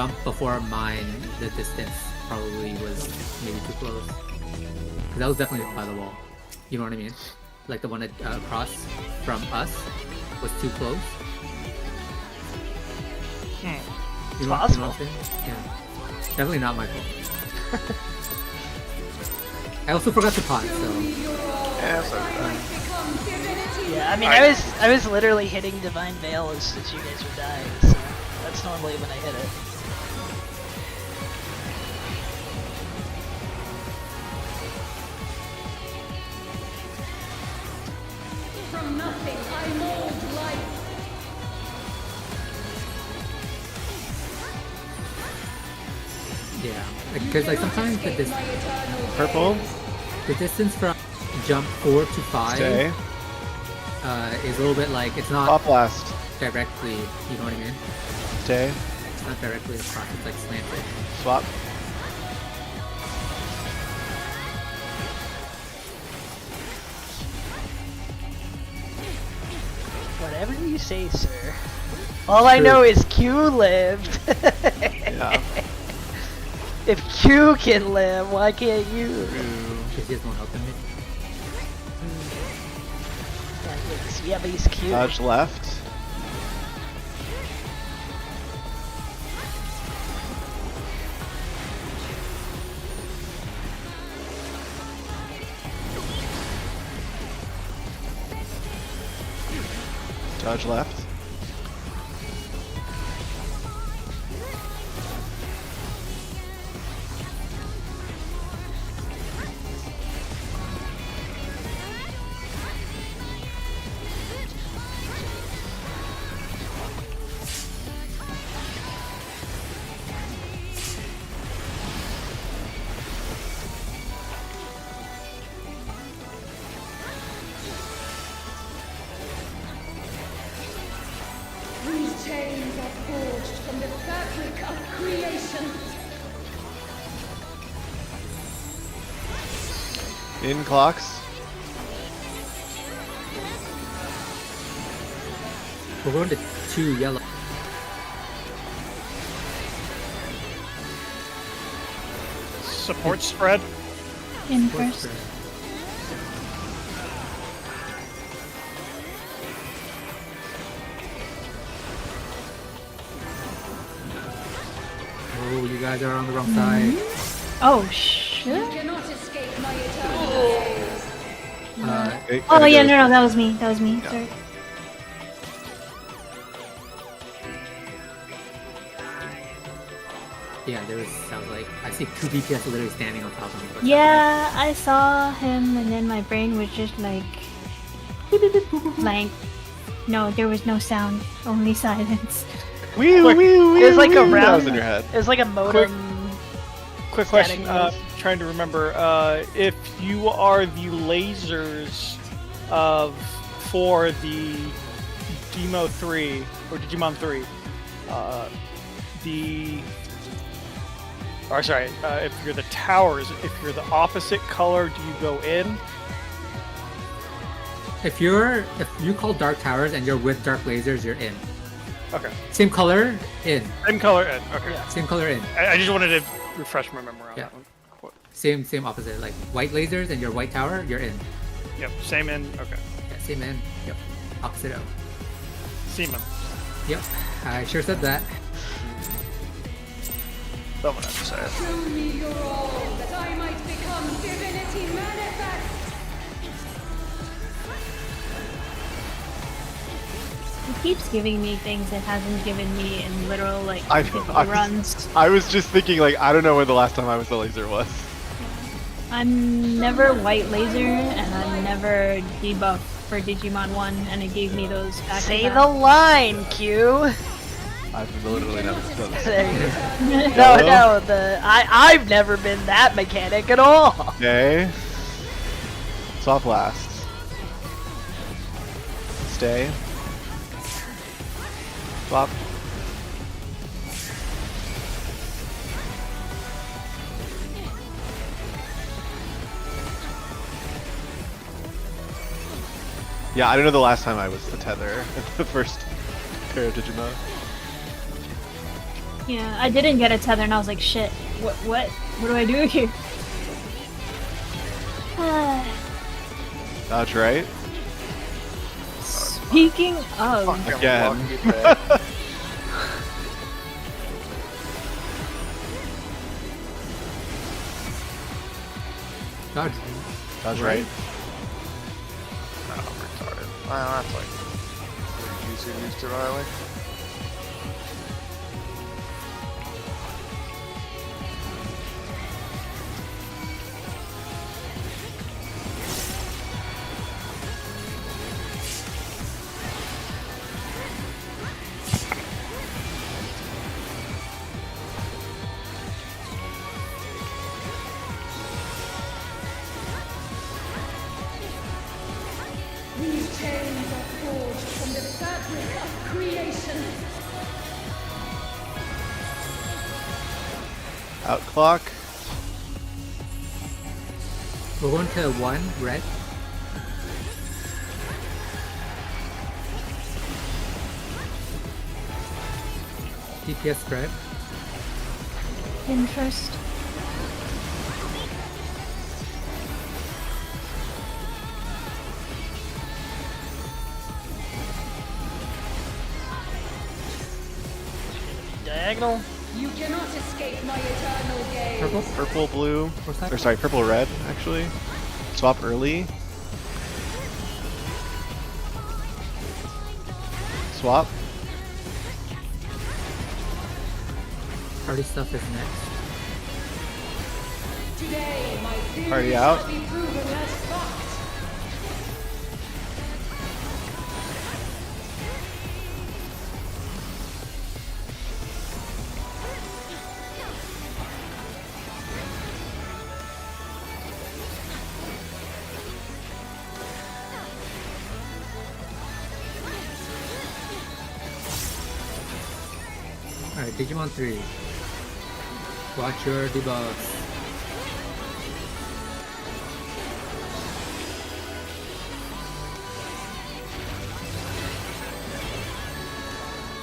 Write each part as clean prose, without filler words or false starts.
jump before mine, the distance probably was maybe too close. Because that was definitely by the wall. You know what I mean? Like the one that across from us was too close. It's possible. You know what I'm saying? Yeah. Definitely not my fault. I also forgot to pot, so... Yeah, so Yeah, I mean, I was literally hitting Divine Veil as you guys were dying, so that's normally when I hit it. From nothing, I mold life. Yeah, because like sometimes the purple. the distance from jump 4 to 5 Stay. is a little bit like it's not Top last. directly. You know what I mean? Stay. It's not directly across. It's like slanted. Swap. Whatever you say, sir. All I know is Q lived. Yeah. If Q can live, why can't you? Because he has more health than me. Yeah, but he's Q. Dodge left. Dodge left. These chains are forged from the fabric of creation. In clocks. We're going to 2 yellow. Support spread. In first. Oh, you guys are on the wrong side. Oh shit. You cannot escape my eternal gaze. Oh yeah, no, that was me. That was me. Yeah. Sorry. Yeah, there was. Sounds like I see 2 DPS literally standing on top of me. But Yeah, I saw him, and then my brain was just like, beep, beep, beep, boop, boop, boop. Like, no, there was no sound, only silence. Wee wee wee. It was like a That round. was in your head. It was like a modem. Quick Static question. noise. Trying to remember. If you are the lasers for the Demo 3 or Digimon 3, if you're the towers, if you're the opposite color, do you go in? if you call dark towers and you're with dark lasers, you're in. Okay. Same color, in. Same color in. Okay. Yeah. Same color, in. I just wanted to refresh my memory on Yeah. that one. Cool. Same opposite. Like white lasers and your white tower, you're in. Yep. Same in. Okay. Yeah, same in. Yep. Opposite out. Seaman. Yep. I sure said that. Someone had to say it. Show me your all, that I might become divinity manifest. He keeps giving me things it hasn't given me in literal like I 50 was- runs. I was just thinking, like, I don't know when the last time I was the laser was. I'm never white laser, and I'm never debuff for Digimon 1, and it gave me those back to Say back. the line, Q. I've literally never done this. There you go. No, I've never been that mechanic at all. Okay. Swap last. Stay. Swap. Yeah, I don't know the last time I was the tether in the first pair of Digimon. Yeah, I didn't get a tether and I was like, shit, what do I do here? Dodge right. Speaking of, Again. God. Dodge right. Oh, I'm retarded. Well, that's like easy to use to Riley. These chains are forged from the fabric of creation. Outclock. We're going to 1, red. DPS spread. in first. Diagonal. You cannot escape my eternal gaze. Purple. Purple, blue. What's that? Or sorry, purple, red, actually. Swap early. Swap. Party stuff is next. Today, my theory Party shall out. be proven as fact. Alright, Digimon 3. Watch your debuffs.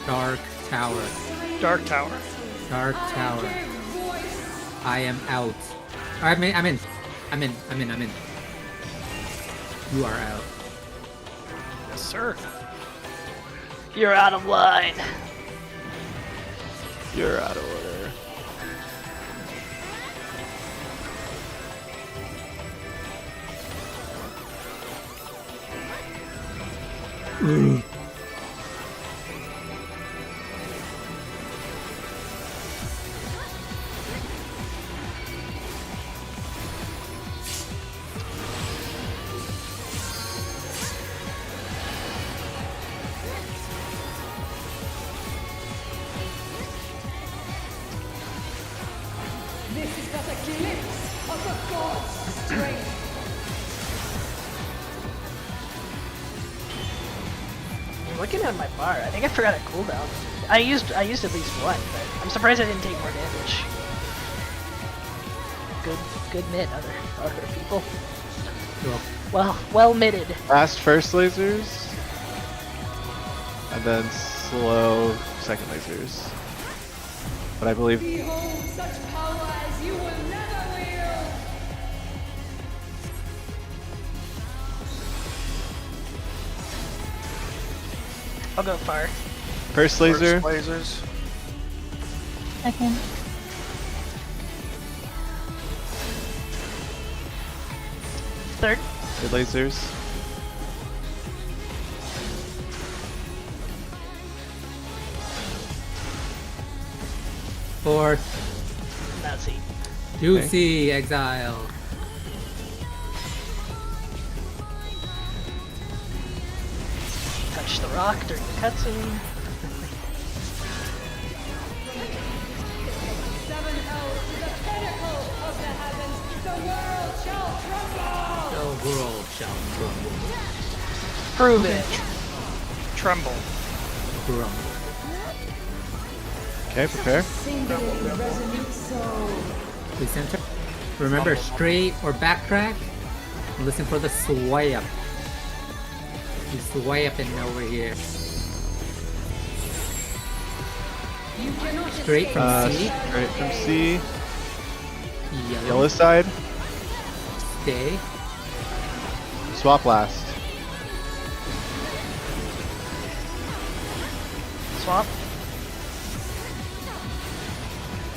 Dark Tower. Dark Tower. Dark Tower. I am out. I'm in. You are out. Yes, sir. You're out of line. You're out of order. This is but a glimpse of the god's strength. Looking at my bar, I think I forgot a cooldown. I used at least one, but I'm surprised I didn't take more damage. Good mid, other people. Well midded. Fast first lasers. And then slow second lasers. But I believe Behold such power as you will never wield. I'll go far. first laser. First lasers. Second. Third. Good lasers. Fourth. That's it. Juicy Exile. Touch the rock during the cutscene. Seven elves to the pinnacle of the heavens. The world shall tremble. The world shall crumble. Prove it. Tremble. Crumble. Okay, prepare. Singularly resolute soul. We center. Remember, straight or backtrack. Listen for the swipe. You swipe and over here. Straight from C. Straight from C. Yellow. Yellow side. Stay. Swap last. Swap.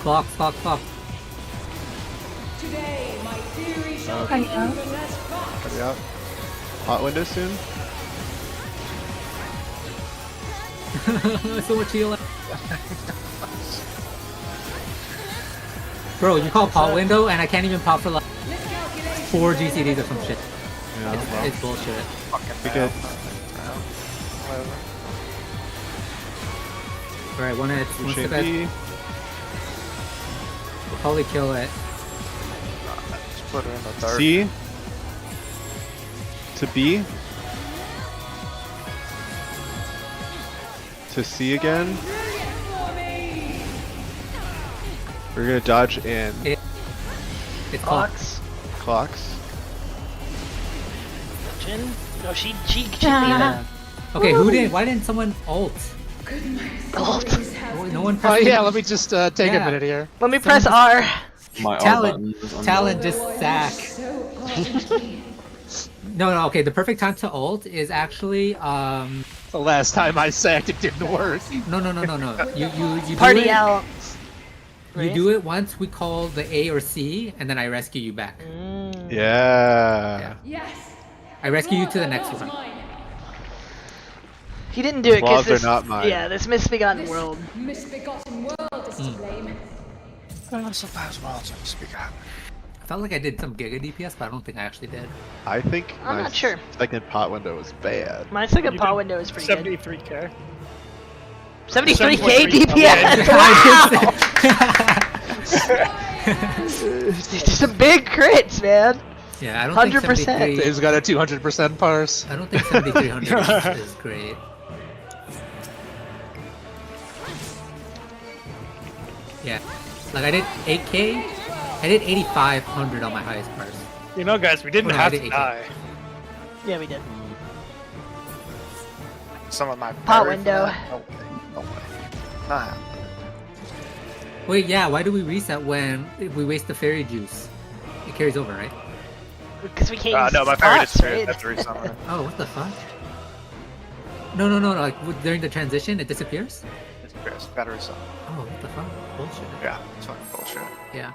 Clock. Today, my theory shall Hi, be Al. proven as fact. Cut it out. Hot window soon. So much heal. Bro, you call pop window and I can't even pop for like 4 GCDs or some shit. Yeah, well, It's bullshit. Fucking we good. Whatever. Alright, one step Appreciate ahead. B. We'll probably kill it. Just put her in the dark. C. To B. To C again. We're gonna dodge in It's clock. Box. clocks. Jin? No, she hit me. Yeah. Okay, who didn't? Why didn't someone ult? Ult. No one Oh pressed yeah, it. let me just take Yeah. a minute here. Let me press R. My R Talent, button is on talent the- just sack. No, okay, the perfect time to ult is actually, The last time I sacked, it didn't work. no. You do Party it, out. You Right? do it once we call the A or C, and then I rescue you back. Mm. Yeah. Yes. I rescue you to the next one. He didn't do it because Laws are this. not mine. Yeah, this misbegotten world. Misbegotten world is to blame. I'm surprised worlds are speak out. I felt like I did some Giga DPS, but I don't think I actually did. I think I'm my not sure. second pot window was bad. My second You paw did window is pretty good. 73k. 73k 7.3. DPS! I Wow! Some big crits, man. Yeah, I don't think 100%. 73. Dave's got a 200% parse. I don't think 7300 is great. Yeah, like I did 8k. I did 8500 on my highest parse. You know, guys, we didn't Oh, no, I have did to 8K. die. Yeah, we did. Some of my Pot parry for window. that? No way. No way. Not happening. Wait, yeah, why do we reset when we waste the fairy juice? It carries over, right? Because we can't use No, my parry spots, disappeared. right? That's the reason I'm gonna. Oh, what the fuck? No, like during the transition, it disappears? Disappears. Battery cell. Oh, what the fuck? Bullshit. Yeah, it's fucking bullshit. Yeah.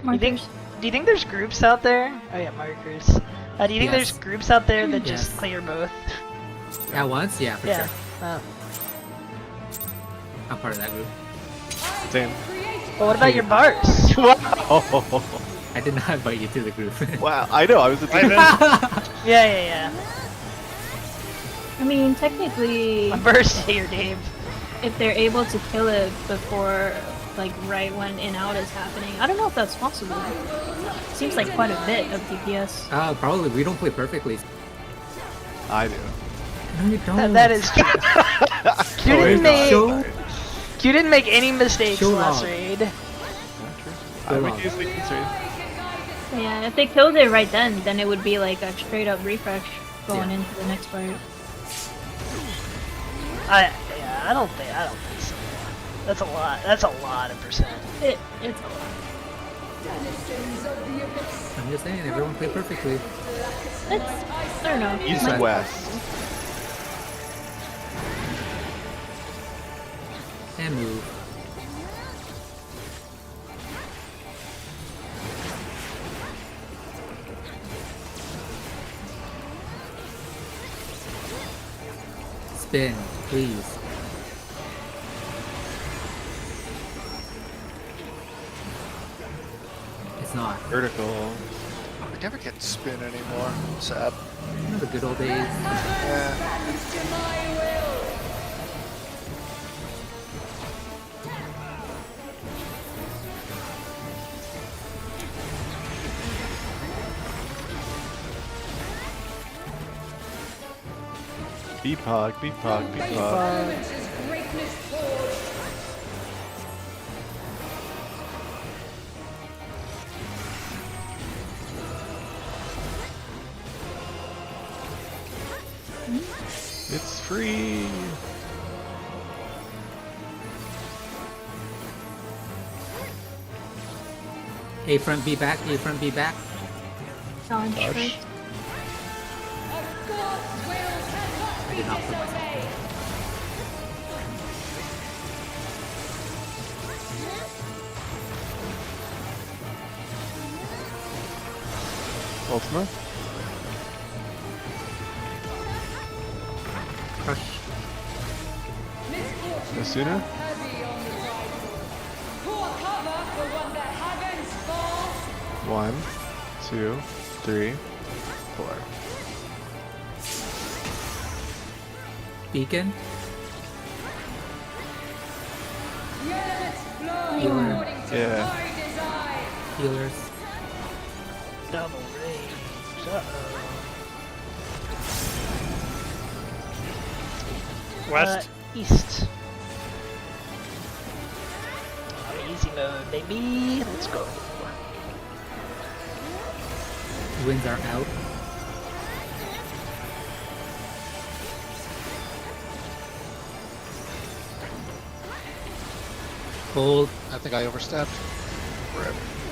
Do you think there's groups out there? Oh yeah, markers. Do you think Yes. there's groups out there that Yes. just clear both? At once? Yeah, for Yeah. sure. I'm part of that group. Same. Well, what about your bars? Oh, I did not invite you to the group. wow. I know. I was a Yeah. I mean, technically, A burst here, Dave. if they're able to kill it before, like, right when in-out is happening, I don't know if that's possible. Seems like quite a bit of DPS. Probably. We don't play perfectly. I do. No, you don't. That is true. You didn't make Show, you didn't make any mistakes Show last log. raid. I would usually consider. Yeah, if they killed it right then it would be like a straight up refresh going Yeah. into the next part. I don't think so. That's a lot. That's a lot of percent. It's a lot. I'm just saying, everyone play perfectly. It's, I don't know. East My- and west. And move. Spin, please. It's not. Vertical. We never get spin anymore. Sad. You know the good old days. Yeah. Beepog, beepog, beepog. Greatness forged. It's free. A front, B back, A front, B back. Dodge Dodge. first. Of God's will cannot I be did not put myself disobeyed. Ultima. Crush. Misfortune No sooner. heavy on the rider. Pour cover for when the heavens fall. 1, 2, 3, 4. Beacon. The elements flow Healer. according to Yeah. my design. Healers. Double range. West. East. Easy mode, baby. Let's go. Winds are out. Cold. I think I overstepped.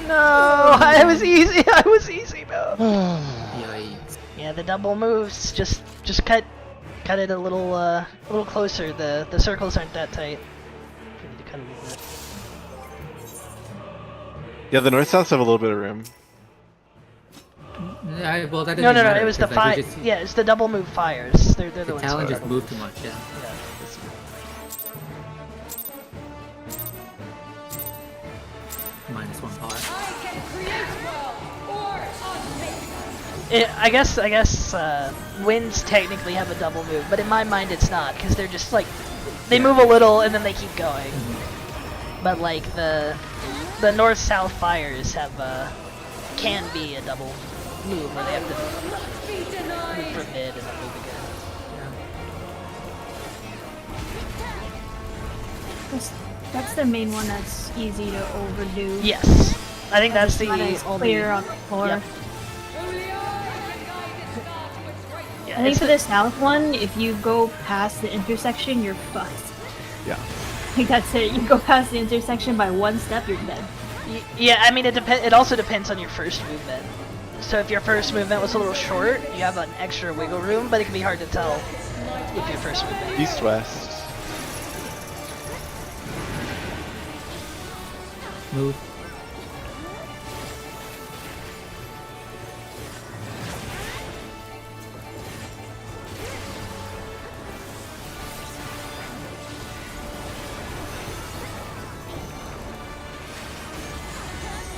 No, I was easy. I was easy mode. Yikes. Yeah, the double moves. Just cut it a little closer. The circles aren't that tight. We need to cut a little bit. Yeah, the north souths have a little bit of room. Well, that No, doesn't no, no. matter, It was the 'cause, like, we fire. just- Yeah, it's the double move fires. They're the The ones. talent that just are- moved too much, yeah. Yeah. -1 power. I can create world or unmake them. I guess winds technically have a double move, but in my mind it's not because they're just like they move a little and then they keep going. But like the north-south fires have can be a double move where they have to Be move denied. from mid and then move again. That's the main one that's easy to overdo. Yes, I think that's the One is only. clear on the floor. Yep. Only I can guide this path with great Yeah, I think it's for the- the south one, if you go past the intersection, you're fucked. Yeah. I think that's it. You go past the intersection by one step, you're dead. Yeah, I mean it also depends on your first movement. So if your first movement was a little short, you have an extra wiggle room, but it can be hard to tell with your first movement. East west. Move.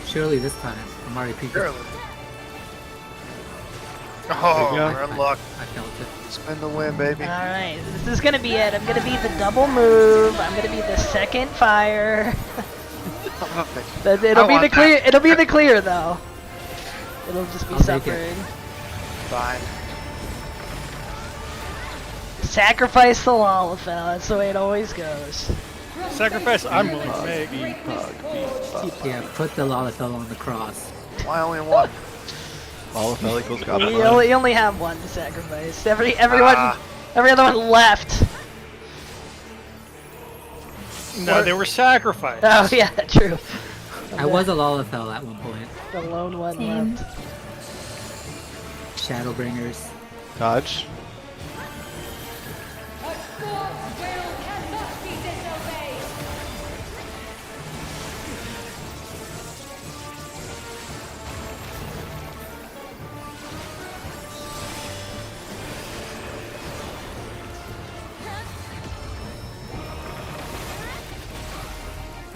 Surely this time, I'm already pre Surely. There Oh, you go. we're in luck. I felt it. Spin the win, baby. Alright, this is gonna be it. I'm gonna be the double move. I'm gonna be the second fire. But it'll I be the want clear. It'll be the clear though. It'll just be I'll take it. suffering. Fine. Sacrifice the Lalafell. That's the way it always goes. Sacrifice I'm willing to make. Yeah, put the Lalafell on the cross. Why only one? All of Hell equals Goblin. You only have one to sacrifice. Everyone, Ah. every other one left. No, they were sacrificed. Oh yeah, true. I was a Lalafell at one point. The lone one Same. left. Shadowbringers. Dodge. God's will cannot be disobeyed.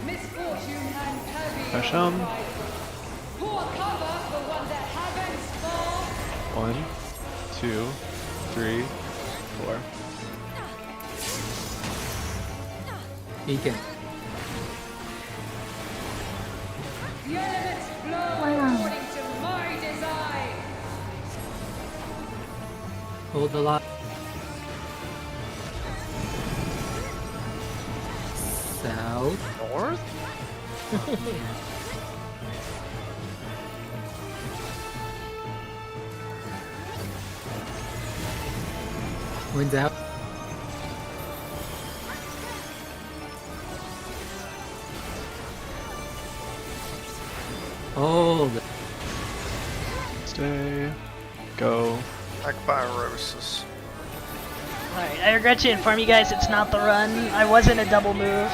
Misfortune and heavy Push on 'em. the right. Pour cover for when the heavens fall. 1, 2, 3, 4. Beacon. The elements flow Wow. according to my design. Hold the lot. South. North? Winds out. Oh, Stay. Go. Akbirosis. Alright, I regret to inform you guys it's not the run. I was in a double move.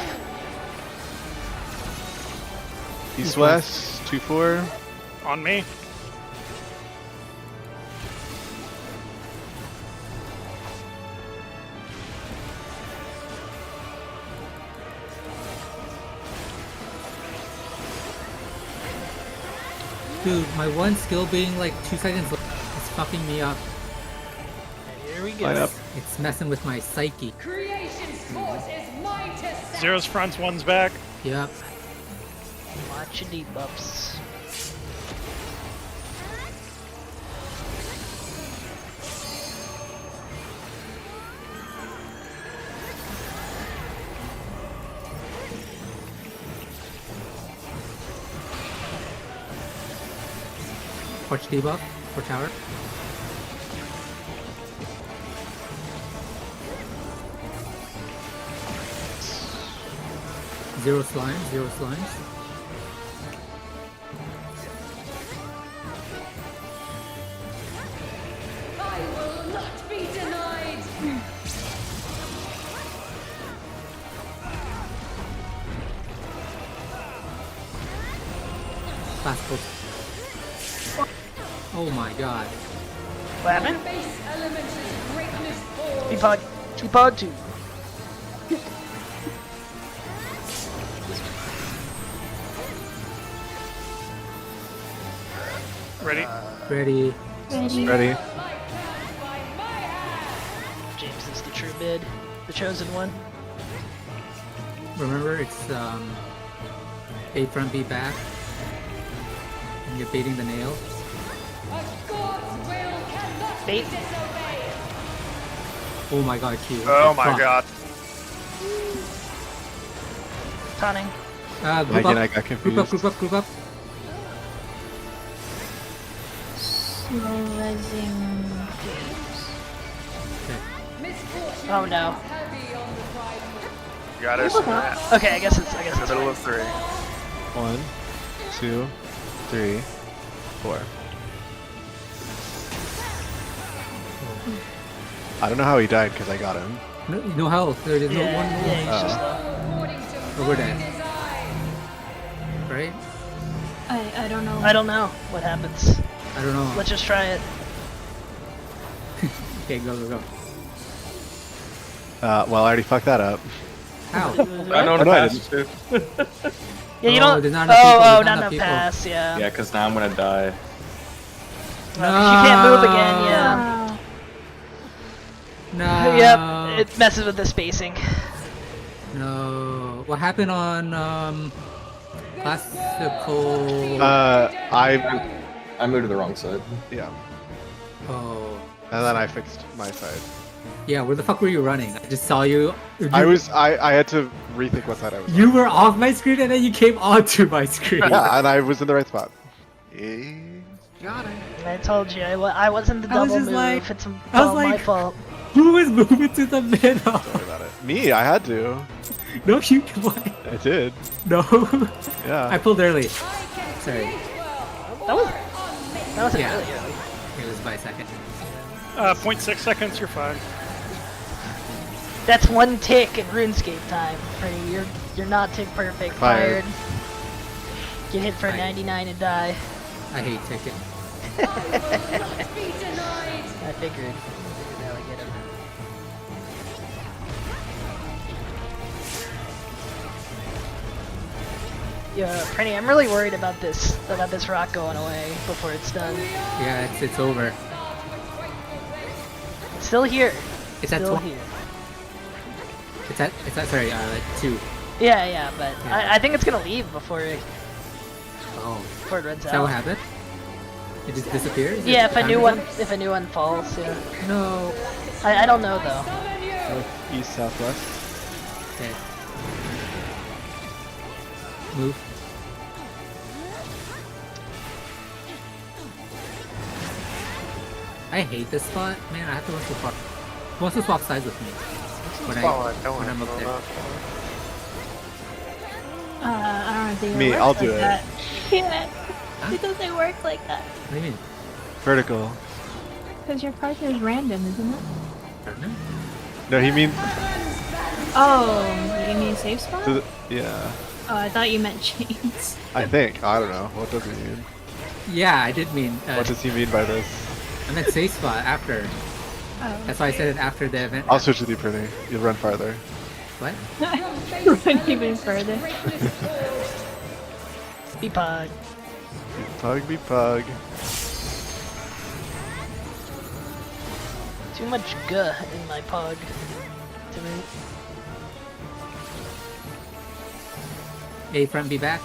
East west. 2-4. On me. dude, my one skill being like 2 seconds left is fucking me up. Here we go. Line up. It's messing with my psyche. Creation's force is mine to set. Zero's fronts, one's back. Yep. Watch your debuffs. Watch debuff for tower. Zero slimes, zero slimes. I will not be denied. Fast pull. Oh my god. What happened? Base elements is greatness forged. Teapot. Teapot 2. Ready? Ready. Ready. James is the true bid. The chosen one. Remember, it's A front, B back. And you're baiting the nail. A god's will cannot Bait. be disobeyed. Oh my god, Q. Oh my Fuck. god. Taunting. Group Again, up. I got Group up, confused. group up, group up. Slow resin. Okay. Misfortune Oh no. is heavy on the prideful. You got us in the Okay, I guess it's middle of 3. 1, 2, 3, 4. I don't know how he died because I got him. No health. There is no Yeah, one. yeah, he's just According to Oh, we're my dead. design. Right? I don't know. I don't know what happens. I don't know. Let's just try it. Okay, go, go, go. Well, I already fucked that up. How? I know Oh, to no, I pass too. Yeah, you Oh, don't. there's not enough people, Oh, there's not not enough enough people. pass. Yeah. Yeah, because now I'm gonna die. She can't move again. Yeah. Ah, No. Yep. It messes with the spacing. No. What happened on classical? I moved to the wrong side. Yeah. Oh. And then I fixed my side. Yeah. Where the fuck were you running? I just saw you. I had to rethink what side I was on. You were off my screen and then you came onto my screen. Yeah, and I was in the right spot. Got it. I told you I wasn't the I was double just move. like- It's I was all my like- fault. Who was moving to the middle? Sorry about it. Me, I had to. No, you. What? I did. No. Yeah. I pulled early. I can Sorry. create worlds. That was On me. that wasn't Yeah. really early. It was by a second. 0.6 seconds, you're fine. That's one tick in RuneScape time. You're not tick perfect. Fired. Get hit for a Right. 99 and die. I hate ticket. I will not be denied. I figured that would get him. Yeah, Prenny, I'm really worried about this rock going away before it's done. Yeah, it's over. It's still here. It's at Still 20. here. It's at sorry, like 2. Yeah, but Yeah. I think it's gonna leave before it Oh. runs Is that what out. happened? It just disappears? Yeah, Is it if time a new one falls, yeah. No. I don't know though. Summon you. North, east, southwest. Okay. Move. I hate this spot. Man, I have to run so far. Who wants to swap sides with me? When I'm up there. I don't think it Me, works I'll do like it. that. Yeah. It doesn't work like that. What do you mean? Vertical. Because your partner is random, isn't it? Partner? No, he means Oh, you mean safe spot? to the, yeah. Oh, I thought you meant chains. I think. I don't know. What does he mean? Yeah, I did mean. What does he mean by this? I meant safe spot after. Oh. That's why I said it after the event. I'll switch with you, Pretty. You'll run farther. What? Run even further. Be pug. Be pug. Too much guh in my pug. To me. A front, B back.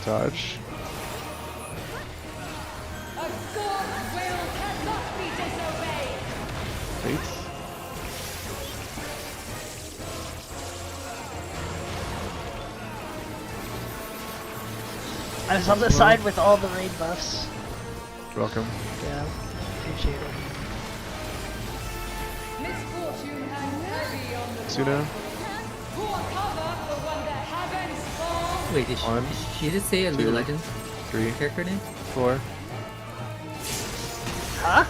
Dodge. A god's will cannot be disobeyed. Bates. I was on the side with all the raid buffs. Welcome. Yeah, appreciate it. Misfortune hangs heavy on the Suno. poor cover for one that happens fall. Wait, did One, she just say a League of Legends 3, character name? 4. Huh?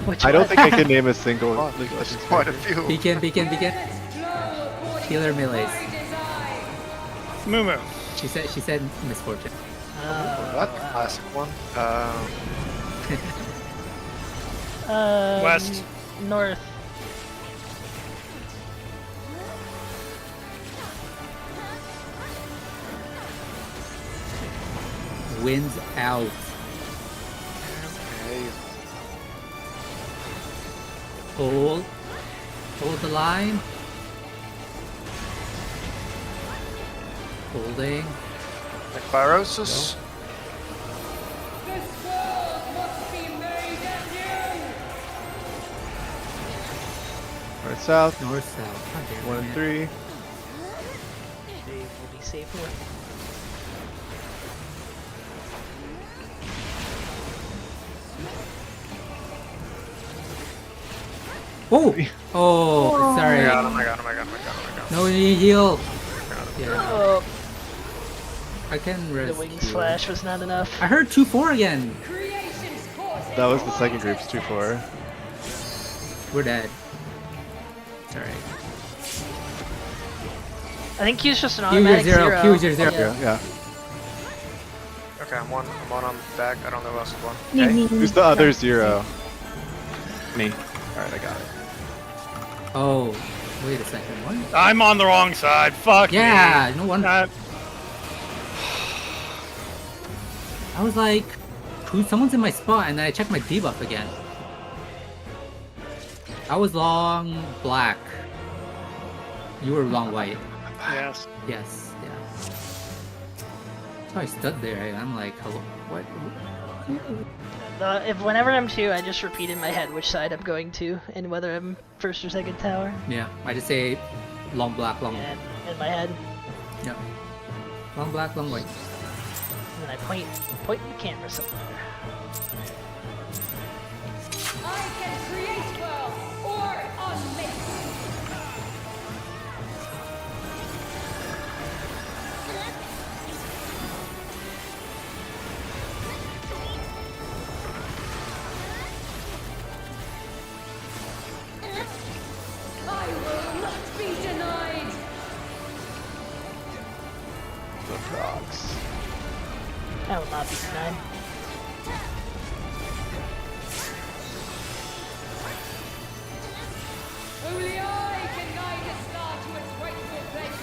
Which I don't one? think I can name a single League of There's Legends quite a character. few. Beacon, beacon, beacon. Healer melees. Moo. She said misfortune. That classic one. West. North. Winds out. Okay. Hold. Hold the line. Holding. Necrosis. This world must be made anew. North, south. North, south. How dare 1 and man. 3. Dave will be safer. Oh! Oh, sorry. I got him. No, you need heal. Yeah, Oh, I can the rescue. wing slash was not enough. I heard 2-4 again. Creation's force. That was the second group's 2-4. We're dead. Sorry. I think Q's just an Q is automatic zero. zero. Q is your zero. Yeah. Yeah. Okay, I'm one on back. I don't know who else is one. Who's the other 0? Me. Alright, I got it. Oh, wait a second. What? I'm on the wrong side. Fuck Yeah, me. no wonder. I was like, who? Someone's in my spot, and then I checked my debuff again. I was long black. You were long white. Yes. Yes, yeah. So I stood there, and I'm like, hello, what? If whenever I'm 2, I just repeat in my head which side I'm going to, and whether I'm first or second tower. Yeah, I just say long black, long white. And in my head, Yeah. Long black, long white. and then I point the camera somewhere. I can create worlds or unmake. I will not be denied. The frogs. I will not be denied. Only I can guide a star to its rightful place.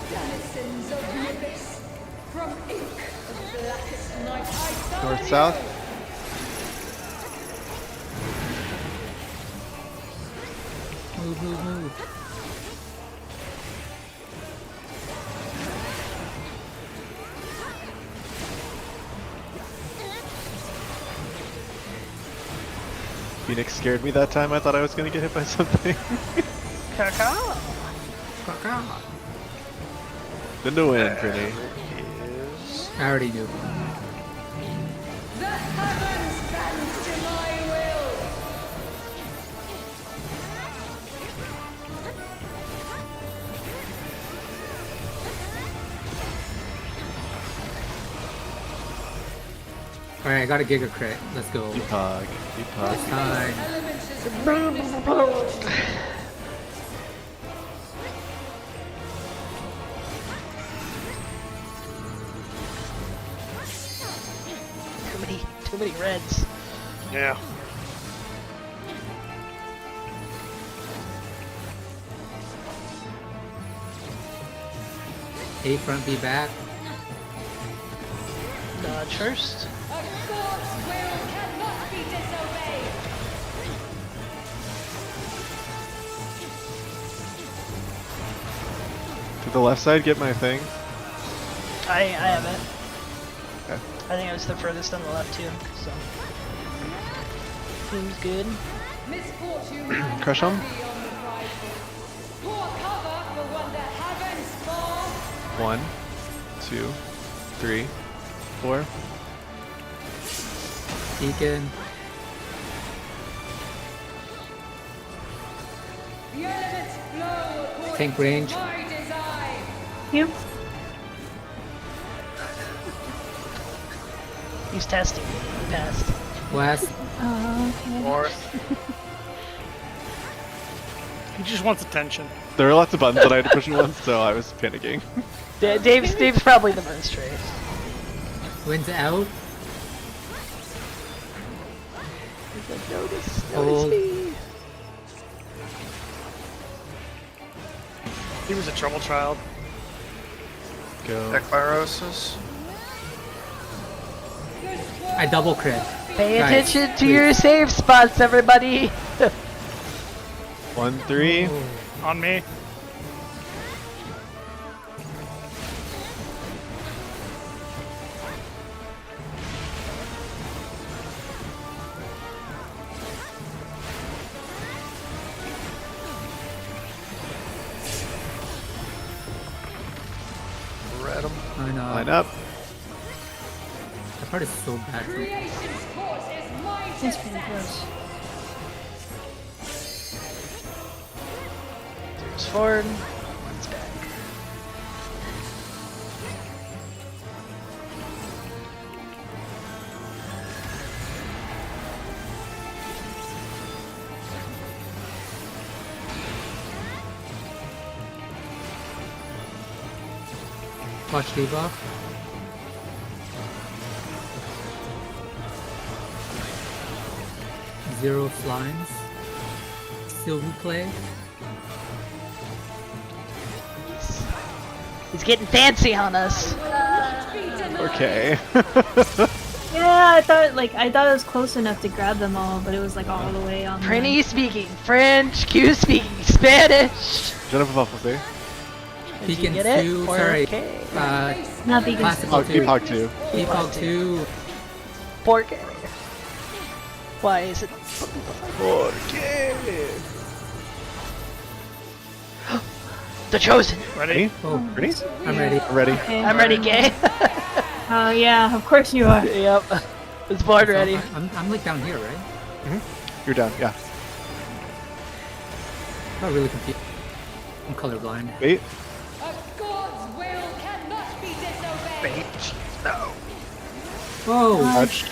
Denizens of the abyss, from ink of blackest night, I summon North, south. you. Move, move, move. Phoenix scared me that time. I thought I was gonna get hit by something. Caca. Then to win, Pretty. I already knew. The heavens bend to my will. Alright, I got a Giga Crit. Let's go. Depog. Depog. It's time. Elements is weakness. Too many reds. Yeah. A front, B back. Dodge first. A god's will cannot be disobeyed. Did the left side get my thing? I have it. Okay. I think I was the furthest on the left too, so. Seems good. Misfortune Crush 'em? be on the prideful. Pour cover for when the heavens fall. 1, 2, 3, 4. Beacon. The elements flow according Tank range. to my design. You? He's testing. He passed. West. Oh, okay. North. He just wants attention. There were lots of buttons that I had to push at once, so I was panicking. Dave's probably the most straight. Winds out. He's like, notice Hold. me. He was a trouble child. Go. Ekvirosis. I double crit. Pay Guys, attention to please. your safe spots, everybody. 1, 3. On me. Read 'em. I know. Line up. That part is so bad. Creation's course is mine to That's pretty set. close. Moves forward. One's back. Watch debuff. Zero flimes. Still replay. He's getting fancy on us. Okay. Yeah, I thought it was close enough to grab them all, but it was like all the way on. the- Prinny speaking French, Q speaking Spanish. Jennifer Buffalo there. Did you Beacon get it? 2. Or Sorry. okay. Not beacon. Classical Oh, 2. Depog 2. Depog 2. Porque. Why is it? The chosen. Ready? Oh, Ready? I'm ready. I'm ready. Okay. I'm ready, gay. Oh yeah, of course you are. Yep. It's board ready. I'm like down here, right? You're down, yeah. I'm not really confused. I'm colorblind. Wait. A god's will cannot be disobeyed. No. Whoa! Touch.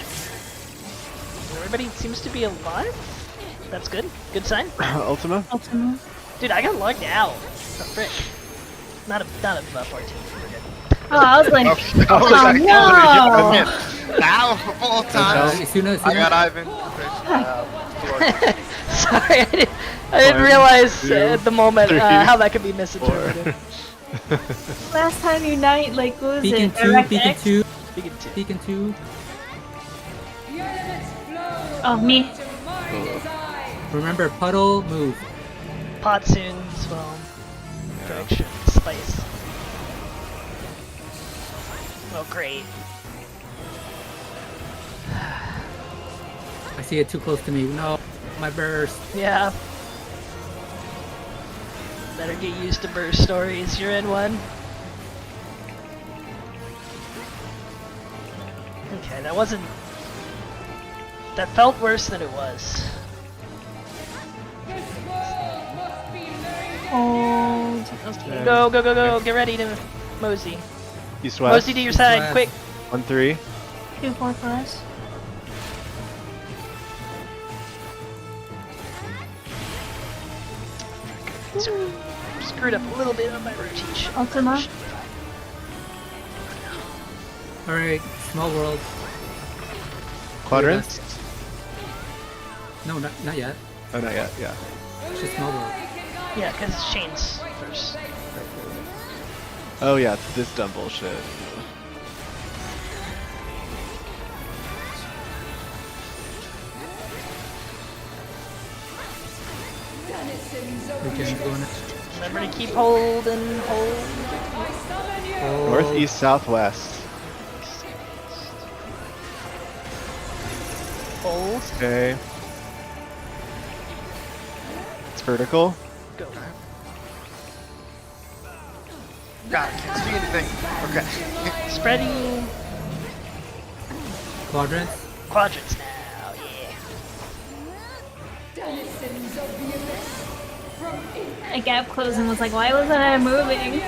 Everybody seems to be alive. That's good. Good sign. Ultima. Ultima. Dude, I got logged out. Oh, frick. Not a part two. We're good. Oh, I was like, Okay. oh no! Now, full time. As soon as I got Ivan. Sorry, I didn't 1, realize 2, at the moment 3, how that could be misinterpreted. Last time Unite, like, what was Beacon it? 2, Direct Beacon X? 2, Beacon two. Beacon 2. The elements flow Oh, me. to my design. Remember, puddle, move. Pot soon as well. Direction, spice. Oh, great. I see it too close to me. No, my burst. Yeah. Better get used to burst stories. You're in one. Okay, that wasn't... That felt worse than it was. Hold. Go, go, go, go, get ready to mosey. East west. Mosey to your side, west. quick! 1-3. 2-4 for us. Screwed up a little bit on my rotation. Ultima. Alright, small world. Quadrants? No, not yet. Oh, not yet. Yeah. It's just small world. Yeah, because Shane's first. Oh yeah, it's this dumb bullshit. We can go in. Remember to keep hold and hold. North, east, southwest. Hold. Okay. It's vertical. Go. God, I can't see anything. Okay. Spreading Quadrants. quadrants now, yeah. Denizens of the abyss. From ink I gap closed and was like, why wasn't I moving?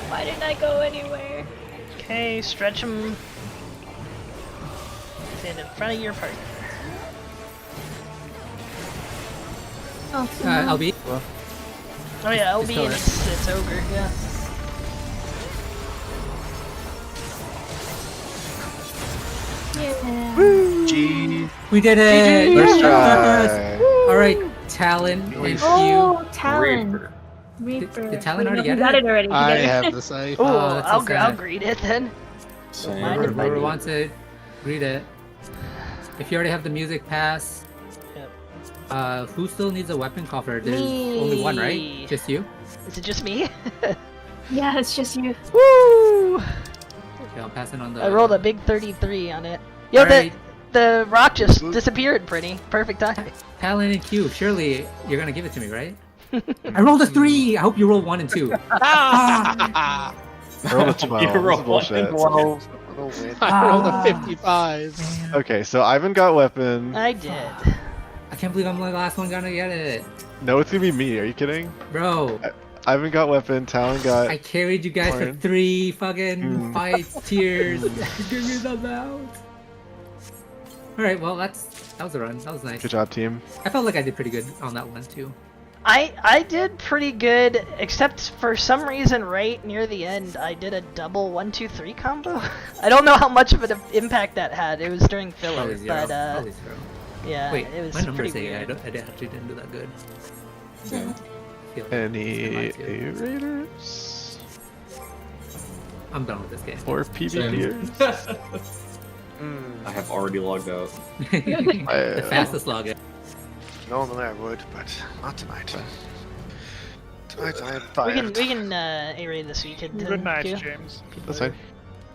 Why didn't I go anywhere? Okay, stretch them. Stand in front of your partner. Oh, LB. Oh yeah, LB kill and it. it's ogre, yeah. yeah. G. We did it! First Yes! try. Alright, Talon and Q. Oh, Talon. Reaper. Reaper. Did Talon already He get got it? it already. He I got it. have the site. Ooh, Oh, that's so I'll sad. greet it then. Mind if I Whoever do? wants it, read it. If you already have the music pass, Yep. who still needs a weapon coffer? There's Me. only one, right? Just you? Is it just me? Yeah, it's just you. Woo! Okay, I'm passing on the. I rolled a big 33 on it. Yo, Alright. the rock just disappeared, pretty. Perfect time. Talon and Q. Surely you're gonna give it to me, right? I rolled a 3. I hope you roll 1 and 2. Ah! I rolled a 12. You This is rolled bullshit. 12. Little win. I rolled a Ah. 55. Okay, so Ivan got weapon. I did. I can't believe I'm the last one gonna get it, No, it's gonna be me. Are you kidding? bro. Ivan got weapon. Talon got. I carried you guys for Fine. 3 fucking Mm. fights, tears. Give me the mount. All right, well that was a run. That was nice. Good job, team. I felt like I did pretty good on that one too. I did pretty good, except for some reason right near the end I did a double 1-2-3 combo. I don't know how much of an impact that had. It was during filler, Probably 0. but Probably 0. yeah, Wait, it was my numbers pretty say I, weird. I actually didn't do that good. Feel like Any I might too. A-Raiders? I'm done with this game. Or PvPers? I have already logged out. The fastest login. Normally I would, but not tonight. Tonight I am We tired. can A-raid this weekend. Good night, Q. James. That's fine.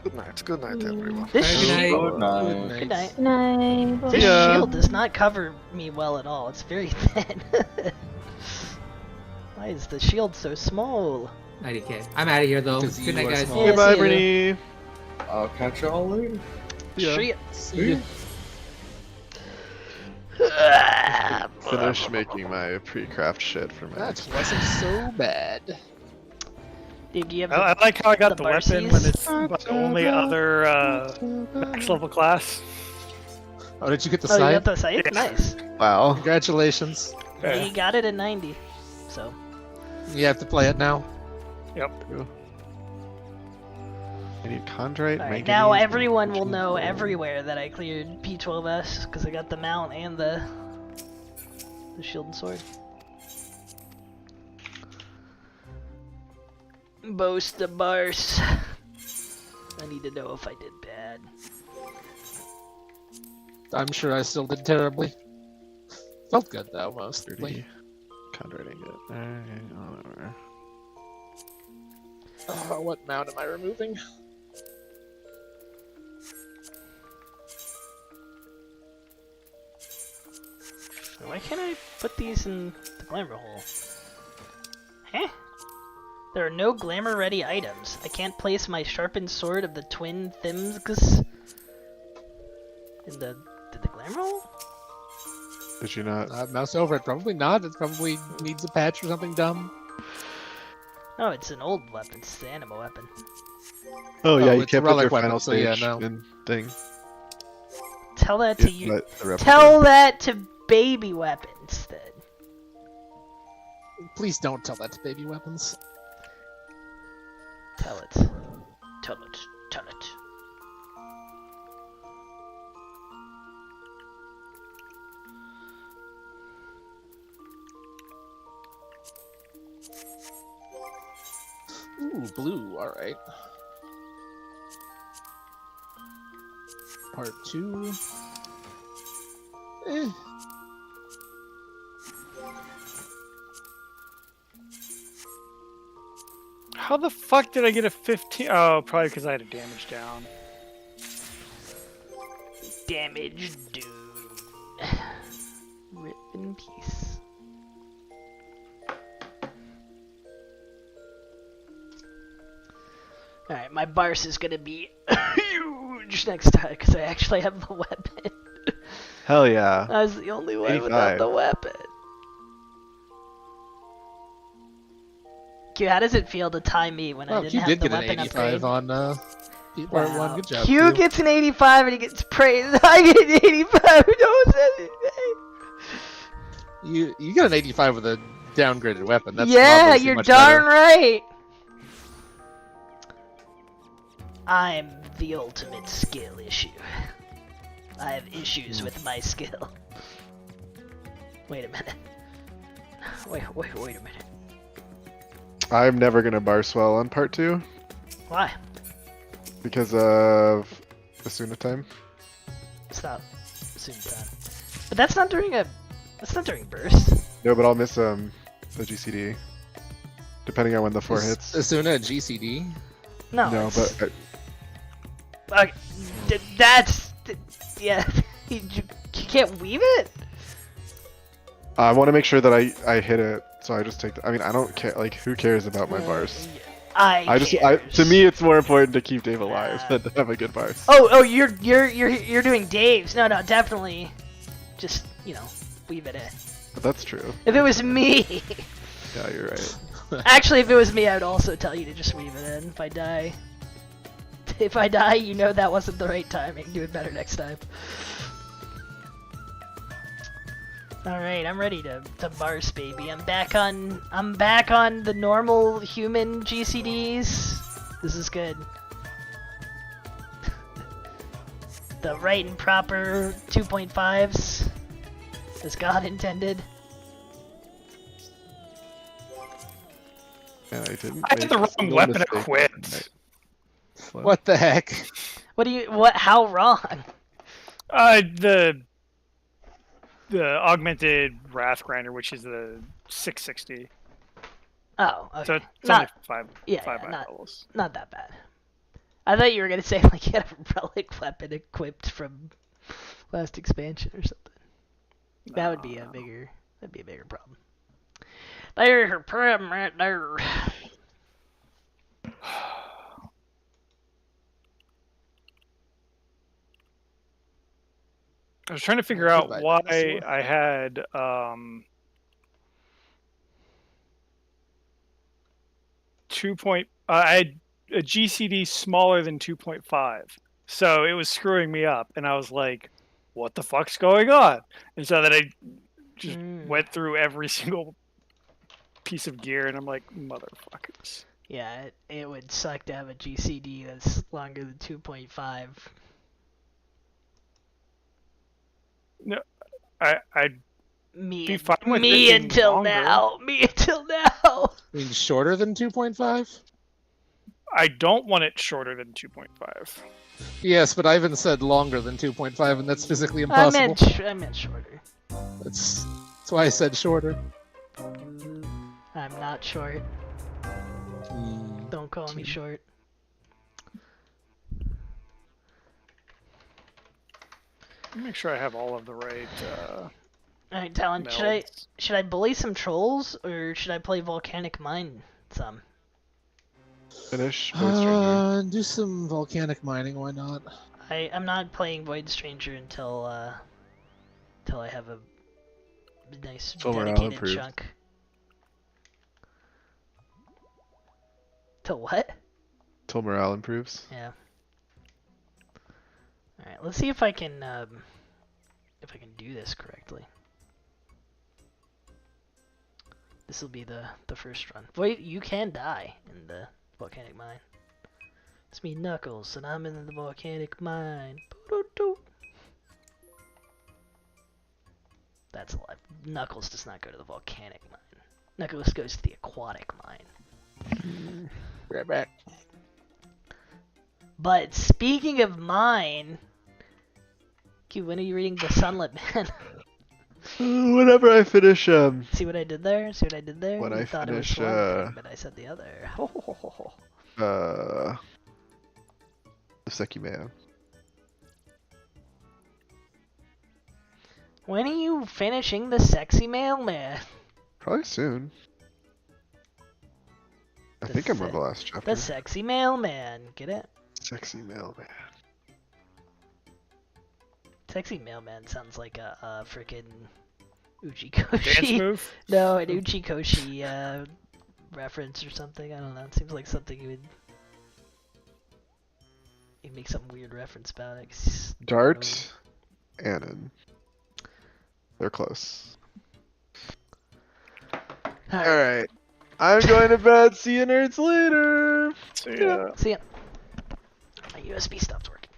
Good night. Good night, everyone. This Good night. shield, Nice. good night. Nice. This ya. shield does not cover me well at all. It's very thin. Why is the shield so small? IDK. I'm out of here though. Because Good night, you are guys. small. Yeah, Goodbye, see you. Brittany. I'll catch y'all later. Yeah. Shit. See ya. Finish making my pre-craft shit for my That wasn't so bad. Did you have I like how I got the the weapon when Barsies? it's the only other max level class. Oh, did you get the Oh, you site? got the site? Yeah. Nice. Wow. Congratulations. You got it at 90. So, You have to play it now. Yep. I need chondrite. alright, manganese, now and everyone will know gold. everywhere that I cleared P12S because I got the mount and the shield and sword. Boast the bars. I need to know if I did bad. I'm sure I still did terribly. Felt good though, mostly. 30 chondrite ingot. Whatever. What mount am I removing? Why can't I put these in the glamour hole? Huh? There are no glamour ready items. I can't place my sharpened sword of the twin Thimgs. In the did the glam roll? Did you not? Mouse over it. Probably not. It probably needs a patch or something dumb. Oh, it's an old weapon. It's the anima weapon. Oh yeah, you it's a can't put your relic weapon, final so yeah, stage no. in thing. Tell that to It's you. not the replica. Tell that to baby weapons then. Please don't tell that to baby weapons. Tell it. Tell it. Tell it. Ooh, blue. All right. Part 2. Eh. How the fuck did I get a 15? Oh, probably because I had a damage down. Damage dude. Rip in peace. Alright, my Bars is gonna be huge next time because I actually have the weapon. Hell yeah. I was the only one without 85. the weapon. Q, how does it feel to tie me when I Well, didn't Q have did the get an weapon 85 upgrade? on part 1. Good job. Q gets an 85 and he gets praised. I get an 85 and no one says anything. You got an 85 with a downgraded weapon. That's Yeah, obviously you're much darn better. right. I'm the ultimate skill issue. I have issues with my skill. Wait a minute. Wait a minute. I'm never gonna bar swell on part 2 Why? because of Asuna time. Stop. Soon time. But that's not during burst. No, but I'll miss the GCD depending on when the 4 hits. Asuna a GCD? No. No, it's- but Okay, that's yeah. You can't weave it. I want to make sure that I hit it, so I just take. I mean, I don't care. Like, who cares about my bars? To me, it's more important to keep Dave alive than to have a good bar. Oh, you're doing Dave's. No, definitely. Just weave it in. But that's true. If it was me, Yeah, you're right. actually, if it was me, I would also tell you to just weave it in. If I die, you know that wasn't the right timing. Do it better next time. Alright, I'm ready to barse, baby. I'm back on the normal human GCDs. This is good. The right and proper 2.5s, as God intended. And I didn't. I had the wrong weapon equipped. What the heck? How wrong? The augmented Wrath Grinder, which is the 660. Oh, okay. So it's Not- only five levels. Not that bad. I thought you were gonna say like you had a relic weapon equipped from last expansion or something. That would be a bigger problem. There's your problem right there. I was trying to figure out why I had I had a GCD smaller than 2.5, so it was screwing me up, and I was like, "What the fuck's going on?" And so then I just went through every single piece of gear, and I'm like, "Motherfuckers." Yeah, it would suck to have a GCD that's longer than 2.5. No, I'd Me, be fine with me it being until longer. now. Me until now. I mean, shorter than 2.5? I don't want it shorter than 2.5. Yes, but Ivan said longer than 2.5, and that's physically impossible. I meant shorter. That's why I said shorter. I'm not short. Don't call me short. Make sure I have all of the right. Alright, Talon, should I bully some trolls or should I play Volcanic Mine some? Finish. Voice Stranger. Do some volcanic mining, why not? I'm not playing Void Stranger until I have a nice Till morale dedicated improves. chunk. Till what? Till morale improves. Yeah. All right, let's see if I can do this correctly. This will be the first run. Wait, you can die in the volcanic mine. It's me, Knuckles, and I'm in the volcanic mine. Boo-doo-doo. That's a lie. Knuckles does not go to the volcanic mine. Knuckles goes to the aquatic mine. Right back. But speaking of mine, Q, when are you reading The Sunlit Man? Whenever I finish, See what I did there? See what I did there? when You I thought it was finish, one thing, but I said the other. the Seki Man. When are you finishing the sexy mailman? Probably soon. I The think I'm se- on the last chapter. The sexy mailman. Get it? Sexy mailman. Sexy mailman sounds like a freaking Dance Uchikoshi. move? No, an Uchikoshi reference or something. I don't know. It seems like something you would. You make some weird reference about it. 'Cause Dart, Anon. They're close. Alright. I'm going to bed. See you nerds later. See ya. My USB stopped working.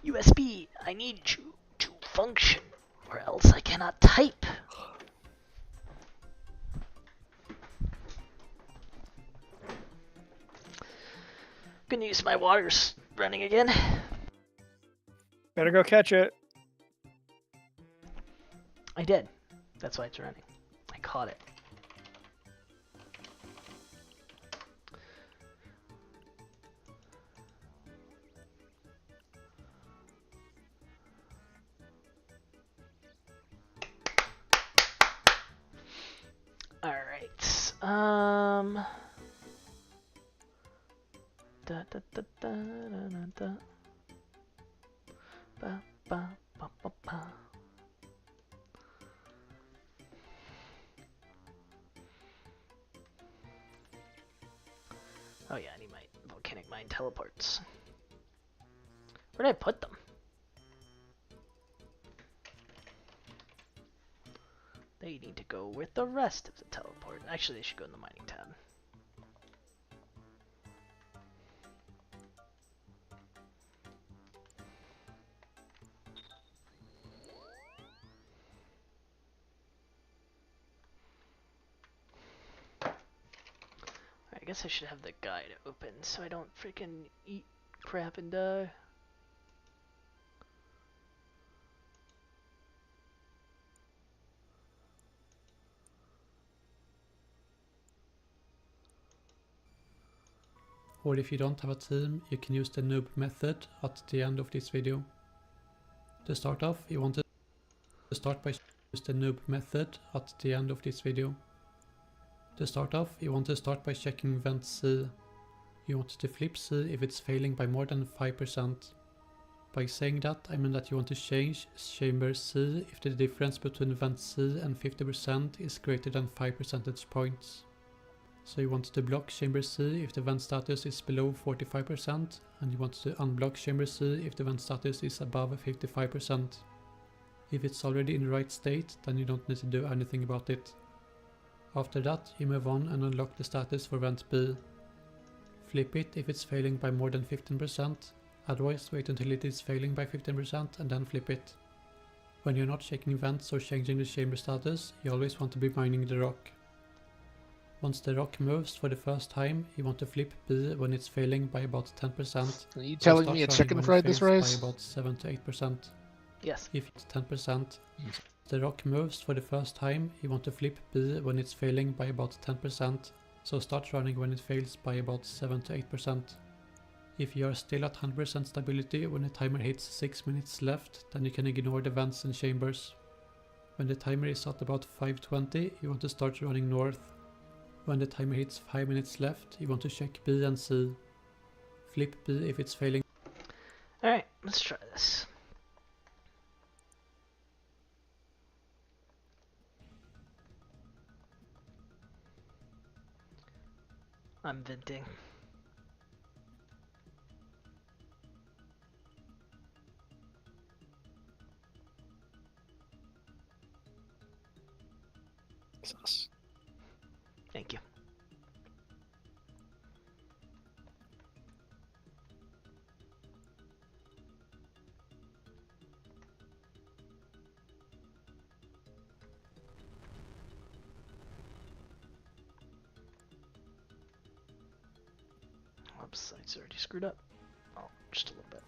USB, I need you to function, or else I cannot type. Gonna use my waters running again. Better go catch it. I did. That's why it's running. I caught it. Alright. Da da da da da da. Ba ba ba ba ba. Oh yeah, I need my volcanic mine teleports. Where did I put them? They need to go with the rest of the teleport. Actually, they should go in the mining tab. I guess I should have the guide open so I don't freaking eat crap and die. Or if you don't have a team, you can use the noob method at the end of this video. To start off, you want to start by use the noob method at the end of this video. To start off, you want to start by checking vent C. You want to flip C if it's failing by more than 5%. By saying that, I mean that you want to change chamber C if the difference between vent C and 50% is greater than 5 percentage points. So you want to block chamber C if the vent status is below 45%, and you want to unblock chamber C if the vent status is above 55%. If it's already in the right state, then you don't need to do anything about it. After that, you move on and unlock the status for vent B. Flip it if it's failing by more than 15%, otherwise wait until it is failing by 15% and then flip it. When you're not checking vents or changing the chamber status, you always want to be mining the rock. Once the rock moves for the first time, you want to flip B when it's failing by about 10%. Are you telling me a chicken fried this rice? By about 7 to 8%. Yes. If it's 10%, the rock moves for the first time, you want to flip B when it's failing by about 10%, so start running when it fails by about 7 to 8%. If you are still at 100% stability when the timer hits 6 minutes left, then you can ignore the vents and chambers. When the timer is at about 5:20, you want to start running north. When the timer hits 5 minutes left, you want to check B and C. Flip B if it's failing. Alright, let's try this. I'm venting. Sus. Thank you. Oops, it's already screwed up. Oh, just a little bit.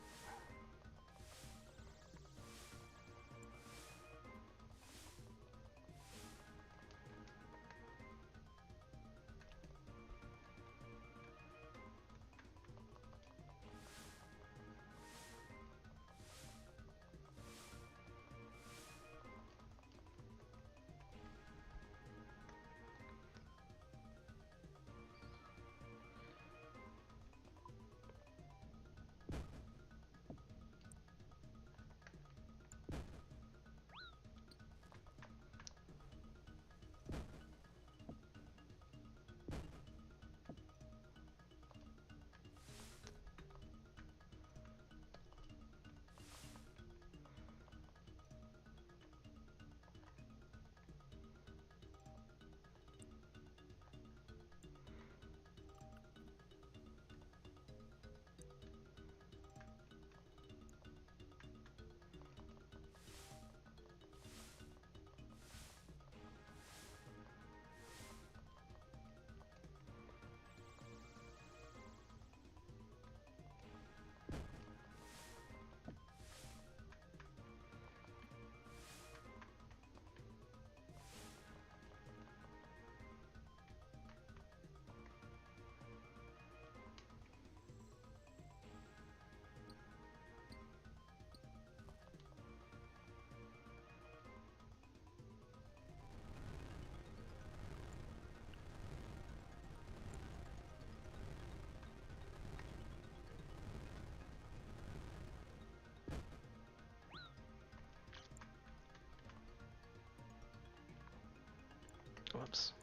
Whoops.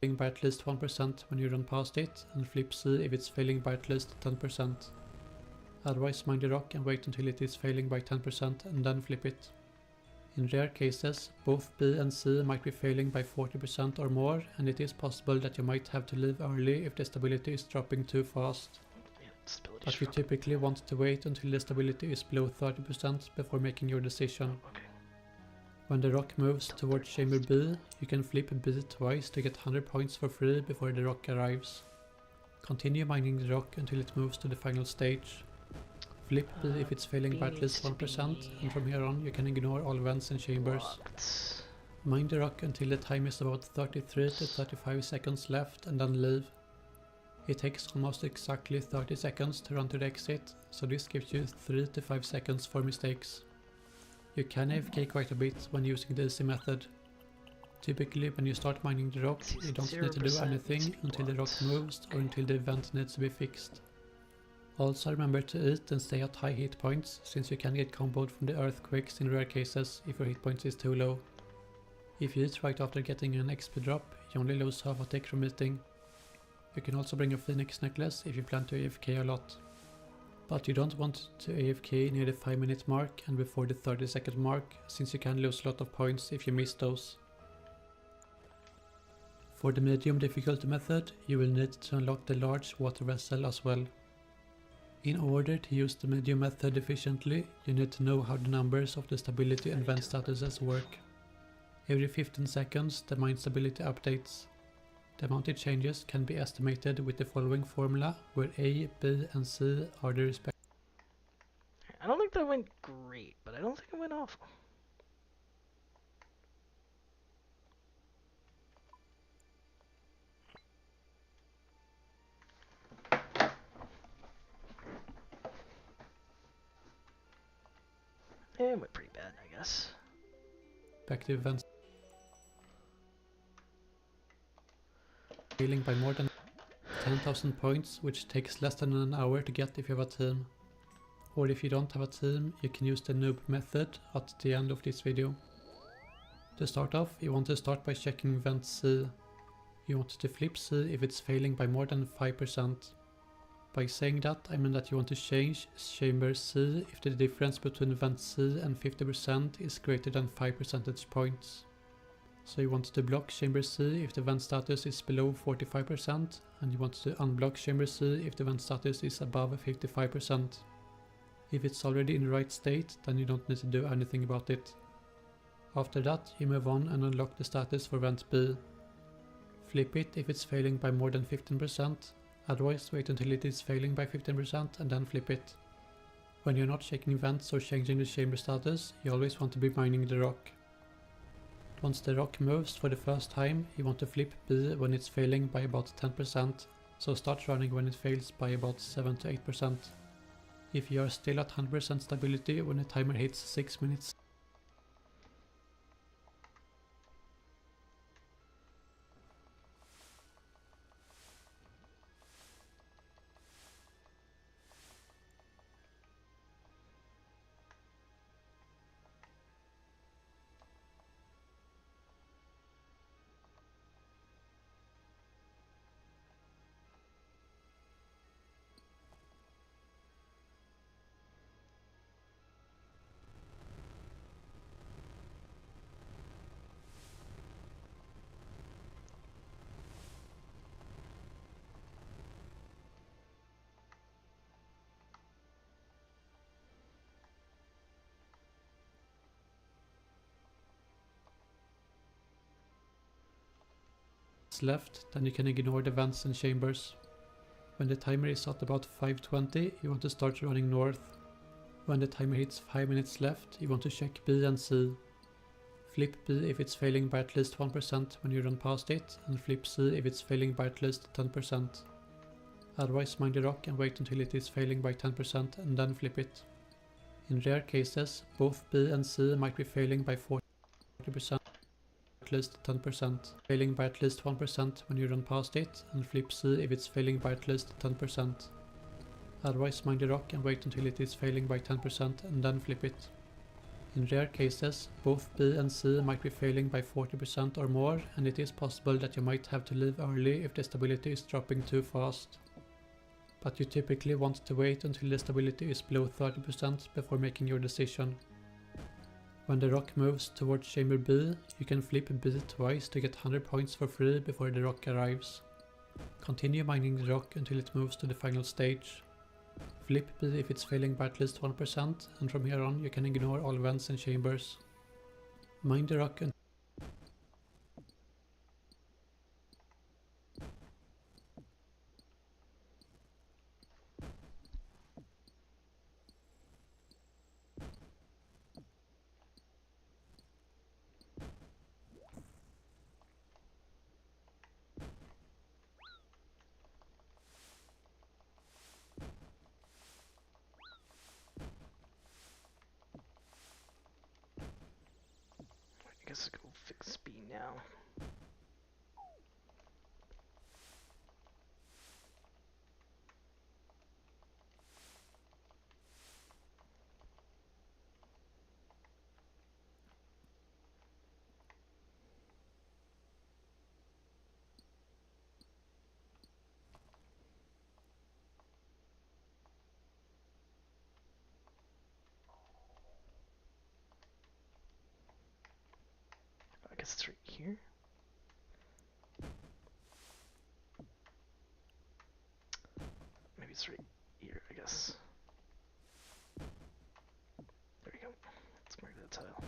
failing by at least 1% when you run past it, and flip C if it's failing by at least 10%. Otherwise mind the rock and wait until it is failing by 10% and then flip it. In rare cases, both B and C might be failing by 40% or more, and it is possible that you might have to leave early if the stability is dropping too fast. But you typically want to wait until the stability is below 30% before making your decision. When the rock moves towards chamber B, you can flip B twice to get 100 points for free before the rock arrives. Continue mining the rock until it moves to the final stage. Flip B if it's failing by at least 1%, and from here on you can ignore all vents and chambers. Mine the rock until the time is about 33 to 35 seconds left and then leave. It takes almost exactly 30 seconds to run to the exit, so this gives you 3 to 5 seconds for mistakes. You can AFK quite a bit when using the easy method. Typically when you start mining the rock, you don't need to do anything until the rock moves or until the event needs to be fixed. Also remember to eat and stay at high hit points, since you can get comboed from the earthquakes in rare cases if your hit points is too low. If you eat right after getting an XP drop, you only lose half a tick from eating. You can also bring a phoenix necklace if you plan to AFK a lot. But you don't want to AFK near the 5-minute mark and before the 30-second mark, since you can lose a lot of points if you miss those. For the medium difficulty method, you will need to unlock the large water vessel as well. In order to use the medium method efficiently, you need to know how the numbers of the stability and vent statuses work. Every 15 seconds the mine stability updates. The amount it changes can be estimated with the following formula, where A, B and C are the respective. I don't think that went great, but I don't think it went awful. It went pretty bad, I guess. Respective vents failing by more than 10,000 points, which takes less than an hour to get if you have a team. Or if you don't have a team, you can use the noob method at the end of this video. To start off, you want to start by checking vent C. You want to flip C if it's failing by more than 5%. By saying that, I mean that you want to change chamber C if the difference between vent C and 50% is greater than 5 percentage points. So you want to block chamber C if the vent status is below 45%, and you want to unblock chamber C if the vent status is above 55%. If it's already in the right state, then you don't need to do anything about it. After that, you move on and unlock the status for vent B. Flip it if it's failing by more than 15%, otherwise wait until it is failing by 15% and then flip it. When you're not checking vents or changing the chamber status, you always want to be mining the rock. Once the rock moves for the first time, you want to flip B when it's failing by about 10%, so start running when it fails by about 7 to 8%. If you are still at 100% stability when the timer hits 6 minutes, left, then you can ignore the vents and chambers. When the timer is at about 5:20, you want to start running north. When the timer hits 5 minutes left, you want to check B and C. Flip B if it's failing by at least 1% when you run past it, and flip C if it's failing by at least 10%. Otherwise mind the rock and wait until it is failing by 10% and then flip it. In rare cases, both B and C might be failing by 40%. At least 10%, failing by at least 1% when you run past it, and flip C if it's failing by at least 10%. Otherwise mind the rock and wait until it is failing by 10% and then flip it. In rare cases, both B and C might be failing by 40% or more, and it is possible that you might have to leave early if the stability is dropping too fast. But you typically want to wait until the stability is below 30% before making your decision. When the rock moves towards chamber B, you can flip B twice to get 100 points for free before the rock arrives. Continue mining the rock until it moves to the final stage. Flip B if it's failing by at least 1%, and from here on you can ignore all vents and chambers. Mine the rock until I guess I'll go fix B now. I guess it's right here. Maybe it's right here, I guess. There we go. Let's mark that tile.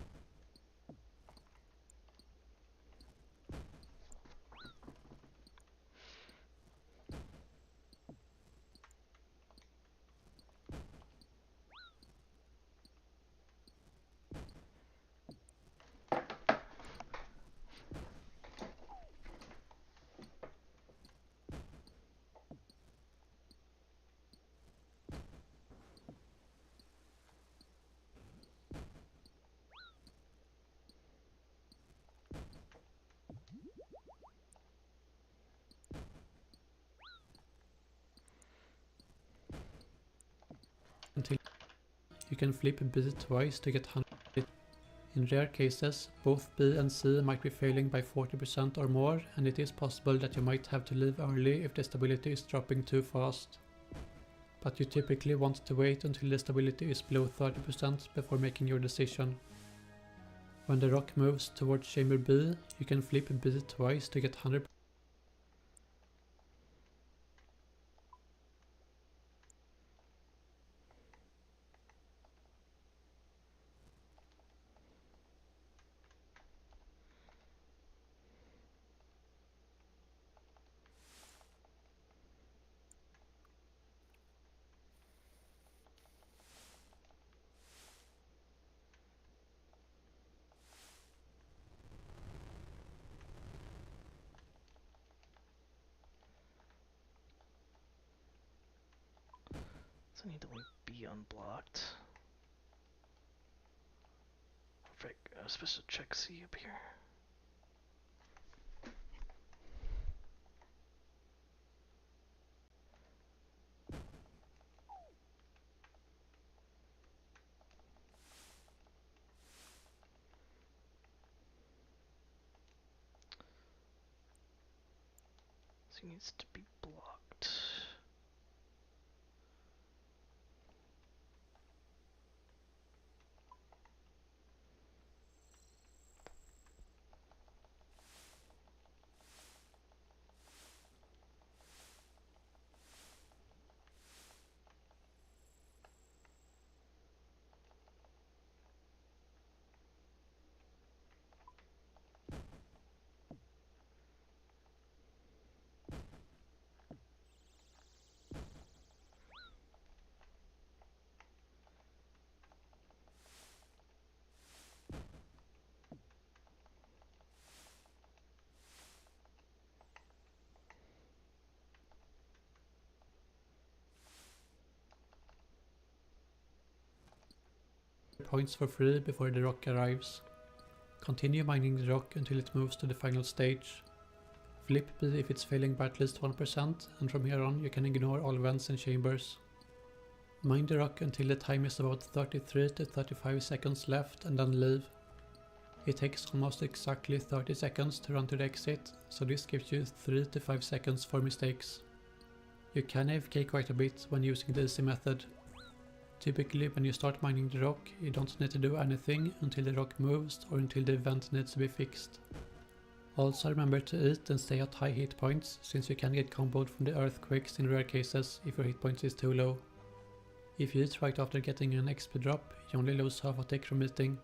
you can flip B twice to get 100. In rare cases, both B and C might be failing by 40% or more, and it is possible that you might have to leave early if the stability is dropping too fast. But you typically want to wait until the stability is below 30% before making your decision. When the rock moves towards chamber B, you can flip B twice to get 100. So I need to leave B unblocked. Perfect. I was supposed to check C up here. C needs to be blocked. Points for free before the rock arrives. Continue mining the rock until it moves to the final stage. Flip B if it's failing by at least 1%, and from here on you can ignore all vents and chambers. Mine the rock until the time is about 33 to 35 seconds left and then leave. It takes almost exactly 30 seconds to run to the exit, so this gives you 3 to 5 seconds for mistakes. You can AFK quite a bit when using the easy method. Typically when you start mining the rock, you don't need to do anything until the rock moves or until the event needs to be fixed. Also remember to eat and stay at high hit points, since you can get comboed from the earthquakes in rare cases if your hit points is too low. If you eat right after getting an XP drop, you only lose half a tick from eating.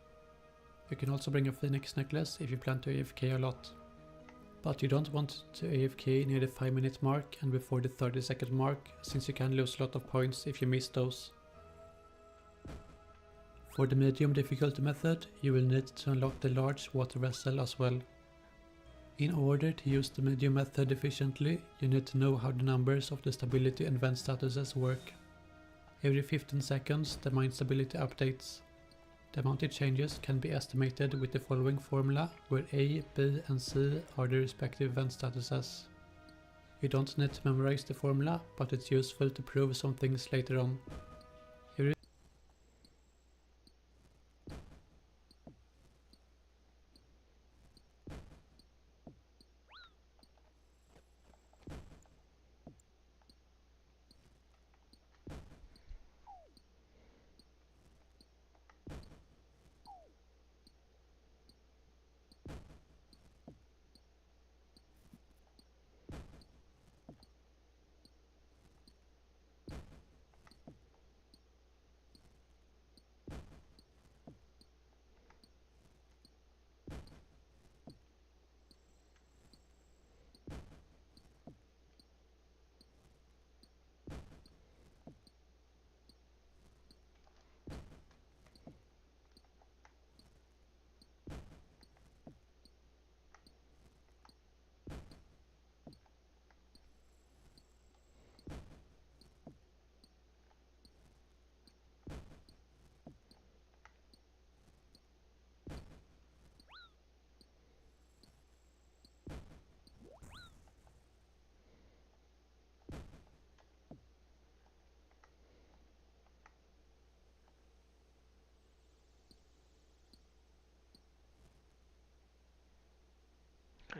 You can also bring a Phoenix necklace if you plan to AFK a lot. But you don't want to AFK near the 5-minute mark and before the 30-second mark, since you can lose a lot of points if you miss those. For the medium difficulty method, you will need to unlock the large water vessel as well. In order to use the medium method efficiently, you need to know how the numbers of the stability and vent statuses work. Every 15 seconds the mine stability updates. The amount it changes can be estimated with the following formula, where A, B and C are the respective vent statuses. You don't need to memorize the formula, but it's useful to prove some things later on.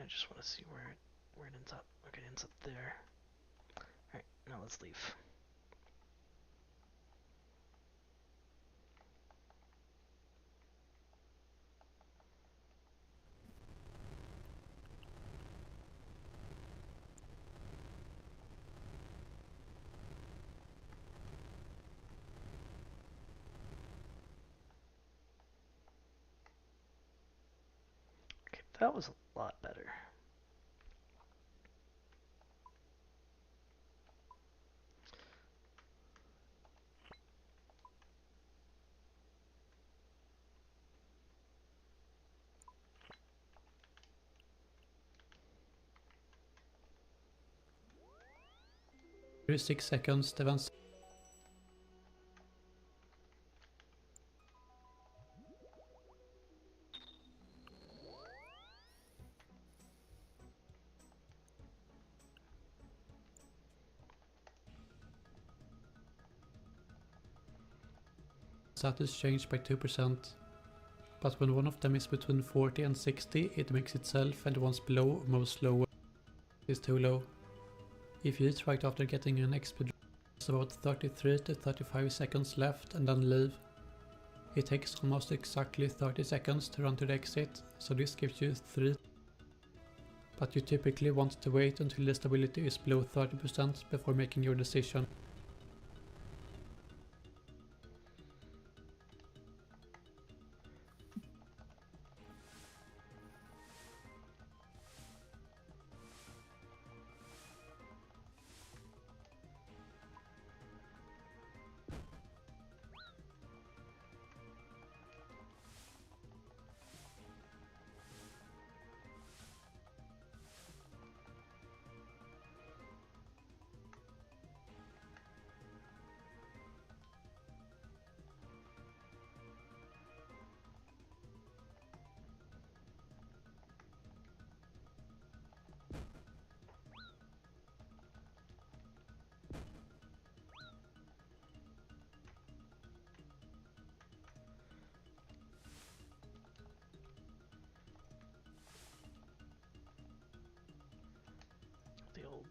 I just want to see where it ends up. Okay, it ends up there. Alright, now let's leave. Okay, that was a lot better. Every 6 seconds the vent status changed by 2%. But when one of them is between 40 and 60, it makes itself, and the ones below most lower is too low. If you eat right after getting an XP drop, it's about 33 to 35 seconds left and then leave. It takes almost exactly 30 seconds to run to the exit, so this gives you 3. But you typically want to wait until the stability is below 30% before making your decision.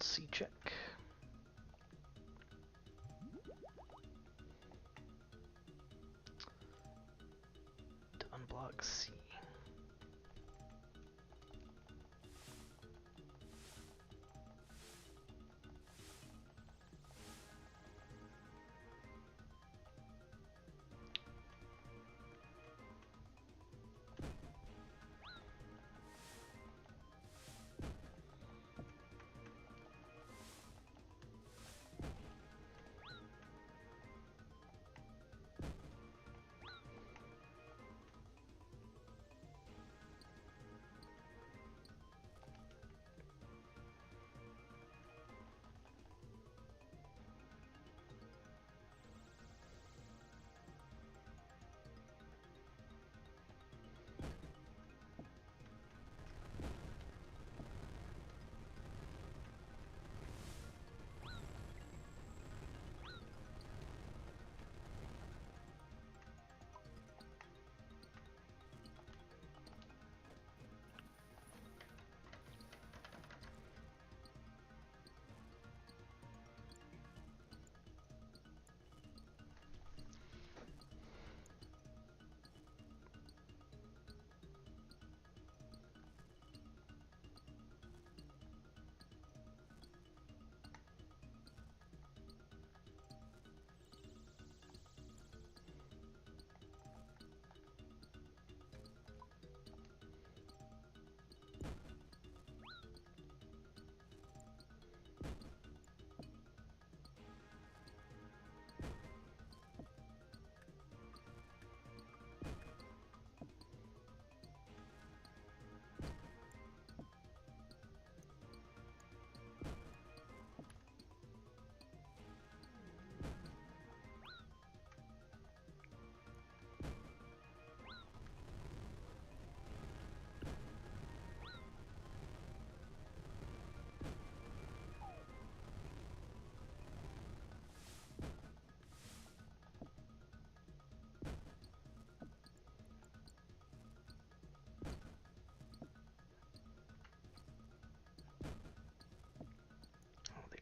C check. To unblock C.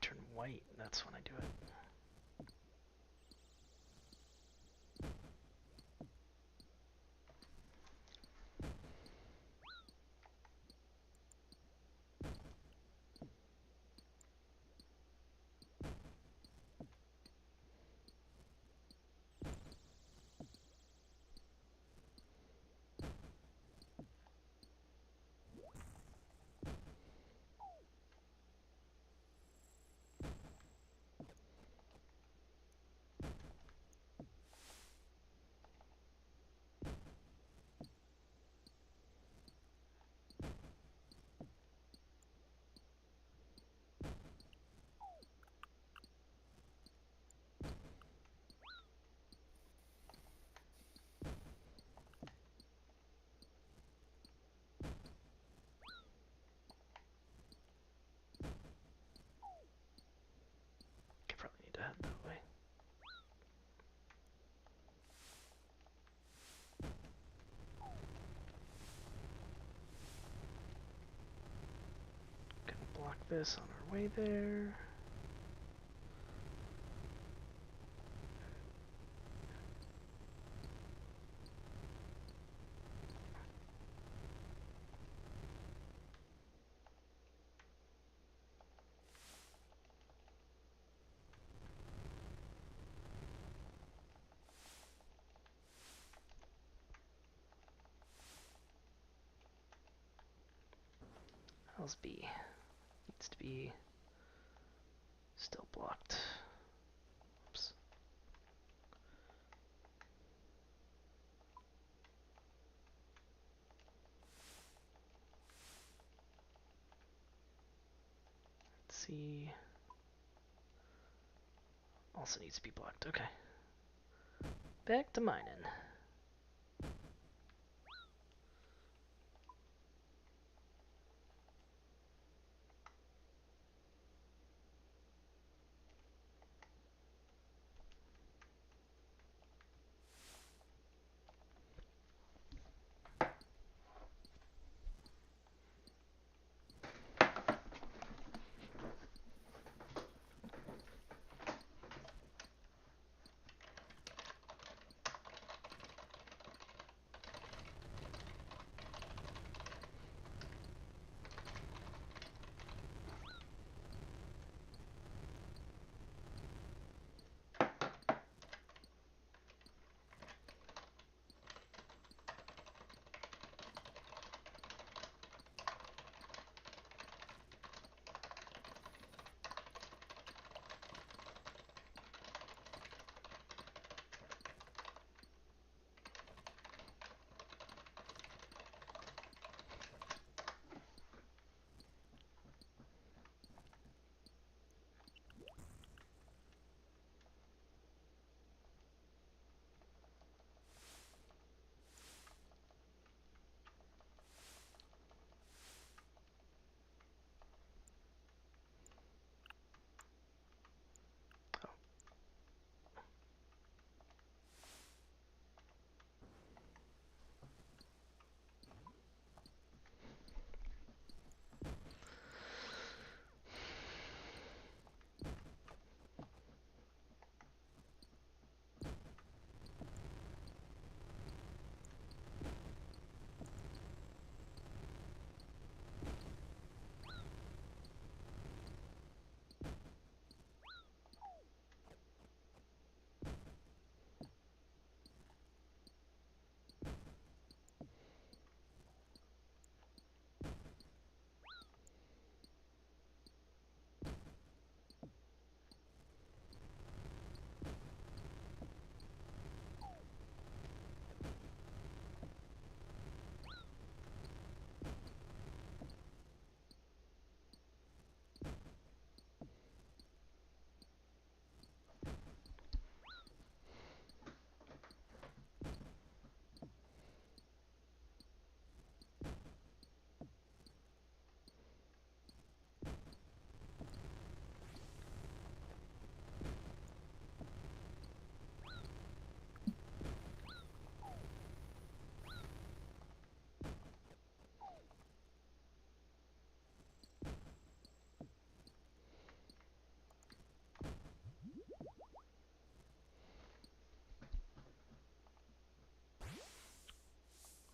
Turn white, that's when I do it. Probably need to head that way. Gonna block this on our way there. How's B? Needs to be still blocked. Oops. Let's see. Also needs to be blocked. Okay. Back to mining.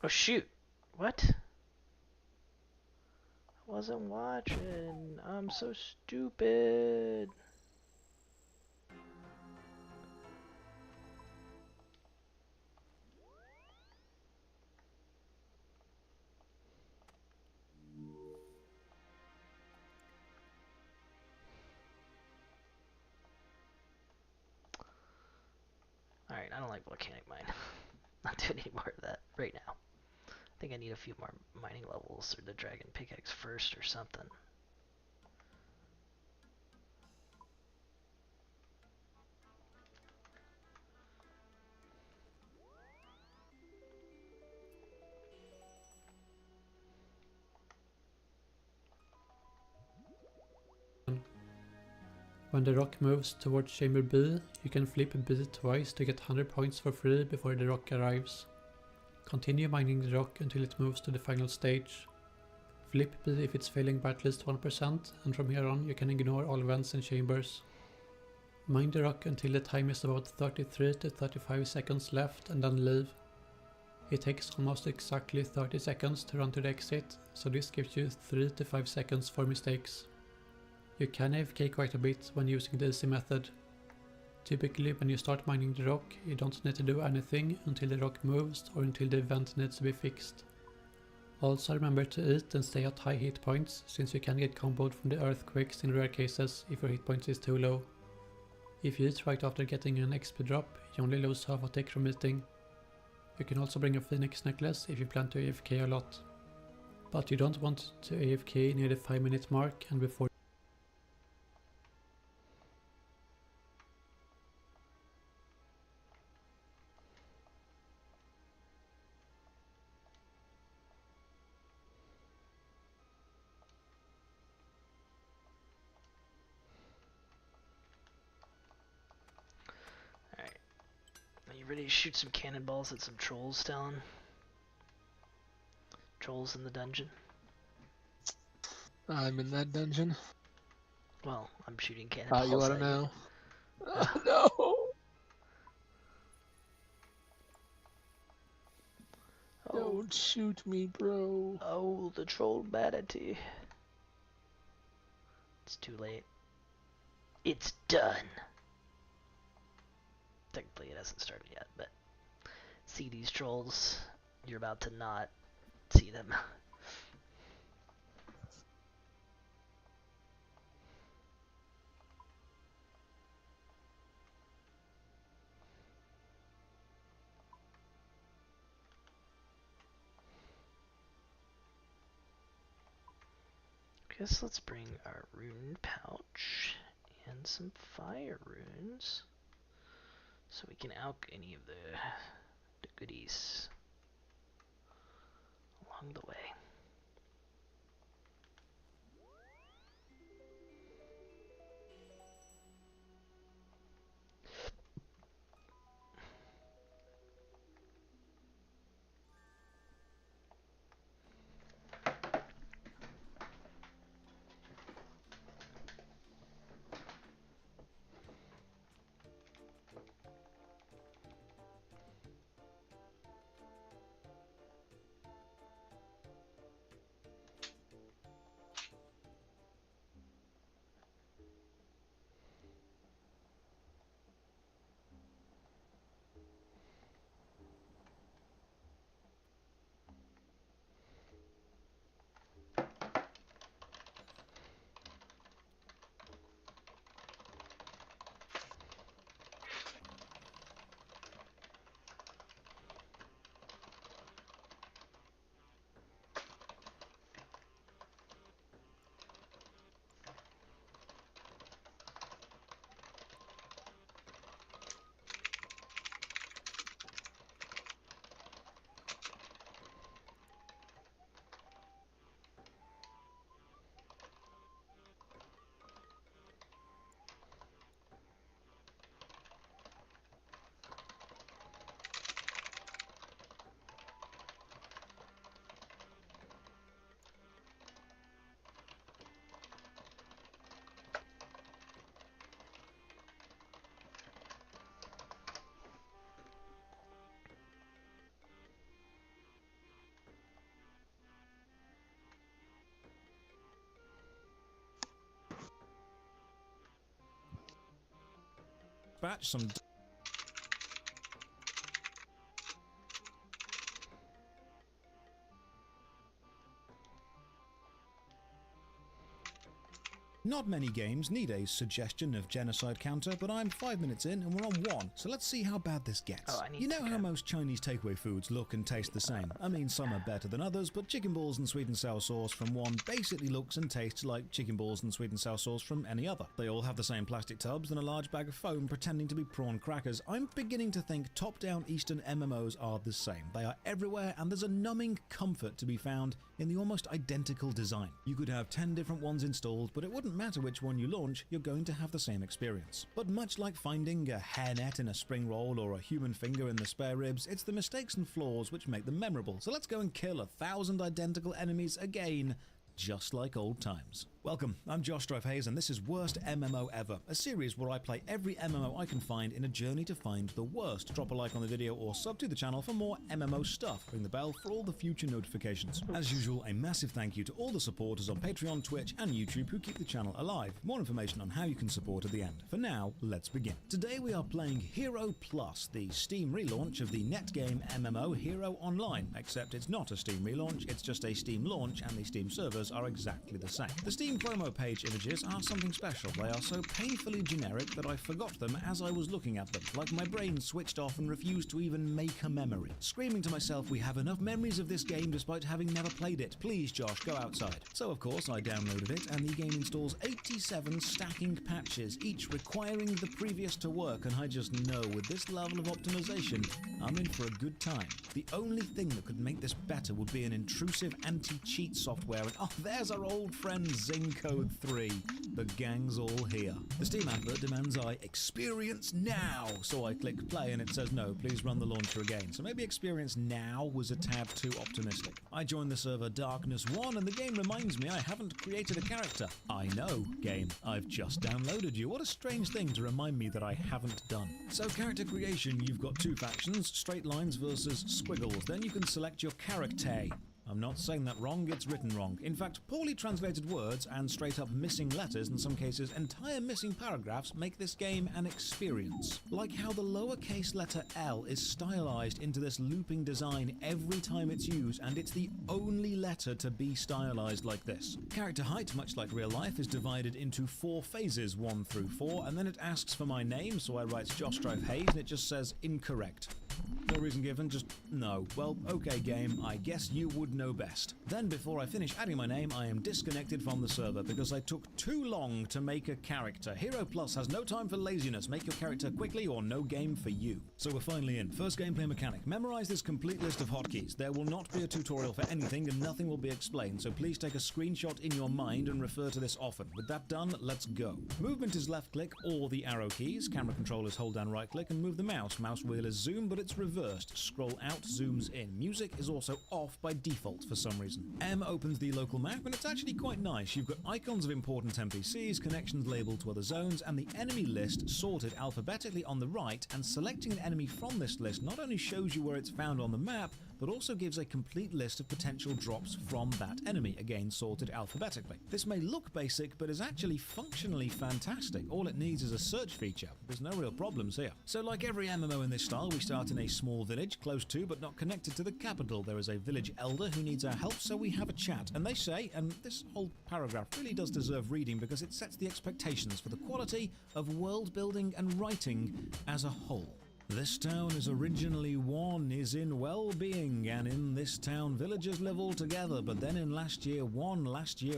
Oh shoot! What? I wasn't watching. I'm so stupid. Alright, I don't like volcanic mine. Not doing any more of that right now. I think I need a few more mining levels or the dragon pickaxe first or something. When the rock moves towards chamber B, you can flip B twice to get 100 points for free before the rock arrives. Continue mining the rock until it moves to the final stage. Flip B if it's failing by at least 1%, and from here on you can ignore all vents and chambers. Mine the rock until the time is about 33 to 35 seconds left and then leave. It takes almost exactly 30 seconds to run to the exit, so this gives you 3 to 5 seconds for mistakes. You can AFK quite a bit when using the easy method. Typically when you start mining the rock, you don't need to do anything until the rock moves or until the event needs to be fixed. Also remember to eat and stay at high hit points, since you can get comboed from the earthquakes in rare cases if your hit points is too low. If you eat right after getting an XP drop, you only lose half a tick from eating. You can also bring a phoenix necklace if you plan to AFK a lot. But you don't want to AFK near the 5-minute mark and before. Alright. Are you ready to shoot some cannonballs at some trolls, Talon? Trolls in the dungeon? I'm in that dungeon. Well, I'm shooting cannonballs You wanna at know? Yeah. No! Oh. Don't shoot me, bro. Oh, the troll manatee. It's too late. It's done. Technically it hasn't started yet, but see these trolls, you're about to not see them. Guess let's bring our rune pouch and some fire runes so we can alch any of the goodies along the way. dispatch some... Not many games need a suggestion of genocide counter, but I'm 5 minutes in and we're on 1, so let's see how bad this gets. You know how most Chinese takeaway foods look and taste the same? I mean, some are better than others, but chicken balls and sweet and sour sauce from one basically looks and tastes like chicken balls and sweet and sour sauce from any other. They all have the same plastic tubs and a large bag of foam pretending to be prawn crackers. I'm beginning to think top-down Eastern MMOs are the same. They are everywhere, and there's a numbing comfort to be found in the almost identical design. You could have 10 different ones installed, but it wouldn't matter which one you launch, you're going to have the same experience. But much like finding a hairnet in a spring roll or a human finger in the spare ribs, it's the mistakes and flaws which make them memorable. So let's go and kill 1,000 identical enemies again, just like old times. Welcome, I'm Josh Drive Hayes, and this is Worst MMO Ever, a series where I play every MMO I can find in a journey to find the worst. Drop a like on the video or sub to the channel for more MMO stuff. Ring the bell for all the future notifications. As usual, a massive thank you to all the supporters on Patreon, Twitch, and YouTube who keep the channel alive. More information on how you can support at the end. For now, let's begin. Today we are playing Hero Plus, the Steam relaunch of the net game MMO Hero Online, except it's not a Steam relaunch, it's just a Steam launch, and the Steam servers are exactly the same. The Steam promo page images are something special. They are so painfully generic that I forgot them as I was looking at them, like my brain switched off and refused to even make a memory. Screaming to myself, we have enough memories of this game despite having never played it. Please, Josh, go outside. So of course I downloaded it, and the game installs 87 stacking patches, each requiring the previous to work, and I just know with this level of optimization, I'm in for a good time. The only thing that could make this better would be an intrusive anti-cheat software, and oh, there's our old friend Zinco 3. The gang's all here. The Steam advert demands I experience now, so I click play and it says no, please run the launcher again. So maybe experience now was a tad too optimistic. I joined the server Darkness 1 and the game reminds me I haven't created a character. I know, game, I've just downloaded you. What a strange thing to remind me that I haven't done. So character creation, you've got two factions, straight lines versus squiggles. Then you can select your character. I'm not saying that wrong, it's written wrong. In fact, poorly translated words and straight up missing letters, in some cases entire missing paragraphs, make this game an experience. Like how the lowercase letter L is stylized into this looping design every time it's used, and it's the only letter to be stylized like this. Character height, much like real life, is divided into 4 phases, 1 through 4, and then it asks for my name, so I write Josh Drive Hayes, and it just says incorrect. No reason given, just no. Well, okay game, I guess you would know best. Then before I finish adding my name, I am disconnected from the server because I took too long to make a character. Hero Plus has no time for laziness. Make your character quickly or no game for you. So we're finally in. First gameplay mechanic. Memorize this complete list of hotkeys. There will not be a tutorial for anything and nothing will be explained, so please take a screenshot in your mind and refer to this often. With that done, let's go. Movement is left click or the arrow keys. Camera control is hold down right click and move the mouse. Mouse wheel is zoom, but it's reversed. Scroll out, zooms in. Music is also off by default for some reason. M opens the local map, and it's actually quite nice. You've got icons of important NPCs, connections labeled to other zones, and the enemy list sorted alphabetically on the right, and selecting an enemy from this list not only shows you where it's found on the map, but also gives a complete list of potential drops from that enemy, again sorted alphabetically. This may look basic, but is actually functionally fantastic. All it needs is a search feature. There's no real problems here. So like every MMO in this style, we start in a small village, close to but not connected to the capital. There is a village elder who needs our help, so we have a chat. And they say, and this whole paragraph really does deserve reading because it sets the expectations for the quality of world building and writing as a whole. This town is originally one is in well-being, and in this town villagers live all together, but then in last year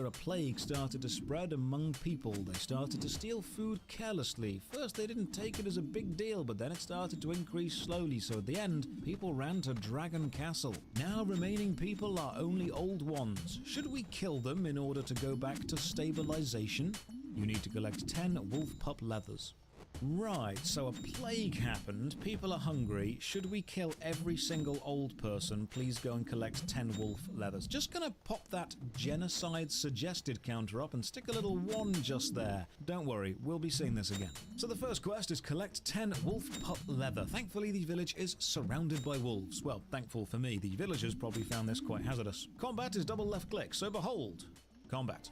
a plague started to spread among people. They started to steal food carelessly. First they didn't take it as a big deal, but then it started to increase slowly, so at the end people ran to Dragon Castle. Now remaining people are only old ones. Should we kill them in order to go back to stabilization? You need to collect 10 wolf pup leathers. Right, so a plague happened, people are hungry, should we kill every single old person? Please go and collect 10 wolf leathers. Just gonna pop that genocide suggested counter up and stick a little 1 just there. Don't worry, we'll be seeing this again. So the first quest is collect 10 wolf pup leather. Thankfully the village is surrounded by wolves. Well, thankful for me, the villagers probably found this quite hazardous. Combat is double left click, so behold, combat.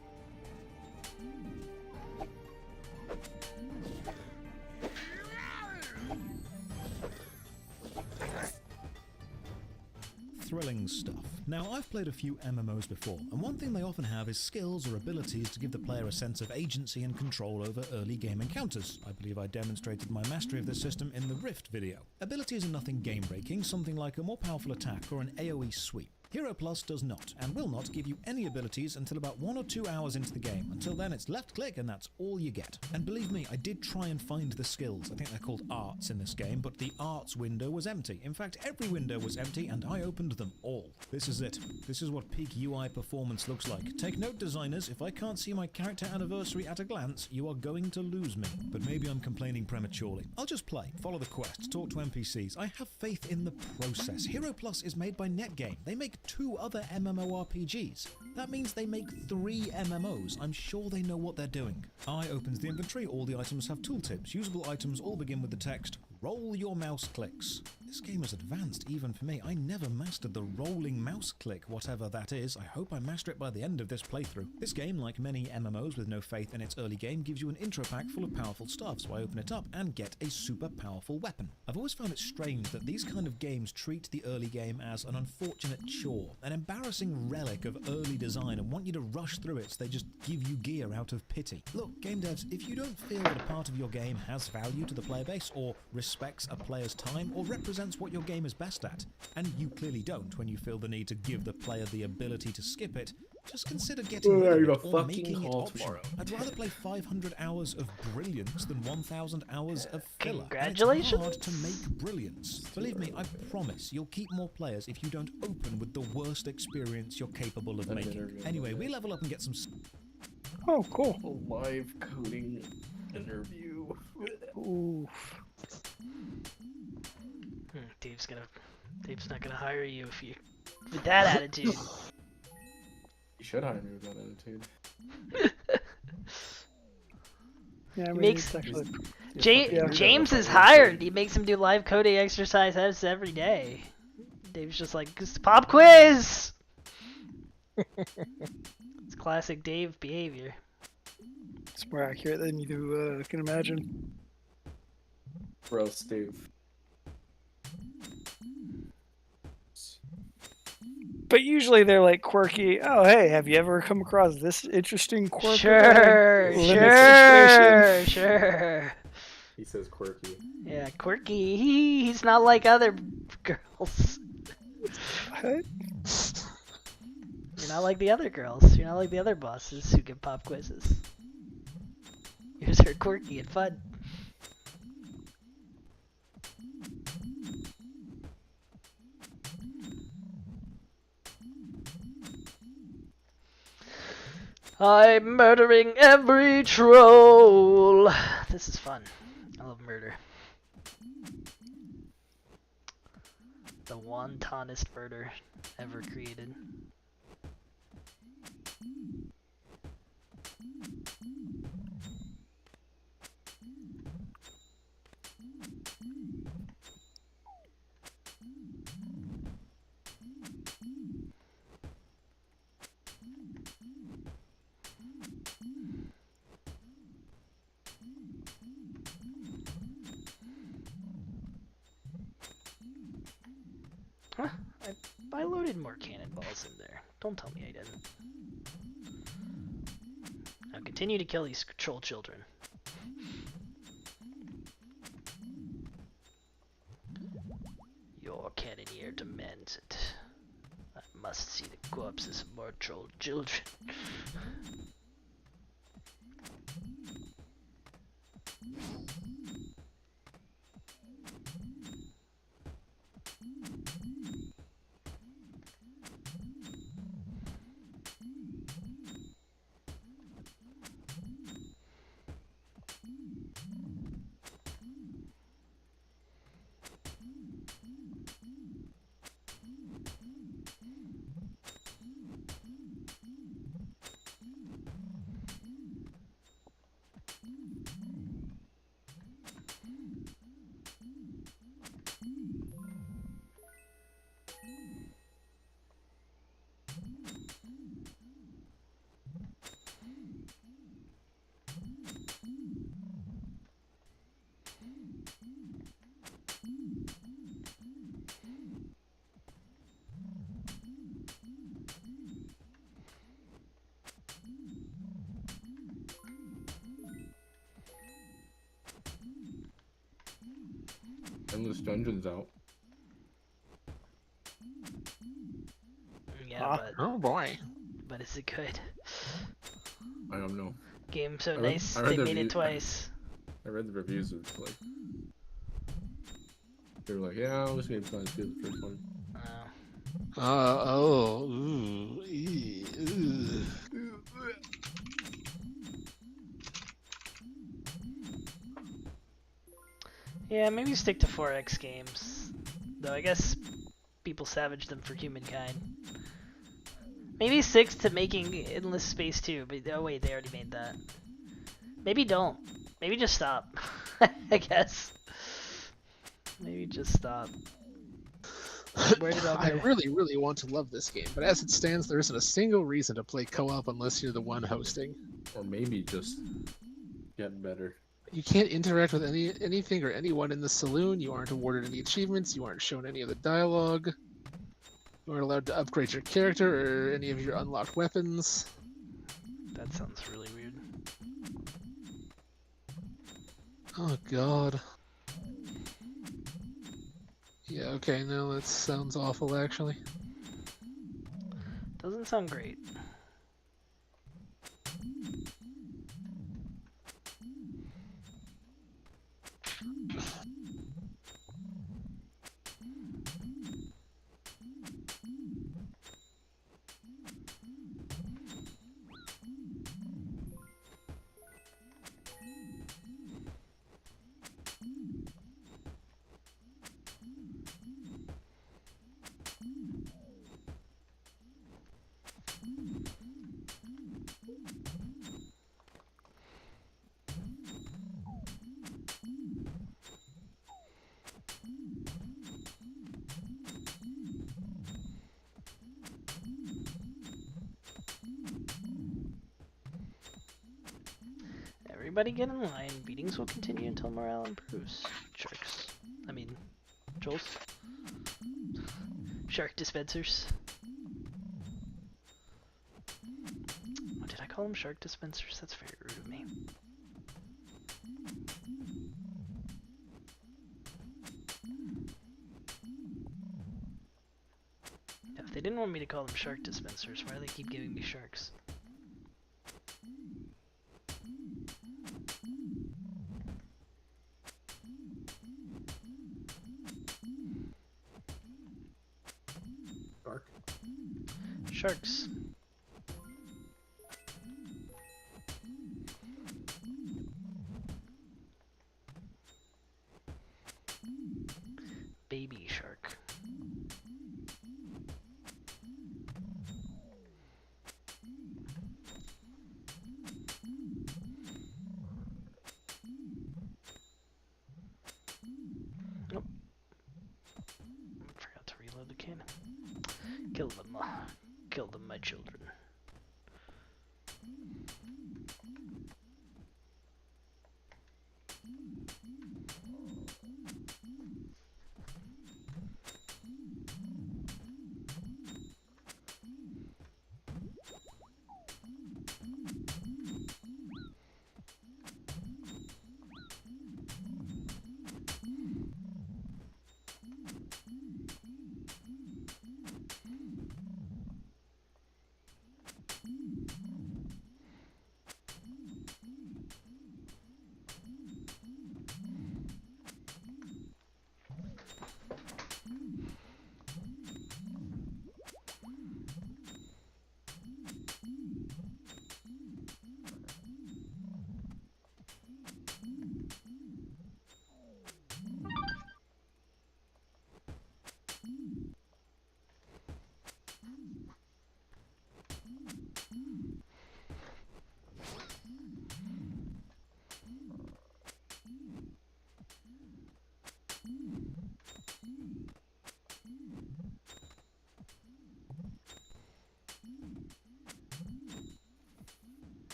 thrilling stuff. Now, I've played a few MMOs before, and one thing they often have is skills or abilities to give the player a sense of agency and control over early game encounters. I believe I demonstrated my mastery of this system in the Rift video. Abilities are nothing game-breaking, something like a more powerful attack or an AoE sweep. Hero Plus does not, and will not, give you any abilities until about 1 or 2 hours into the game. Until then, it's left click and that's all you get. And believe me, I did try and find the skills. I think they're called arts in this game, but the arts window was empty. In fact, every window was empty, and I opened them all. This is it. This is what peak UI performance looks like. Take note, designers, if I can't see my character anniversary at a glance, you are going to lose me. But maybe I'm complaining prematurely. I'll just play, follow the quest, talk to NPCs. I have faith in the process. Hero Plus is made by NetGame. They make 2 other MMORPGs. That means they make 3 MMOs. I'm sure they know what they're doing. I opens the inventory, all the items have tooltips. Usable items all begin with the text, roll your mouse clicks. This game is advanced even for me. I never mastered the rolling mouse click, whatever that is. I hope I master it by the end of this playthrough. This game, like many MMOs with no faith in its early game, gives you an intro pack full of powerful stuff, so I open it up and get a super powerful weapon. I've always found it strange that these kind of games treat the early game as an unfortunate chore, an embarrassing relic of early design, and want you to rush through it so they just give you gear out of pity. Look, game devs, if you don't feel that a part of your game has value to the player base, or respects a player's time, or represents what your game is best at, and you clearly don't when you feel the need to give the player the ability to skip it, just consider getting rid of it or making it optional. I'd rather play 500 hours of brilliance than 1,000 hours of filler. Congratulations! And it's hard to make brilliance. Believe me, I promise you'll keep more players if you don't open with the worst experience you're capable of making. Anyway, we level up and get some... Oh, cool. A live coding interview. Ooh. Dave's not gonna hire you if you with that attitude. You should hire me with that attitude. Yeah, I mean, makes actually, James is hired. He makes him do live coding exercises every day. Dave's just like, it's pop quiz. It's classic Dave behavior. It's more accurate than you can imagine. Bro, Steve. But usually they're like quirky. Oh, hey, have you ever come across this interesting quirk? Sure. He says quirky. Yeah, quirky. He's not like other girls. What? You're not like the other girls. You're not like the other bosses who get pop quizzes. Yours are quirky and fun. I'm murdering every troll. This is fun. I love murder. The wantonest murder ever created. Huh? I loaded more cannonballs in there. Don't tell me I didn't. Now continue to kill these troll children. Your cannoneer demands it. I must see the corpses of more troll children. Endless Dungeons out. Yeah, but Oh boy. but is it good? I don't know. Game so I read- nice I read they the made it review- twice. I read the reviews. It's like they were like, "Yeah, this game's not as good as the first one." Ooh, Yeah, maybe stick to 4X games. Though I guess people savage them for Humankind. Maybe 6 to making Endless Space 2, but oh wait, they already made that. Maybe don't. Maybe just stop. I guess. Maybe just stop. Where did all I go? really, really want to love this game, but as it stands, there isn't a single reason to play co-op unless you're the one hosting. Or maybe just get better. You can't interact with anything or anyone in the saloon. You aren't awarded any achievements. You aren't shown any of the dialogue. You aren't allowed to upgrade your character or any of your unlocked weapons. That sounds really weird. Oh god. Yeah, okay, no, that sounds awful actually. Doesn't sound great. Everybody get in line. Beatings will continue until morale improves. Sharks. I mean, trolls. Shark dispensers. Oh, did I call them shark dispensers? That's very rude of me. If they didn't want me to call them shark dispensers, why do they keep giving me sharks? Sharks. Baby shark. Nope. Forgot to reload the cannon. Kill them. Kill them, my children.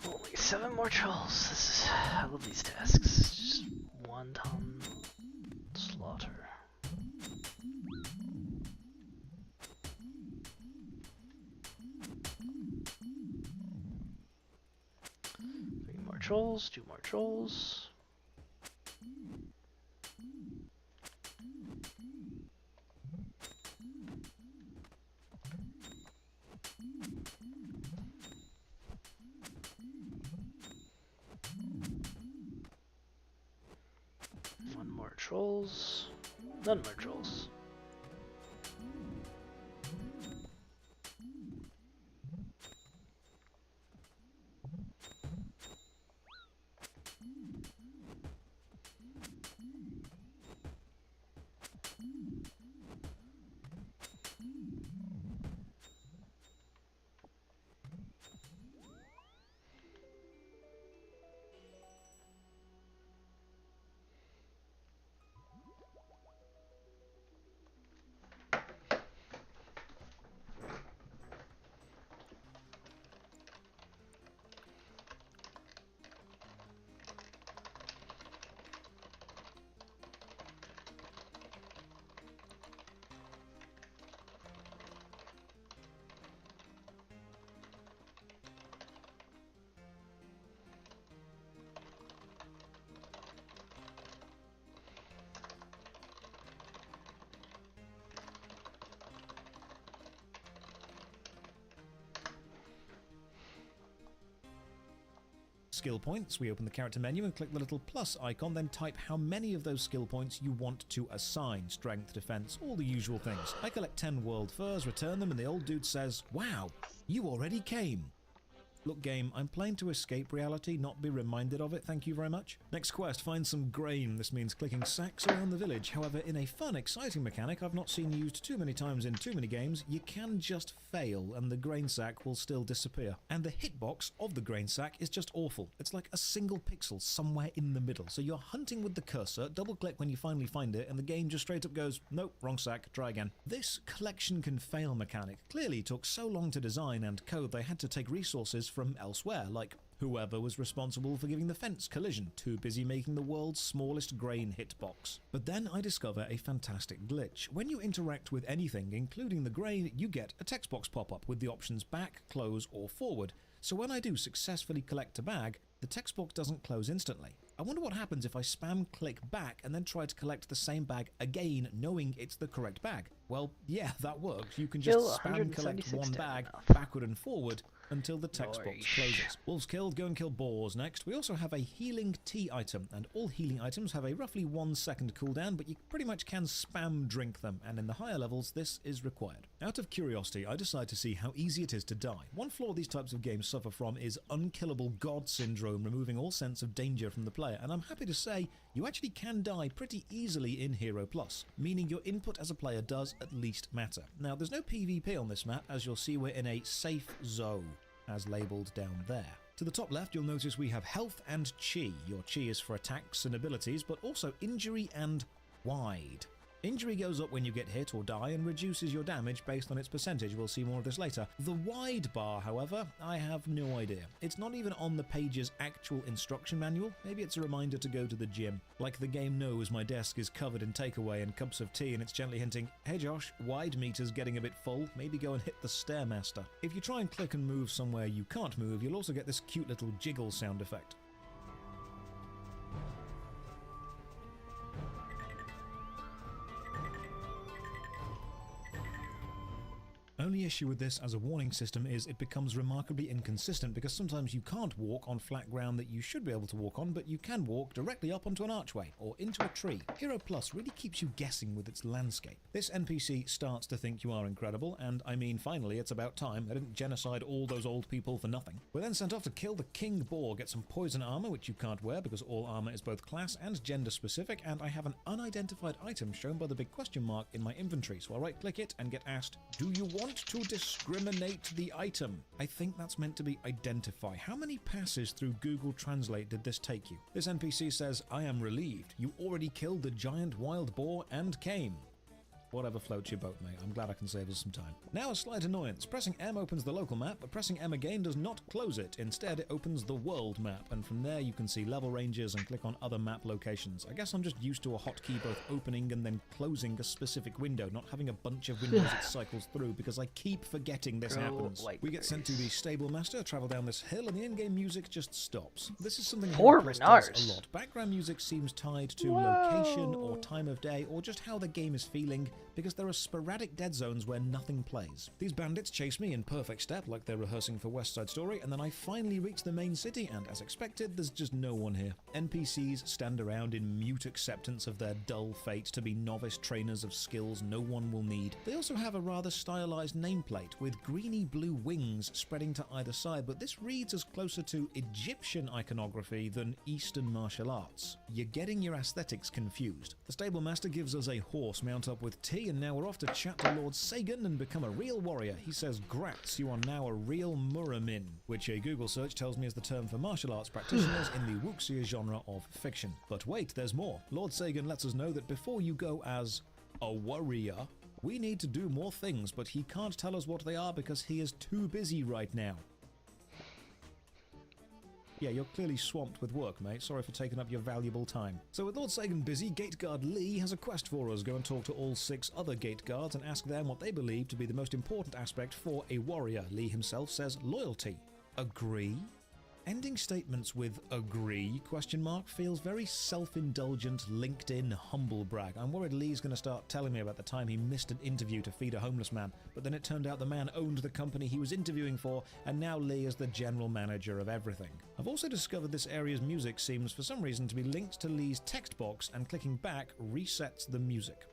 Only 7 more trolls. This is, I love these tasks. Just one-ton slaughter. Three more trolls, 2 more trolls. One more trolls. None more trolls. Skill points. We open the character menu and click the little plus icon, then type how many of those skill points you want to assign. Strength, defense, all the usual things. I collect 10 world furs, return them, and the old dude says, "Wow, you already came." Look game, I'm playing to escape reality, not be reminded of it, thank you very much. Next quest, find some grain. This means clicking sacks around the village. However, in a fun, exciting mechanic I've not seen used too many times in too many games, you can just fail and the grain sack will still disappear. And the hitbox of the grain sack is just awful. It's like a single pixel somewhere in the middle. So you're hunting with the cursor, double click when you finally find it, and the game just straight up goes, nope, wrong sack, try again. This collection can fail mechanic clearly took so long to design and code they had to take resources from elsewhere, like whoever was responsible for giving the fence collision, too busy making the world's smallest grain hitbox. But then I discover a fantastic glitch. When you interact with anything, including the grain, you get a text box pop up with the options back, close, or forward. So when I do successfully collect a bag, the text box doesn't close instantly. I wonder what happens if I spam click back and then try to collect the same bag again, knowing it's the correct bag. Well, yeah, that works. You can just spam collect one bag backward and forward, until the text box closes. Wolves killed, go and kill boars next. We also have a healing tea item, and all healing items have a roughly 1 second cooldown, but you pretty much can spam drink them, and in the higher levels this is required. Out of curiosity, I decided to see how easy it is to die. One flaw these types of games suffer from is unkillable god syndrome, removing all sense of danger from the player, and I'm happy to say you actually can die pretty easily in Hero Plus, meaning your input as a player does at least matter. Now, there's no PvP on this map, as you'll see we're in a safe zone, as labelled down there. To the top left, you'll notice we have health and chi. Your chi is for attacks and abilities, but also injury and wide. Injury goes up when you get hit or die and reduces your damage based on its percentage. We'll see more of this later. The wide bar, however, I have no idea. It's not even on the page's actual instruction manual. Maybe it's a reminder to go to the gym. Like the game knows my desk is covered in takeaway and cups of tea, and it's gently hinting, hey Josh, wide meter's getting a bit full, maybe go and hit the Stairmaster. If you try and click and move somewhere you can't move, you'll also get this cute little jiggle sound effect. Only issue with this as a warning system is it becomes remarkably inconsistent, because sometimes you can't walk on flat ground that you should be able to walk on, but you can walk directly up onto an archway or into a tree. Hero Plus really keeps you guessing with its landscape. This NPC starts to think you are incredible, and I mean finally it's about time. I didn't genocide all those old people for nothing. We're then sent off to kill the King Boar, get some poison armor which you can't wear because all armor is both class and gender specific, and I have an unidentified item shown by the big question mark in my inventory, so I'll right click it and get asked, do you want to discriminate the item? I think that's meant to be identify. How many passes through Google Translate did this take you? This NPC says, I am relieved. You already killed the giant wild boar and came. Whatever floats your boat, mate. I'm glad I can save us some time. Now a slight annoyance. Pressing M opens the local map, but pressing M again does not close it. Instead, it opens the world map, and from there you can see level ranges and click on other map locations. I guess I'm just used to a hotkey both opening and then closing a specific window, not having a bunch of windows it cycles through, because I keep forgetting this happens. We get sent to the Stable Master, travel down this hill, and the in-game music just stops. This is something Hero Plus does a lot. Background music seems tied to location or time of day or just how the game is feeling, because there are sporadic dead zones where nothing plays. These bandits chase me in perfect step like they're rehearsing for West Side Story, and then I finally reach the main city, and as expected, there's just no one here. NPCs stand around in mute acceptance of their dull fate to be novice trainers of skills no one will need. They also have a rather stylized nameplate with greeny blue wings spreading to either side, but this reads as closer to Egyptian iconography than Eastern martial arts. You're getting your aesthetics confused. The Stable Master gives us a horse mount up with tea, and now we're off to chat to Lord Sagan and become a real warrior. He says, grats, you are now a real Muramin, which a Google search tells me is the term for martial arts practitioners in the wuxia genre of fiction. But wait, there's more. Lord Sagan lets us know that before you go as a warrior, we need to do more things, but he can't tell us what they are because he is too busy right now. Yeah, you're clearly swamped with work, mate. Sorry for taking up your valuable time. So with Lord Sagan busy, Gate Guard Lee has a quest for us. Go and talk to all 6 other Gate Guards and ask them what they believe to be the most important aspect for a warrior. Lee himself says loyalty. Agree? Ending statements with agree question mark feels very self-indulgent, LinkedIn humble brag. I'm worried Lee's going to start telling me about the time he missed an interview to feed a homeless man, but then it turned out the man owned the company he was interviewing for, and now Lee is the general manager of everything. I've also discovered this area's music seems for some reason to be linked to Lee's text box, and clicking back resets the music.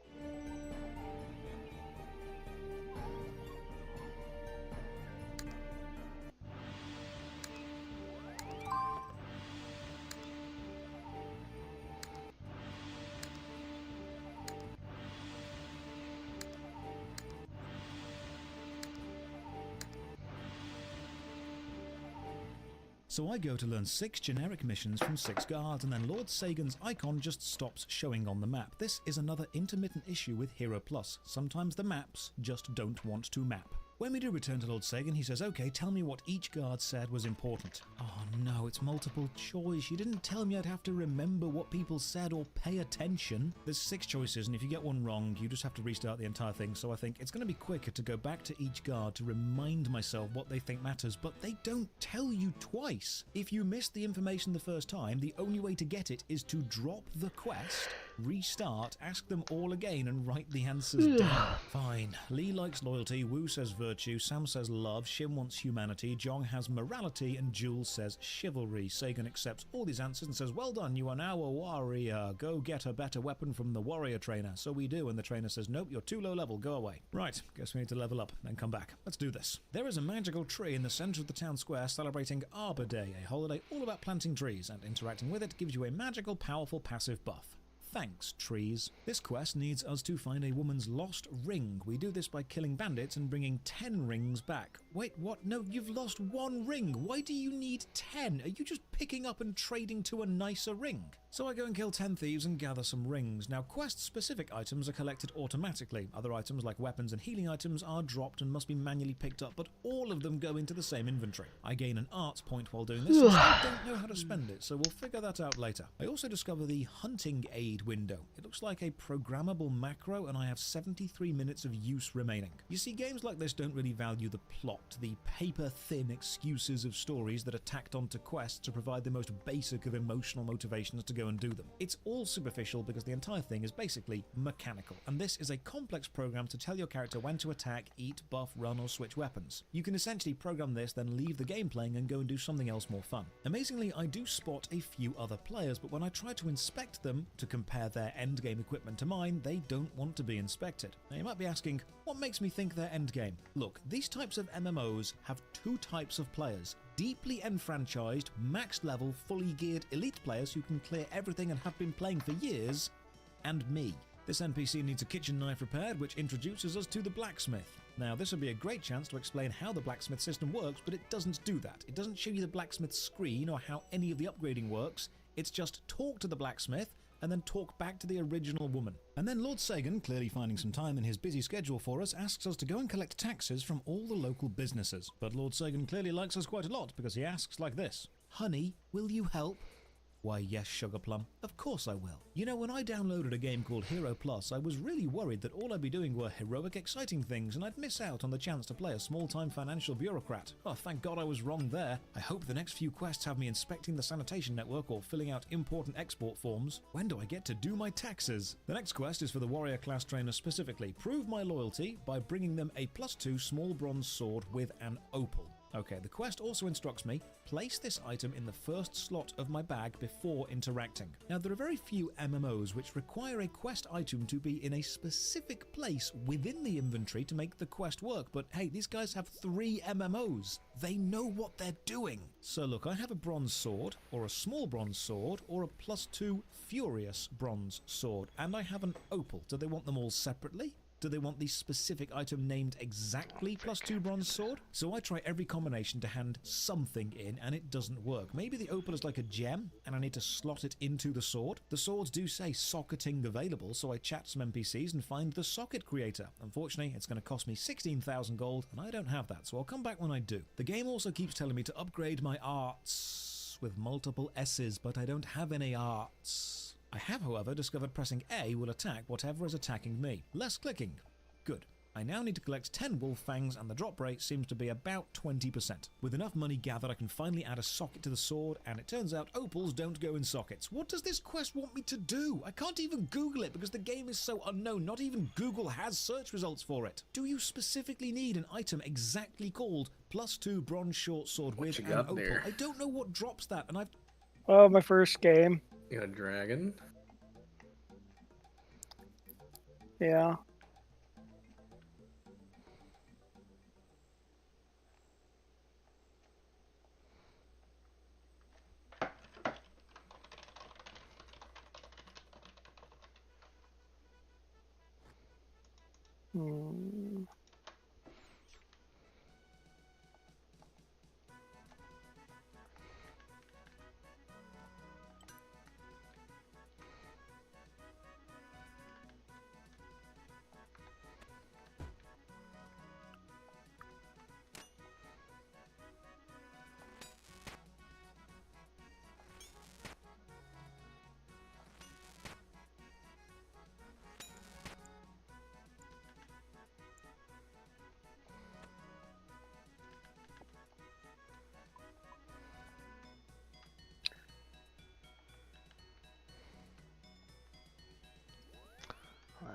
So I go to learn 6 generic missions from 6 guards, and then Lord Sagan's icon just stops showing on the map. This is another intermittent issue with Hero Plus. Sometimes the maps just don't want to map. When we do return to Lord Sagan, he says, okay, tell me what each guard said was important. Oh no, it's multiple choice. You didn't tell me I'd have to remember what people said or pay attention. There's 6 choices, and if you get one wrong, you just have to restart the entire thing. So I think it's going to be quicker to go back to each guard to remind myself what they think matters, but they don't tell you twice. If you missed the information the first time, the only way to get it is to drop the quest Restart, ask them all again, and write the answers down. Fine. Lee likes loyalty, Wu says virtue, Sam says love, Shim wants humanity, Jong has morality, and Jules says chivalry. Sagan accepts all these answers and says, well done, you are now a warrior. Go get a better weapon from the warrior trainer. So we do, and the trainer says, nope, you're too low level, go away. Right, guess we need to level up, then come back. Let's do this. There is a magical tree in the center of the town square celebrating Arbor Day, a holiday all about planting trees, and interacting with it gives you a magical, powerful passive buff. Thanks, trees. This quest needs us to find a woman's lost ring. We do this by killing bandits and bringing 10 rings back. Wait, what? No, you've lost 1 ring. Why do you need 10? Are you just picking up and trading to a nicer ring? So I go and kill 10 thieves and gather some rings. Now, quest-specific items are collected automatically. Other items like weapons and healing items are dropped and must be manually picked up, but all of them go into the same inventory. I gain an arts point while doing this, and I don't know how to spend it, so we'll figure that out later. I also discover the hunting aid window. It looks like a programmable macro, and I have 73 minutes of use remaining. You see, games like this don't really value the plot, the paper-thin excuses of stories that are tacked onto quests to provide the most basic of emotional motivations to go and do them. It's all superficial because the entire thing is basically mechanical, and this is a complex program to tell your character when to attack, eat, buff, run, or switch weapons. You can essentially program this, then leave the game playing and go and do something else more fun. Amazingly, I do spot a few other players, but when I try to inspect them to compare their endgame equipment to mine, they don't want to be inspected. Now you might be asking, what makes me think they're endgame? Look, these types of MMOs have 2 types of players. Deeply enfranchised, maxed level, fully geared elite players who can clear everything and have been playing for years, and me. This NPC needs a kitchen knife repaired, which introduces us to the blacksmith. Now, this would be a great chance to explain how the blacksmith system works, but it doesn't do that. It doesn't show you the blacksmith screen or how any of the upgrading works. It's just talk to the blacksmith, and then talk back to the original woman. And then Lord Sagan, clearly finding some time in his busy schedule for us, asks us to go and collect taxes from all the local businesses. But Lord Sagan clearly likes us quite a lot, because he asks like this: honey, will you help? Why, yes, Sugarplum. Of course I will. You know, when I downloaded a game called Hero Plus, I was really worried that all I'd be doing were heroic, exciting things, and I'd miss out on the chance to play a small-time financial bureaucrat. Oh, thank God I was wrong there. I hope the next few quests have me inspecting the sanitation network or filling out import and export forms. When do I get to do my taxes? The next quest is for the warrior class trainer specifically. Prove my loyalty by bringing them a +2 small bronze sword with an opal. Okay, the quest also instructs me, place this item in the first slot of my bag before interacting. Now, there are very few MMOs which require a quest item to be in a specific place within the inventory to make the quest work, but hey, these guys have 3 MMOs. They know what they're doing. So look, I have a bronze sword, or a small bronze sword, or a +2 furious bronze sword, and I have an opal. Do they want them all separately? Do they want the specific item named exactly +2 bronze sword? So I try every combination to hand something in, and it doesn't work. Maybe the opal is like a gem, and I need to slot it into the sword. The swords do say socketing available, so I chat some NPCs and find the socket creator. Unfortunately, it's going to cost me 16,000 gold, and I don't have that, so I'll come back when I do. The game also keeps telling me to upgrade my arts with multiple S's, but I don't have any arts. I have, however, discovered pressing A will attack whatever is attacking me. Less clicking. Good. I now need to collect 10 wolf fangs, and the drop rate seems to be about 20%. With enough money gathered, I can finally add a socket to the sword, and it turns out opals don't go in sockets. What does this quest want me to do? I can't even Google it because the game is so unknown. Not even Google has search results for it. Do you specifically need an item exactly called +2 bronze short sword with an opal? There? I don't know what drops that, and I've... Oh, my first game. You got a dragon? Yeah.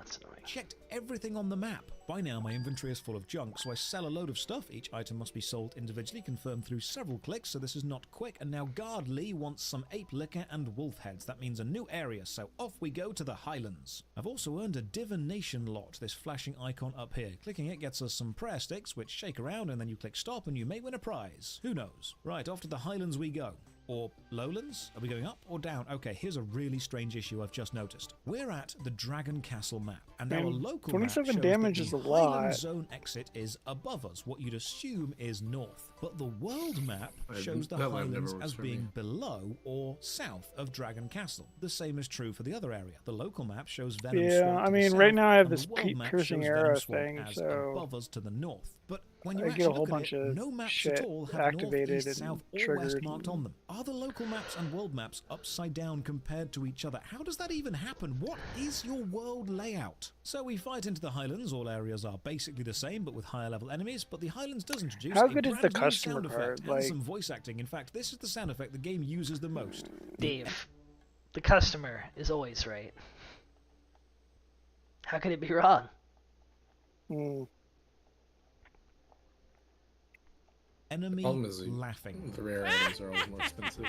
that's annoying. Checked everything on the map. By now my inventory is full of junk, so I sell a load of stuff. Each item must be sold individually, confirmed through several clicks, so this is not quick. And now Guard Lee wants some ape liquor and wolf heads. That means a new area, so off we go to the Highlands. I've also earned a divination lot, this flashing icon up here. Clicking it gets us some prayer sticks, which shake around, and then you click stop and you may win a prize. Who knows? Right, off to the Highlands we go. Or lowlands? Are we going up or down? Okay, here's a really strange issue I've just noticed. We're at the Dragon Castle map, and our local 27 map shows damage that is the a lot. Highland Zone exit is above us, what you'd assume is north. But the world map shows the that one never Highlands works as for being me. below or south of Dragon Castle. The same is true for the other area. The local map shows Venom Yeah, Swamp I to the mean, south, right now I have and this the world map piercing shows arrow Venom Swamp thing, as so above us to the north. But when you I actually get a whole look bunch at it, of no maps shit at all have north, activated east, and south, or west triggered. marked on them. Are the local maps and world maps upside down compared to each other? How does that even happen? What is your world layout? So we fight into the Highlands. All areas are basically the same, but with higher level enemies. But the Highlands does introduce How a good is brand the new customer sound effect card? and Like- some voice acting. In fact, this is the sound effect the game uses the most. Dave, the customer is always right. How could it be wrong? Enemy Problem is laughing. the rare items are always more expensive.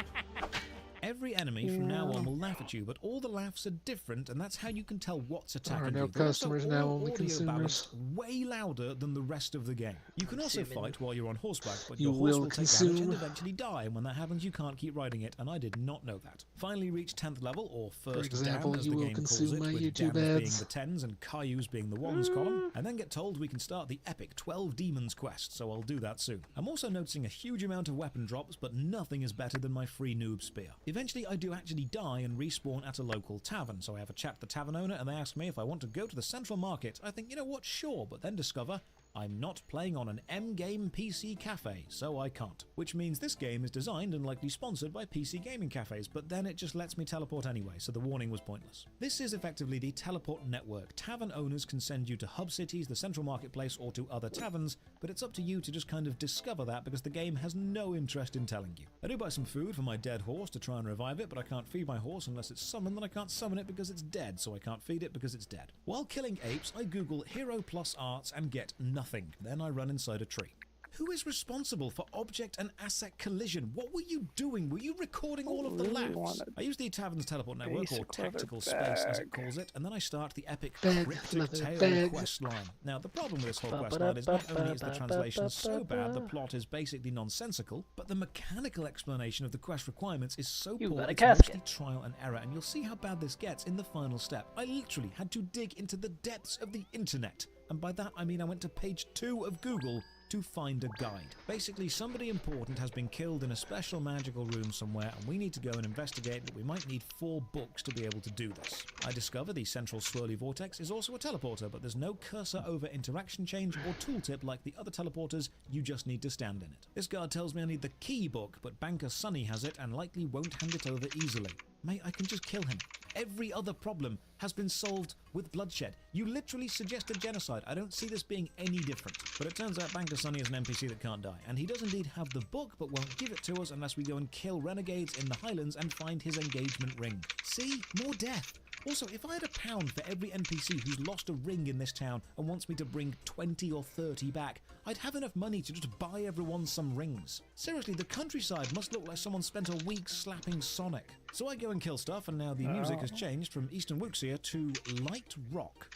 Every enemy from now on will laugh at you, but all the laughs are different, and that's how you can tell what's attacking no you. They're customers, also now all only audio consumers. balanced way louder than the rest of the game. You can also fight while you're on horseback, but You your horse will will take damage and consume. eventually die, and when that happens you can't keep riding it, and I did not know that. Finally reached 10th level, or first example, Dan as you the will game calls consume it, my with YouTube Dans being ads. the 10s and Cailloux being the 1s column, and then get told we can start the epic 12 Demons quest, so I'll do that soon. I'm also noticing a huge amount of weapon drops, but nothing is better than my free noob spear. Eventually I do actually die and respawn at a local tavern, so I have a chat with the tavern owner and they ask me if I want to go to the central market. I think, you know what, sure, but then discover I'm not playing on an M-game PC cafe, so I can't. Which means this game is designed and likely sponsored by PC gaming cafes, but then it just lets me teleport anyway, so the warning was pointless. This is effectively the teleport network. Tavern owners can send you to hub cities, the central marketplace, or to other taverns, but it's up to you to just kind of discover that because the game has no interest in telling you. I do buy some food for my dead horse to try and revive it, but I can't feed my horse unless it's summoned, and I can't summon it because it's dead, so I can't feed it because it's dead. While killing apes, I Google Hero Plus Arts and get nothing. Then I run inside a tree. Who is responsible for object and asset collision? What were you doing? Were you recording all of the laps? I use the Tavern's Teleport Network, or Tactical Space as it calls it, and then I start the epic Cryptic Tale quest line. Now, the problem with this whole quest line is not only is the translation so bad, the plot is basically nonsensical, but the mechanical explanation of the quest requirements is so You poor got a it's casket. mostly trial and error, and you'll see how bad this gets in the final step. I literally had to dig into the depths of the internet. And by that I mean I went to page 2 of Google to find a guide. Basically, somebody important has been killed in a special magical room somewhere, and we need to go and investigate, but we might need 4 books to be able to do this. I discover the central swirly vortex is also a teleporter, but there's no cursor over interaction change or tooltip like the other teleporters, you just need to stand in it. This guard tells me I need the key book, but Banker Sonny has it and likely won't hand it over easily. Mate, I can just kill him. Every other problem has been solved with bloodshed. You literally suggested genocide. I don't see this being any different. But it turns out Banker Sonny is an NPC that can't die, and he does indeed have the book, but won't give it to us unless we go and kill renegades in the Highlands and find his engagement ring. See? More death. Also, if I had £1 for every NPC who's lost a ring in this town and wants me to bring 20 or 30 back, I'd have enough money to just buy everyone some rings. Seriously, the countryside must look like someone spent a week slapping Sonic. So I go and kill stuff, and now the music has changed from Eastern Wuxia to light rock.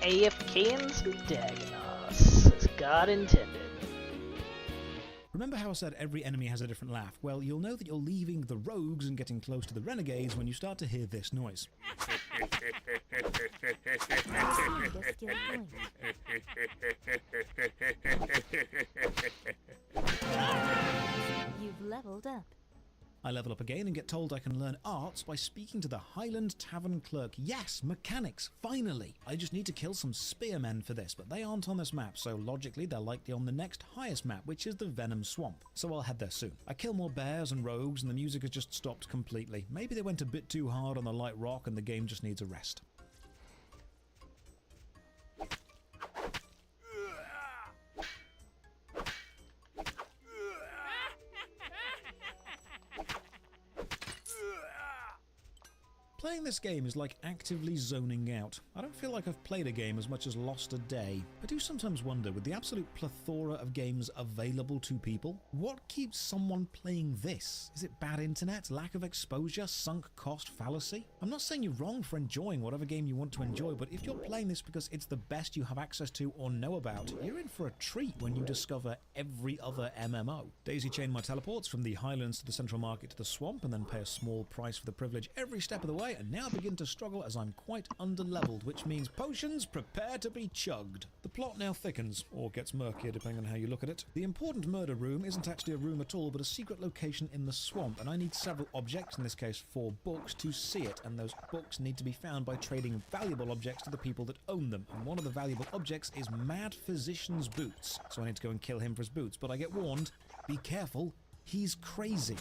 AFKins Dagonos, as God intended. Remember how I said every enemy has a different laugh? Well, you'll know that you're leaving the rogues and getting close to the renegades when you start to hear this noise. You've leveled up. I level up again and get told I can learn arts by speaking to the Highland Tavern clerk. Yes, mechanics, finally! I just need to kill some spearmen for this, but they aren't on this map, so logically they're likely on the next highest map, which is the Venom Swamp. So I'll head there soon. I kill more bears and rogues, and the music has just stopped completely. Maybe they went a bit too hard on the light rock and the game just needs a rest. Playing this game is like actively zoning out. I don't feel like I've played a game as much as lost a day. I do sometimes wonder, with the absolute plethora of games available to people, what keeps someone playing this? Is it bad internet, lack of exposure, sunk cost fallacy? I'm not saying you're wrong for enjoying whatever game you want to enjoy, but if you're playing this because it's the best you have access to or know about, you're in for a treat when you discover every other MMO. Daisy chained my teleports from the Highlands to the Central Market to the Swamp, and then pay a small price for the privilege every step of the way, and now begin to struggle as I'm quite underleveled, which means potions prepare to be chugged. The plot now thickens, or gets murkier depending on how you look at it. The important murder room isn't actually a room at all, but a secret location in the swamp, and I need several objects, in this case 4 books, to see it, and those books need to be found by trading valuable objects to the people that own them, and one of the valuable objects is Mad Physician's boots, so I need to go and kill him for his boots, but I get warned, be careful, he's crazy.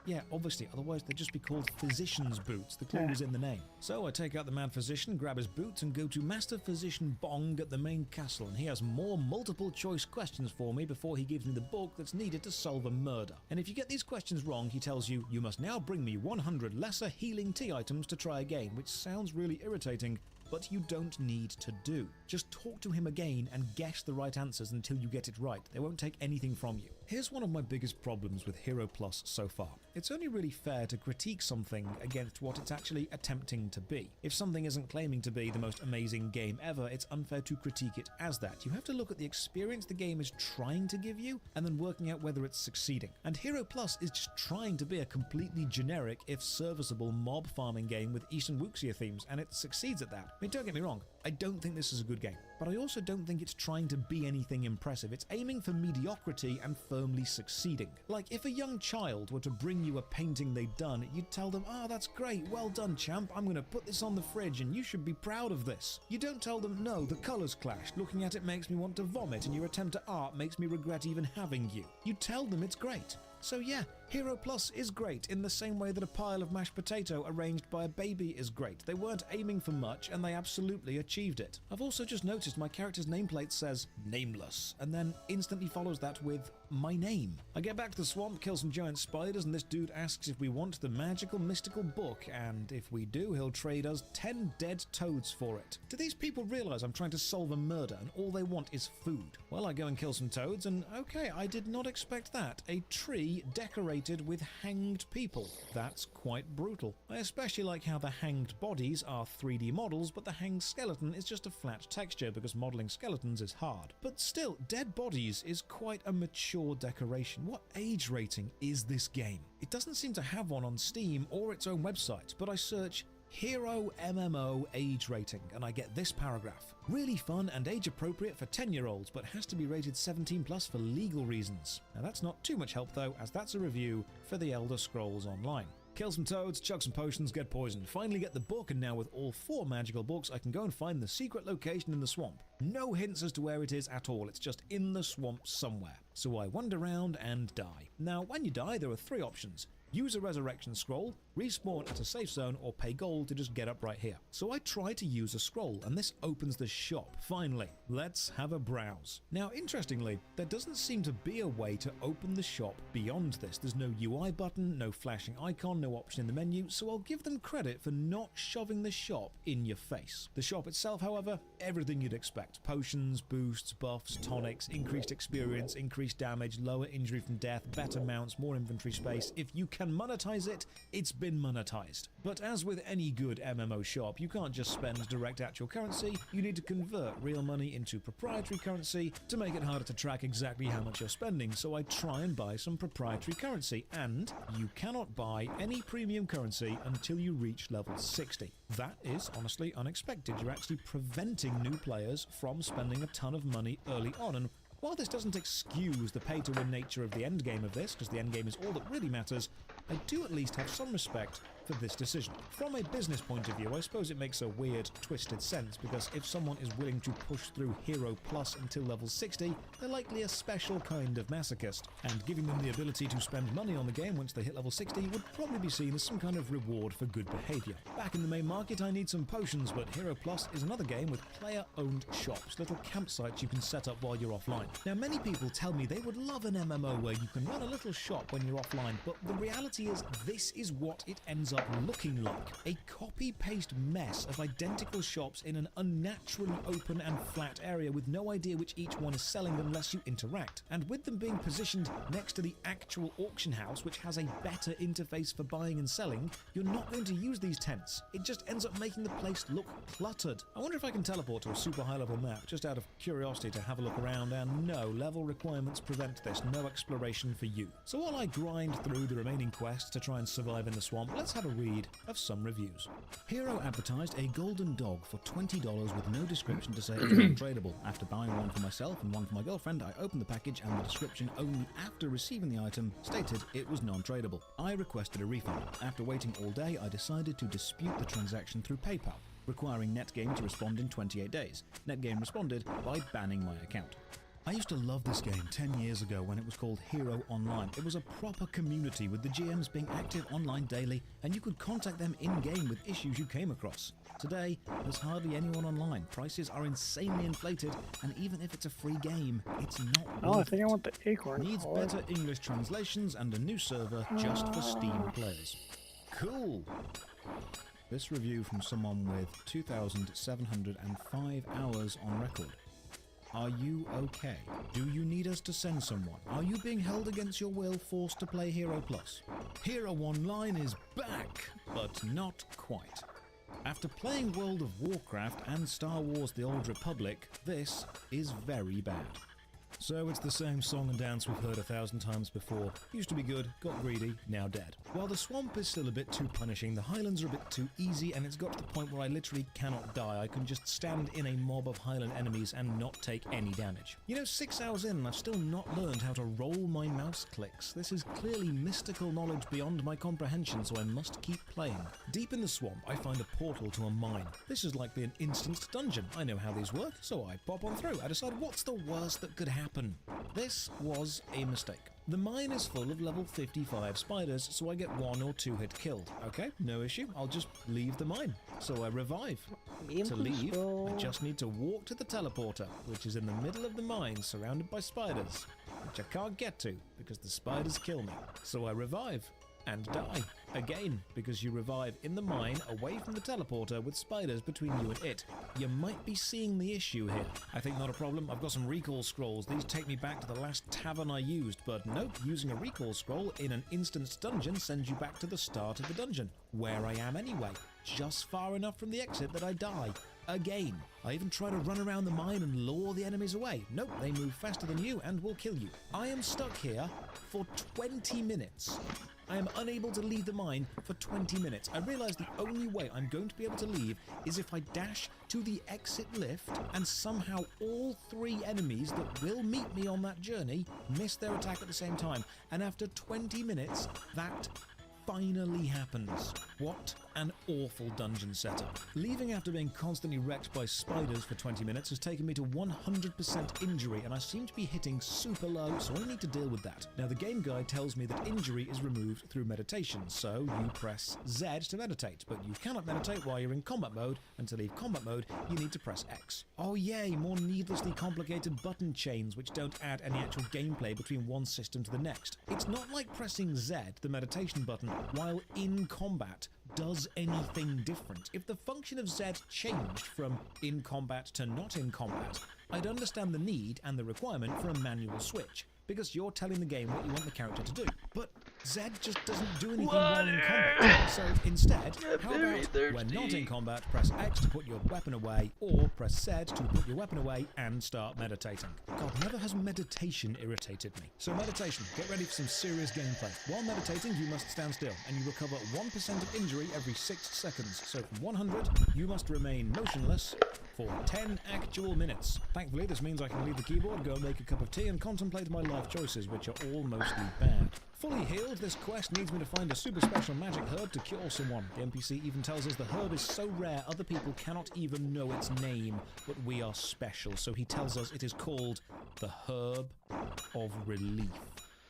Yeah, obviously, otherwise they'd just be called Physician's Boots. The clue was in the name. So I take out the Mad Physician, grab his boots, and go to Master Physician Bong at the main castle, and he has more multiple choice questions for me before he gives me the book that's needed to solve a murder. And if you get these questions wrong, he tells you, you must now bring me 100 lesser healing tea items to try again, which sounds really irritating, but you don't need to do. Just talk to him again and guess the right answers until you get it right. They won't take anything from you. Here's one of my biggest problems with Hero Plus so far. It's only really fair to critique something against what it's actually attempting to be. If something isn't claiming to be the most amazing game ever, it's unfair to critique it as that. You have to look at the experience the game is trying to give you and then working out whether it's succeeding. And Hero Plus is just trying to be a completely generic, if serviceable, mob farming game with Eastern Wuxia themes, and it succeeds at that. I mean, don't get me wrong, I don't think this is a good game, but I also don't think it's trying to be anything impressive. It's aiming for mediocrity and firmly succeeding. Like, if a young child were to bring you a painting they'd done, you'd tell them, "Ah, that's great, well done, champ, I'm gonna put this on the fridge and you should be proud of this." You don't tell them, "No, the colours clashed, looking at it makes me want to vomit and your attempt at art makes me regret even having you." You tell them it's great. So yeah, Hero Plus is great in the same way that a pile of mashed potato arranged by a baby is great. They weren't aiming for much and they absolutely achieved it. I've also just noticed my character's nameplate says Nameless and then instantly follows that with my name. I get back to the swamp, kill some giant spiders, and this dude asks if we want the magical mystical book, and if we do, he'll trade us 10 dead toads for it. Do these people realize I'm trying to solve a murder and all they want is food? Well, I go and kill some toads and okay, I did not expect that. A tree decorated with hanged people. That's quite brutal. I especially like how the hanged bodies are 3D models, but the hanged skeleton is just a flat texture because modeling skeletons is hard. But still, dead bodies is quite a mature decoration. What age rating is this game? It doesn't seem to have one on Steam or its own website, but I search Hero MMO age rating and I get this paragraph. Really fun and age appropriate for 10-year-olds, but has to be rated 17 plus for legal reasons. Now that's not too much help though, as that's a review for The Elder Scrolls Online. Kill some toads, chug some potions, get poisoned. Finally get the book, and now with all 4 magical books, I can go and find the secret location in the swamp. No hints as to where it is at all, it's just in the swamp somewhere. So I wander around and die. Now, when you die, there are 3 options. Use a resurrection scroll, respawn at a safe zone, or pay gold to just get up right here. So I try to use a scroll, and this opens the shop, finally. Let's have a browse. Now, interestingly, there doesn't seem to be a way to open the shop beyond this. There's no UI button, no flashing icon, no option in the menu, so I'll give them credit for not shoving the shop in your face. The shop itself, however, everything you'd expect. Potions, boosts, buffs, tonics, increased experience, increased damage, lower injury from death, better mounts, more inventory space. If you can monetize it, it's been monetized. But as with any good MMO shop, you can't just spend direct actual currency, you need to convert real money into proprietary currency to make it harder to track exactly how much you're spending, so I try and buy some proprietary currency, and you cannot buy any premium currency until you reach level 60. That is honestly unexpected. You're actually preventing new players from spending a ton of money early on, and while this doesn't excuse the pay-to-win nature of the endgame of this, because the endgame is all that really matters, I do at least have some respect for this decision. From a business point of view, I suppose it makes a weird, twisted sense, because if someone is willing to push through Hero Plus until level 60, they're likely a special kind of masochist, and giving them the ability to spend money on the game once they hit level 60 would probably be seen as some kind of reward for good behavior. Back in the main market, I need some potions, but Hero Plus is another game with player-owned shops, little campsites you can set up while you're offline. Now, many people tell me they would love an MMO where you can run a little shop when you're offline, but the reality is this is what it ends up looking like a copy-paste mess of identical shops in an unnaturally open and flat area with no idea which each one is selling unless you interact. And with them being positioned next to the actual auction house, which has a better interface for buying and selling, you're not going to use these tents. It just ends up making the place look cluttered. I wonder if I can teleport to a super high-level map just out of curiosity to have a look around, and no, level requirements prevent this. No exploration for you. So while I grind through the remaining quests to try and survive in the swamp, let's have a read of some reviews. Hero advertised a golden dog for $20 with no description to say it was non-tradable. After buying one for myself and one for my girlfriend, I opened the package and the description only after receiving the item stated it was non-tradable. I requested a refund. After waiting all day, I decided to dispute the transaction through PayPal, requiring Netgame to respond in 28 days. Netgame responded by banning my account. I used to love this game 10 years ago when it was called Hero Online. It was a proper community with the GMs being active online daily, and you could contact them in-game with issues you came across. Today, there's hardly anyone online. Prices are insanely inflated, and even if it's a free game, it's not Oh, I worth think I it. want the acorn. Needs better English translations and a new server just for Steam players. Cool! This review from someone with 2,705 hours on record. Are you okay? Do you need us to send someone? Are you being held against your will, forced to play Hero Plus? Hero Online is back, but not quite. After playing World of Warcraft and Star Wars The Old Republic, this is very bad. So it's the same song and dance we've heard 1,000 times before. Used to be good, got greedy, now dead. While the swamp is still a bit too punishing, the highlands are a bit too easy, and it's got to the point where I literally cannot die. I can just stand in a mob of highland enemies and not take any damage. You know, 6 hours in and I've still not learned how to roll my mouse clicks. This is clearly mystical knowledge beyond my comprehension, so I must keep playing. Deep in the swamp, I find a portal to a mine. This is likely an instanced dungeon. I know how these work, so I pop on through. I decide what's the worst that could happen. This was a mistake. The mine is full of level 55 spiders, so I get 1 or 2 hit killed. Okay, no issue, I'll just leave the mine. So I revive. To leave, I just need to walk to the teleporter, which is in the middle of the mine surrounded by spiders, which I can't get to because the spiders kill me. So I revive. And die. Again, because you revive in the mine away from the teleporter with spiders between you and it. You might be seeing the issue here. I think not a problem. I've got some recall scrolls. These take me back to the last tavern I used, but nope, using a recall scroll in an instanced dungeon sends you back to the start of the dungeon, where I am anyway, just far enough from the exit that I die. Again. I even try to run around the mine and lure the enemies away. Nope, they move faster than you and will kill you. I am stuck here for 20 minutes. I am unable to leave the mine for 20 minutes. I realize the only way I'm going to be able to leave is if I dash to the exit lift and somehow all 3 enemies that will meet me on that journey miss their attack at the same time. And after 20 minutes, that finally happens. What an awful dungeon setup. Leaving after being constantly wrecked by spiders for 20 minutes has taken me to 100% injury, and I seem to be hitting super low, so I need to deal with that. Now the game guide tells me that injury is removed through meditation, so you press Z to meditate, but you cannot meditate while you're in combat mode, and to leave combat mode you need to press X. Oh yay, more needlessly complicated button chains which don't add any actual gameplay between one system to the next. It's not like pressing Z, the meditation button, while in combat does anything different. If the function of Z changed from in combat to not in combat, I'd understand the need and the requirement for a manual switch, because you're telling the game what you want the character to do. But Z just doesn't do anything while in combat. So instead, how about when not in combat, press X to put your weapon away, or press Z to put your weapon away and start meditating. God, never has meditation irritated me. So meditation, get ready for some serious gameplay. While meditating, you must stand still, and you recover 1% of injury every 6 seconds. So from 100, you must remain motionless for 10 actual minutes. Thankfully, this means I can leave the keyboard, go make a cup of tea, and contemplate my life choices, which are all mostly bad. Fully healed, this quest needs me to find a super special magic herb to cure someone. The NPC even tells us the herb is so rare other people cannot even know its name, but we are special, so he tells us it is called the Herb of Relief.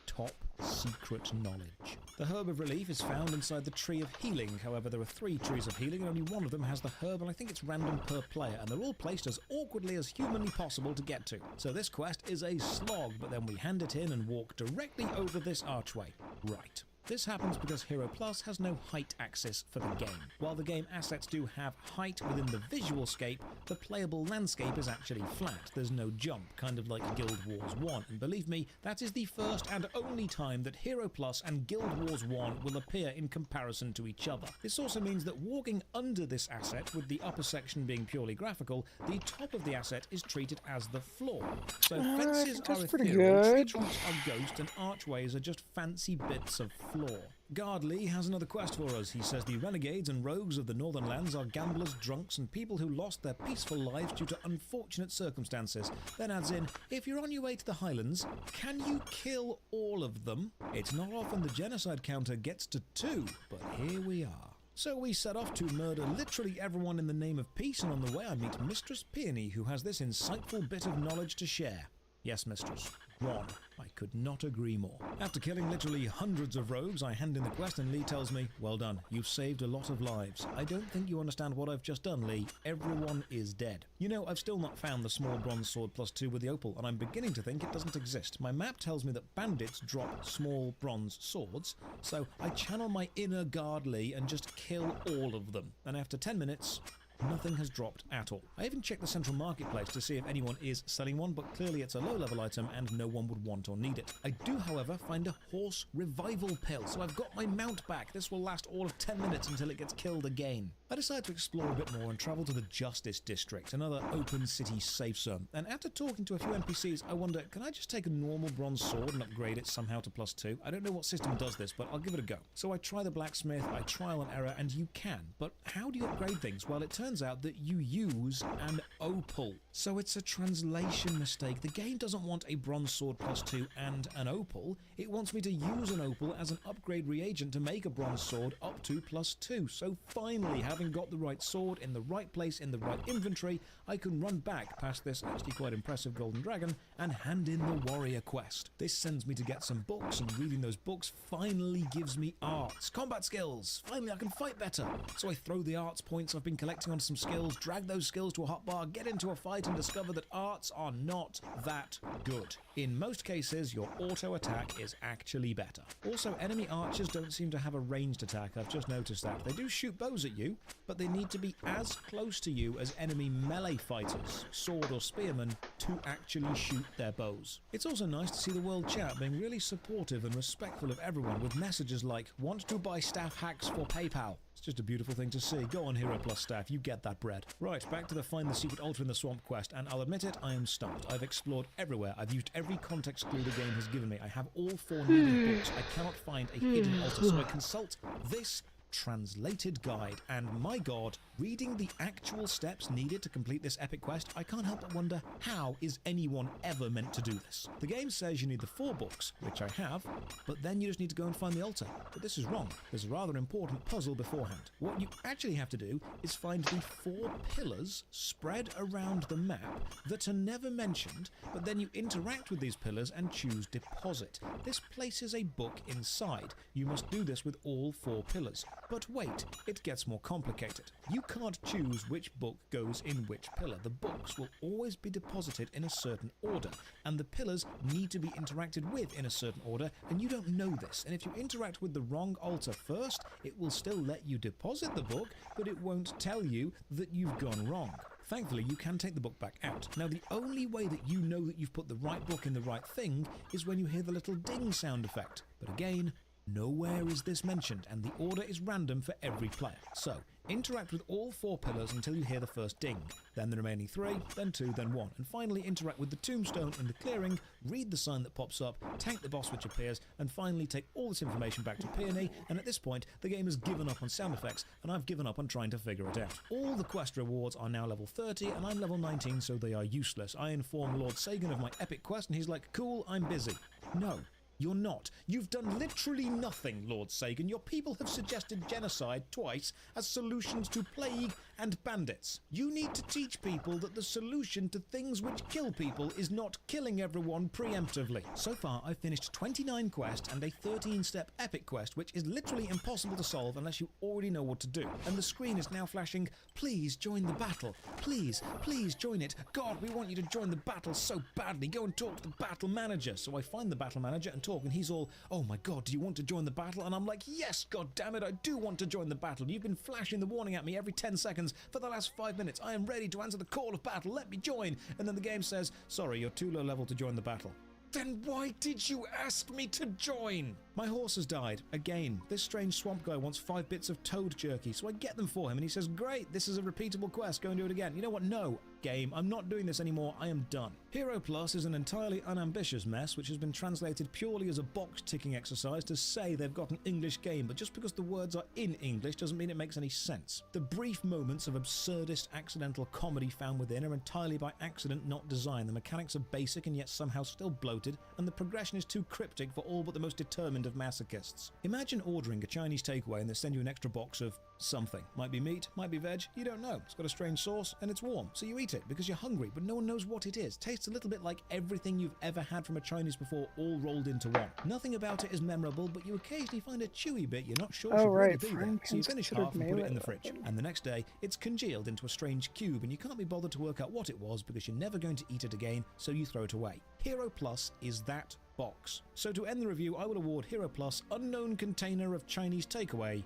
Top secret knowledge. The Herb of Relief is found inside the Tree of Healing. However, there are 3 trees of healing and only one of them has the herb, and I think it's random per player, and they're all placed as awkwardly as humanly possible to get to. So this quest is a slog, but then we hand it in and walk directly over this archway. Right. This happens because Hero Plus has no height axis for the game. While the game assets do have height within the visual scape, the playable landscape is actually flat. There's no jump, kind of like Guild Wars 1. And believe me, that is the first and only time that Hero Plus and Guild Wars 1 will appear in comparison to each other. This also means that walking under this asset, with the upper section being purely graphical, the top of the asset is treated as the floor. So fences are ethereal, tree trunks are ghost, and archways are just fancy bits of floor. Gardley has another quest for us. He says the renegades and rogues of the Northern Lands are gamblers, drunks, and people who lost their peaceful lives due to unfortunate circumstances. Then adds in, if you're on your way to the Highlands, can you kill all of them? It's not often the genocide counter gets to 2, but here we are. So we set off to murder literally everyone in the name of peace, and on the way I meet Mistress Peony, who has this insightful bit of knowledge to share. Yes, Mistress. 1. I could not agree more. After killing literally hundreds of rogues, I hand in the quest and Lee tells me, well done, you've saved a lot of lives. I don't think you understand what I've just done, Lee. Everyone is dead. You know, I've still not found the small bronze sword +2 with the opal, and I'm beginning to think it doesn't exist. My map tells me that bandits drop small bronze swords, so I channel my inner guard Lee and just kill all of them. And after 10 minutes... nothing has dropped at all. I even checked the central marketplace to see if anyone is selling one, but clearly it's a low-level item and no one would want or need it. I do, however, find a horse revival pill, so I've got my mount back. This will last all of 10 minutes until it gets killed again. I decide to explore a bit more and travel to the Justice District, another open city safe zone. And after talking to a few NPCs, I wonder, can I just take a normal bronze sword and upgrade it somehow to +2? I don't know what system does this, but I'll give it a go. So I try the blacksmith, I trial and error, and you can. But how do you upgrade things? Well, it turns out that you use an opal. So it's a translation mistake. The game doesn't want a bronze sword +2 and an opal. It wants me to use an opal as an upgrade reagent to make a bronze sword up to +2. So finally, having got the right sword in the right place in the right inventory, I can run back past this actually quite impressive golden dragon and hand in the warrior quest. This sends me to get some books, and reading those books finally gives me arts, combat skills. Finally, I can fight better. So I throw the arts points I've been collecting on some skills, drag those skills to a hotbar, get into a fight, and discover that arts are not that good. In most cases, your auto attack is actually better. Also, enemy archers don't seem to have a ranged attack. I've just noticed that. They do shoot bows at you, but they need to be as close to you as enemy melee fighters, sword or spearmen, to actually shoot their bows. It's also nice to see the world chat being really supportive and respectful of everyone, with messages like, want to buy staff hacks for PayPal. It's just a beautiful thing to see. Go on, Hero Plus staff, you get that bread. Right, back to the Find the Secret Altar in the Swamp quest, and I'll admit it, I am stumped. I've explored everywhere. I've used every context clue the game has given me. I have all 4 needed books. I cannot find a hidden altar, so I consult this translated guide, and my god, reading the actual steps needed to complete this epic quest, I can't help but wonder, how is anyone ever meant to do this? The game says you need the 4 books, which I have, but then you just need to go and find the altar. But this is wrong. There's a rather important puzzle beforehand. What you actually have to do is find the 4 pillars spread around the map that are never mentioned, but then you interact with these pillars and choose deposit. This places a book inside. You must do this with all 4 pillars. But wait, it gets more complicated. You can't choose which book goes in which pillar. The books will always be deposited in a certain order, and the pillars need to be interacted with in a certain order, and you don't know this. And if you interact with the wrong altar first, it will still let you deposit the book, but it won't tell you that you've gone wrong. Thankfully, you can take the book back out. Now, the only way that you know that you've put the right book in the right thing is when you hear the little ding sound effect. But again, nowhere is this mentioned, and the order is random for every player. So, interact with all 4 pillars until you hear the first ding, then the remaining 3, then 2, then 1, and finally interact with the tombstone in the clearing, read the sign that pops up, tank the boss which appears, and finally take all this information back to Peony, and at this point, the game has given up on sound effects, and I've given up on trying to figure it out. All the quest rewards are now level 30, and I'm level 19, so they are useless. I inform Lord Sagan of my epic quest, and he's like, cool, I'm busy. No. You're not. You've done literally nothing, Lord Sagan. Your people have suggested genocide twice as solutions to plague and bandits. You need to teach people that the solution to things which kill people is not killing everyone preemptively. So far, I've finished 29 quests and a 13-step epic quest, which is literally impossible to solve unless you already know what to do. And the screen is now flashing, please join the battle. Please, please join it. God, we want you to join the battle so badly. Go and talk to the battle manager. So I find the battle manager and talk, and he's all, oh my God, do you want to join the battle? And I'm like, yes, God damn it, I do want to join the battle. You've been flashing the warning at me every 10 seconds for the last 5 minutes. I am ready to answer the call of battle. Let me join. And then the game says, sorry, you're too low level to join the battle. Then why did you ask me to join? My horse has died. Again, this strange swamp guy wants 5 bits of toad jerky, so I get them for him, and he says, great, this is a repeatable quest, go and do it again. You know what? No, game, I'm not doing this anymore, I am done. Hero Plus is an entirely unambitious mess, which has been translated purely as a box-ticking exercise to say they've got an English game, but just because the words are in English doesn't mean it makes any sense. The brief moments of absurdist accidental comedy found within are entirely by accident, not design. The mechanics are basic and yet somehow still bloated, and the progression is too cryptic for all but the most determined of masochists. Imagine ordering a Chinese takeaway and they send you an extra box of something. Might be meat, might be veg, you don't know. It's got a strange sauce and it's warm, so you eat it because you're hungry, but no one knows what it is. Tastes a little bit like everything you've ever had from a Chinese before, all rolled into one. Nothing about it is memorable, but you occasionally find a chewy bit you're not sure should really be there, so you finish half and put it in the fridge. And the next day, it's congealed into a strange cube and you can't be bothered to work out what it was because you're never going to eat it again, so you throw it away. Hero Plus is that box. So to end the review, I will award Hero Plus Unknown Container of Chinese Takeaway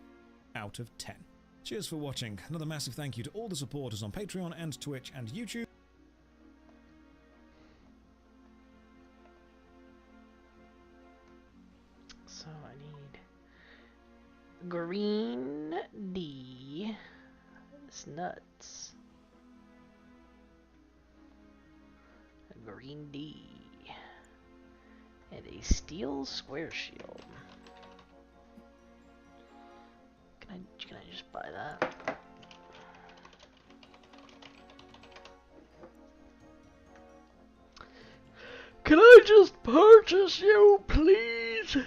out of 10. Cheers for watching. Another massive thank you to all the supporters on Patreon and Twitch and YouTube. So I need green D. It's nuts. A green D. And a steel square shield. Can I just buy that? Can I just purchase you, please?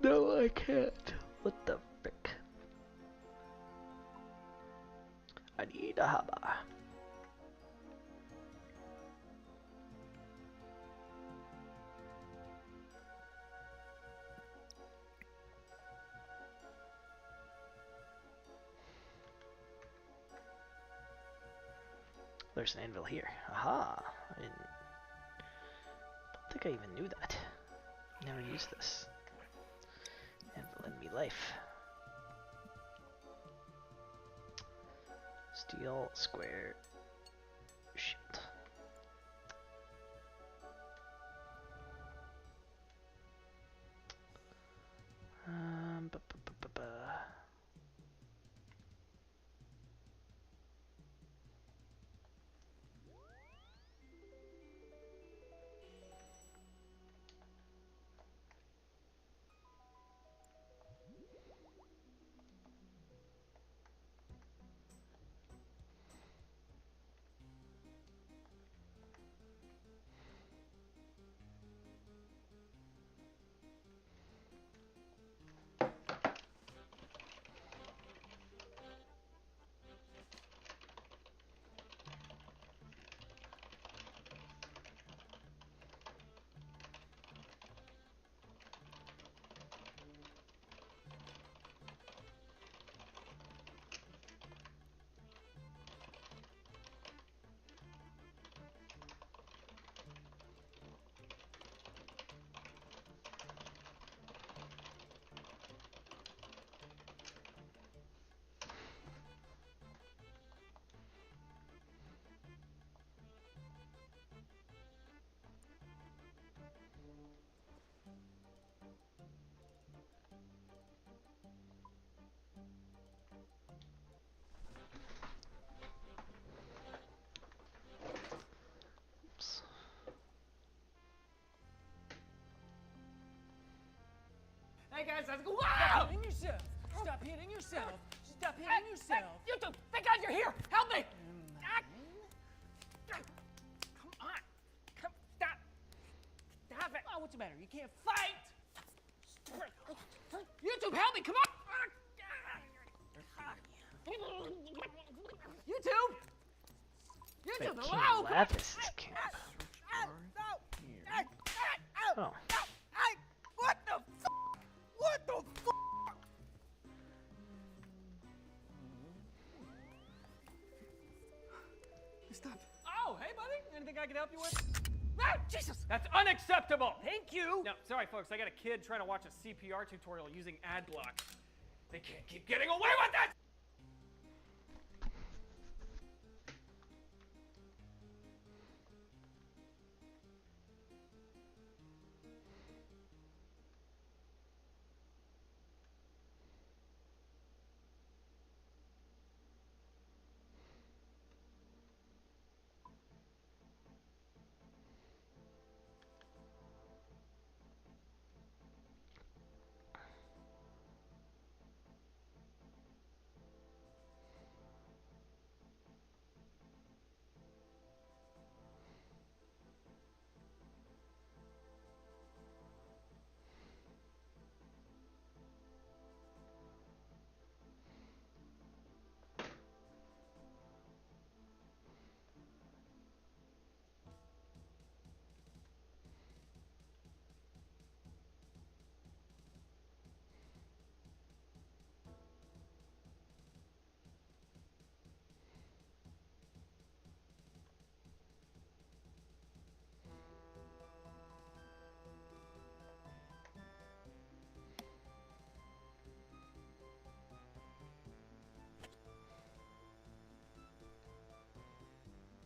No, I can't. What the frick? I need a hammer. There's an anvil here. Aha! I don't think I even knew that. Never used this. Anvil in me life. Steel square shield. Hey guys, let's go. Wow! Stop hitting yourself. Stop hitting yourself. Stop hitting yourself. Hey, you two, thank God you're here. Help me. Come on. Come, stop. Stop it. Oh, what's the matter? You can't fight. You two, help me. Come on. YouTube! YouTube, But hello! King Lapis' camp. Oh. What the f? What the f? Stop. Oh, hey, buddy. Anything I can help you with? Ah, Jesus! That's unacceptable! Thank you! No, sorry, folks. I got a kid trying to watch a CPR tutorial using ad block. They can't keep getting away with it!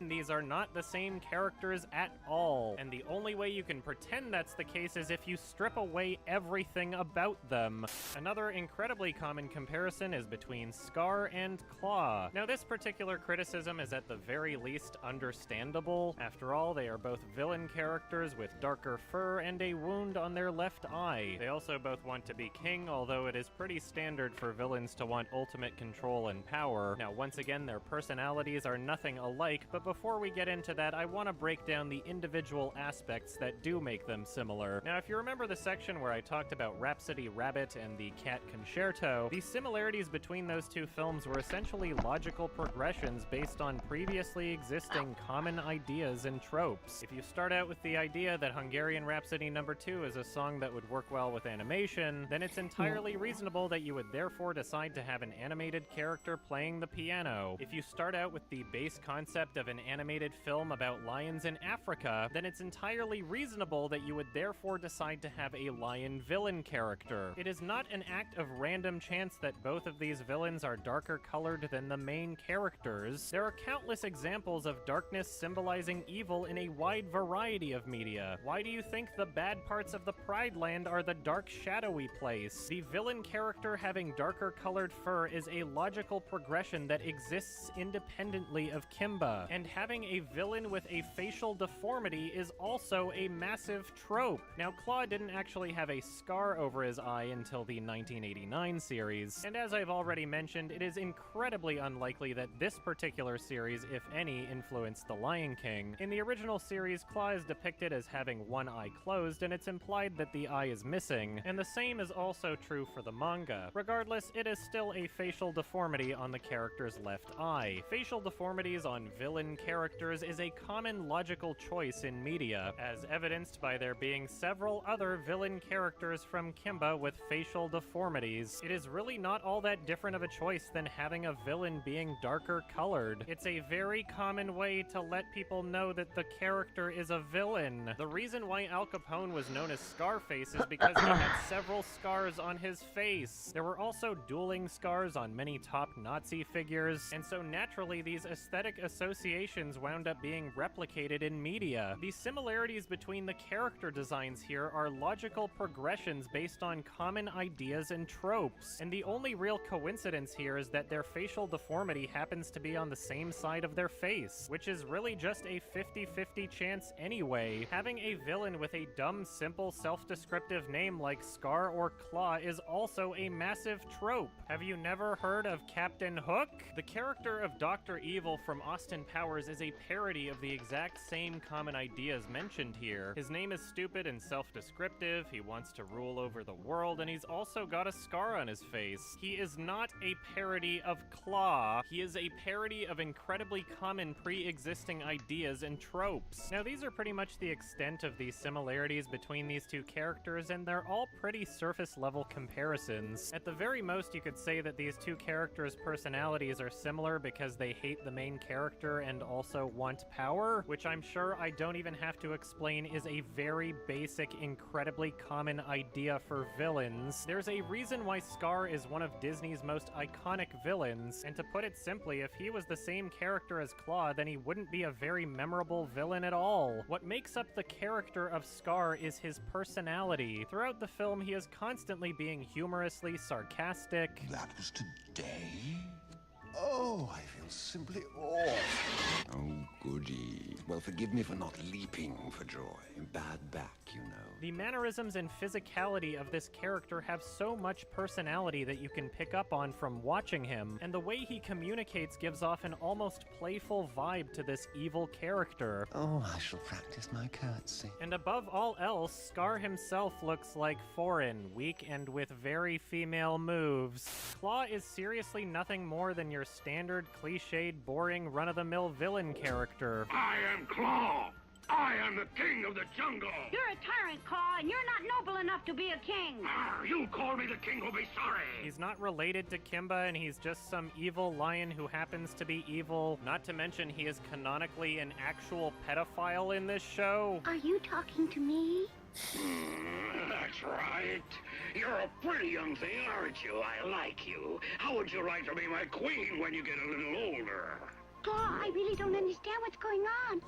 These are not the same characters at all, and the only way you can pretend that's the case is if you strip away everything about them. Another incredibly common comparison is between Scar and Claw. Now, this particular criticism is at the very least understandable. After all, they are both villain characters with darker fur and a wound on their left eye. They also both want to be king, although it is pretty standard for villains to want ultimate control and power. Now, once again, their personalities are nothing alike, but before we get into that, I want to break down the individual aspects that do make them similar. Now, if you remember the section where I talked about Rhapsody Rabbit and the Cat Concerto, the similarities between those two films were essentially logical progressions based on previously existing common ideas and tropes. If you start out with the idea that Hungarian Rhapsody No. 2 is a song that would work well with animation, then it's entirely reasonable that you would therefore decide to have an animated character playing the piano. If you start out with the base concept of an animated film about lions in Africa, then it's entirely reasonable that you would therefore decide to have a lion villain character. It is not an act of random chance that both of these villains are darker colored than the main characters. There are countless examples of darkness symbolizing evil in a wide variety of media. Why do you think the bad parts of the Pride Land are the dark, shadowy place? The villain character having darker colored fur is a logical progression that exists independently of Kimba, and having a villain with a facial deformity is also a massive trope. Now, Claw didn't actually have a scar over his eye until the 1989 series, and as I've already mentioned, it is incredibly unlikely that this particular series, if any, influenced The Lion King. In the original series, Claw is depicted as having one eye closed, and it's implied that the eye is missing, and the same is also true for the manga. Regardless, it is still a facial deformity on the character's left eye. Facial deformities on villain characters is a common logical choice in media, as evidenced by there being several other villain characters from Kimba with facial deformities. It is really not all that different of a choice than having a villain being darker colored. It's a very common way to let people know that the character is a villain. The reason why Al Capone was known as Scarface is because he had several scars on his face. There were also dueling scars on many top Nazi figures, and so naturally these aesthetic associations wound up being replicated in media. The similarities between the character designs here are logical progressions based on common ideas and tropes, and the only real coincidence here is that their facial deformity happens to be on the same side of their face, which is really just a 50-50 chance anyway. Having a villain with a dumb, simple, self-descriptive name like Scar or Claw is also a massive trope. Have you never heard of Captain Hook? The character of Dr. Evil from Austin Powers Wars is a parody of the exact same common ideas mentioned here. His name is stupid and self-descriptive, he wants to rule over the world, and he's also got a scar on his face. He is not a parody of Claw, he is a parody of incredibly common pre-existing ideas and tropes. Now these are pretty much the extent of the similarities between these two characters, and they're all pretty surface-level comparisons. At the very most, you could say that these two characters' personalities are similar because they hate the main character and also want power, which I'm sure I don't even have to explain is a very basic, incredibly common idea for villains. There's a reason why Scar is one of Disney's most iconic villains, and to put it simply, if he was the same character as Claw, then he wouldn't be a very memorable villain at all. What makes up the character of Scar is his personality. Throughout the film, he is constantly being humorously sarcastic. That was today? Oh, I feel simply awful. Oh, goody. Well, forgive me for not leaping for joy. Bad back, you know. The mannerisms and physicality of this character have so much personality that you can pick up on from watching him, and the way he communicates gives off an almost playful vibe to this evil character. Oh, I shall practice my curtsy. And above all else, Scar himself looks like foreign, weak, and with very female moves. Claw is seriously nothing more than your standard, cliched, boring, run-of-the-mill villain character. I am Claw! I am the king of the jungle! You're a tyrant, Claw, and you're not noble enough to be a king! You call me the king who'll be sorry! He's not related to Kimba, and he's just some evil lion who happens to be evil. Not to mention, he is canonically an actual pedophile in this show. Are you talking to me? That's right. You're a pretty young thing, aren't you? I like you. How would you like to be my queen when you get a little older? Claw, I really don't understand what's going on.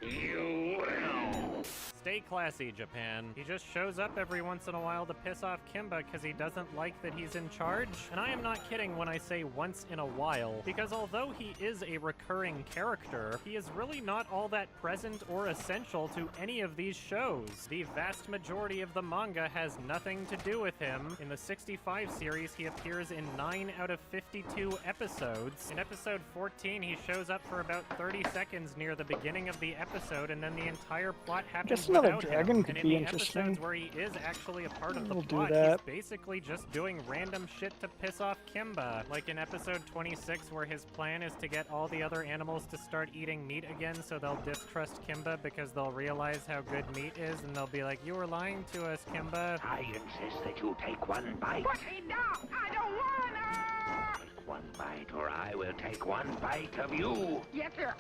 You will. Stay classy, Japan. He just shows up every once in a while to piss off Kimba because he doesn't like that he's in charge. And I am not kidding when I say once in a while, because although he is a recurring character, he is really not all that present or essential to any of these shows. The vast majority of the manga has nothing to do with him. In the 65 series, he appears in 9 out of 52 episodes. In episode 14, he shows up for about 30 seconds near the beginning of the episode, and then the entire plot happens another without dragon him. could And be in the interesting. episodes where he is actually a part of the We'll do plot, that. he's basically just doing random shit to piss off Kimba. Like in episode 26, where his plan is to get all the other animals to start eating meat again so they'll distrust Kimba because they'll realize how good meat is, and they'll be like, you were lying to us, Kimba. I insist that you take one bite. Put it down! I don't wanna! Take one bite, or I will take one bite of you. Yes, sir.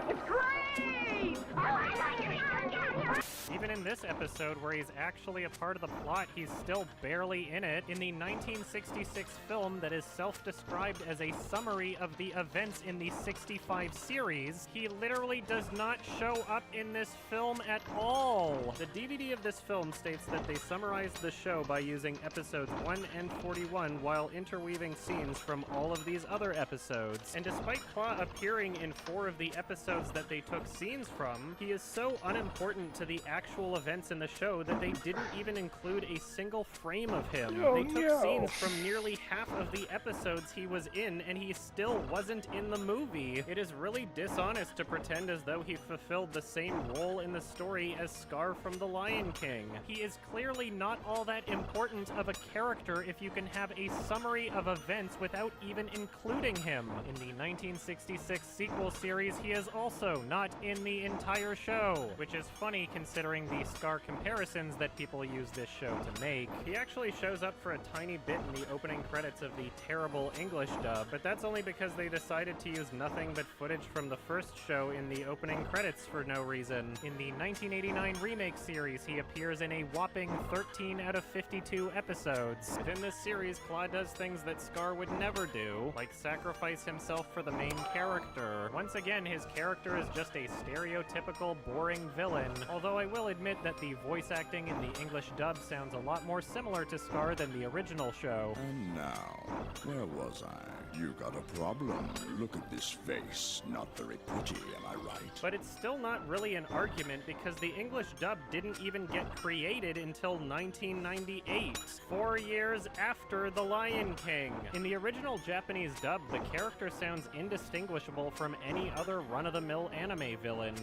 It's great! I like it! Even in this episode, where he's actually a part of the plot, he's still barely in it. In the 1966 film that is self-described as a summary of the events in the 65 series, he literally does not show up in this film at all. The DVD of this film states that they summarized the show by using episodes 1 and 41 while interweaving scenes from all of these other episodes. And despite Claw appearing in 4 of the episodes that they took scenes from, he is so unimportant to the actual events in the show that they didn't even include a single frame of him. They took scenes from nearly half of the episodes he was in, and he still wasn't in the movie. It is really dishonest to pretend as though he fulfilled the same role in the story as Scar from The Lion King. He is clearly not all that important of a character if you can have a summary of events without even including him. In the 1966 sequel series, he is also not in the entire show, which is funny considering the Scar comparisons that people use this show to make. He actually shows up for a tiny bit in the opening credits of the terrible English dub, but that's only because they decided to use nothing but footage from the first show in the opening credits for no reason. In the 1989 remake series, he appears in a whopping 13 out of 52 episodes. Within this series, Claw does things that Scar would never do, like sacrifice himself for the main character. character. Once again, his character is just a stereotypical, boring villain, although I will admit that the voice acting in the English dub sounds a lot more similar to Scar than the original show. And now, where was I? You got a problem. Look at this face. Not very pretty, am I right? But it's still not really an argument because the English dub didn't even get created until 1998, 4 years after The Lion King. In the original Japanese dub, the character sounds indistinguishable from any other run-of-the-mill anime villain.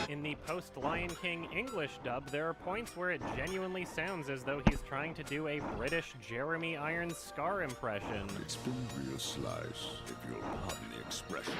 In the post-Lion King English dub, there are points where it genuinely sounds as though he's trying to do a British Jeremy Irons Scar impression. It's been real slice, if you'll pardon the expression.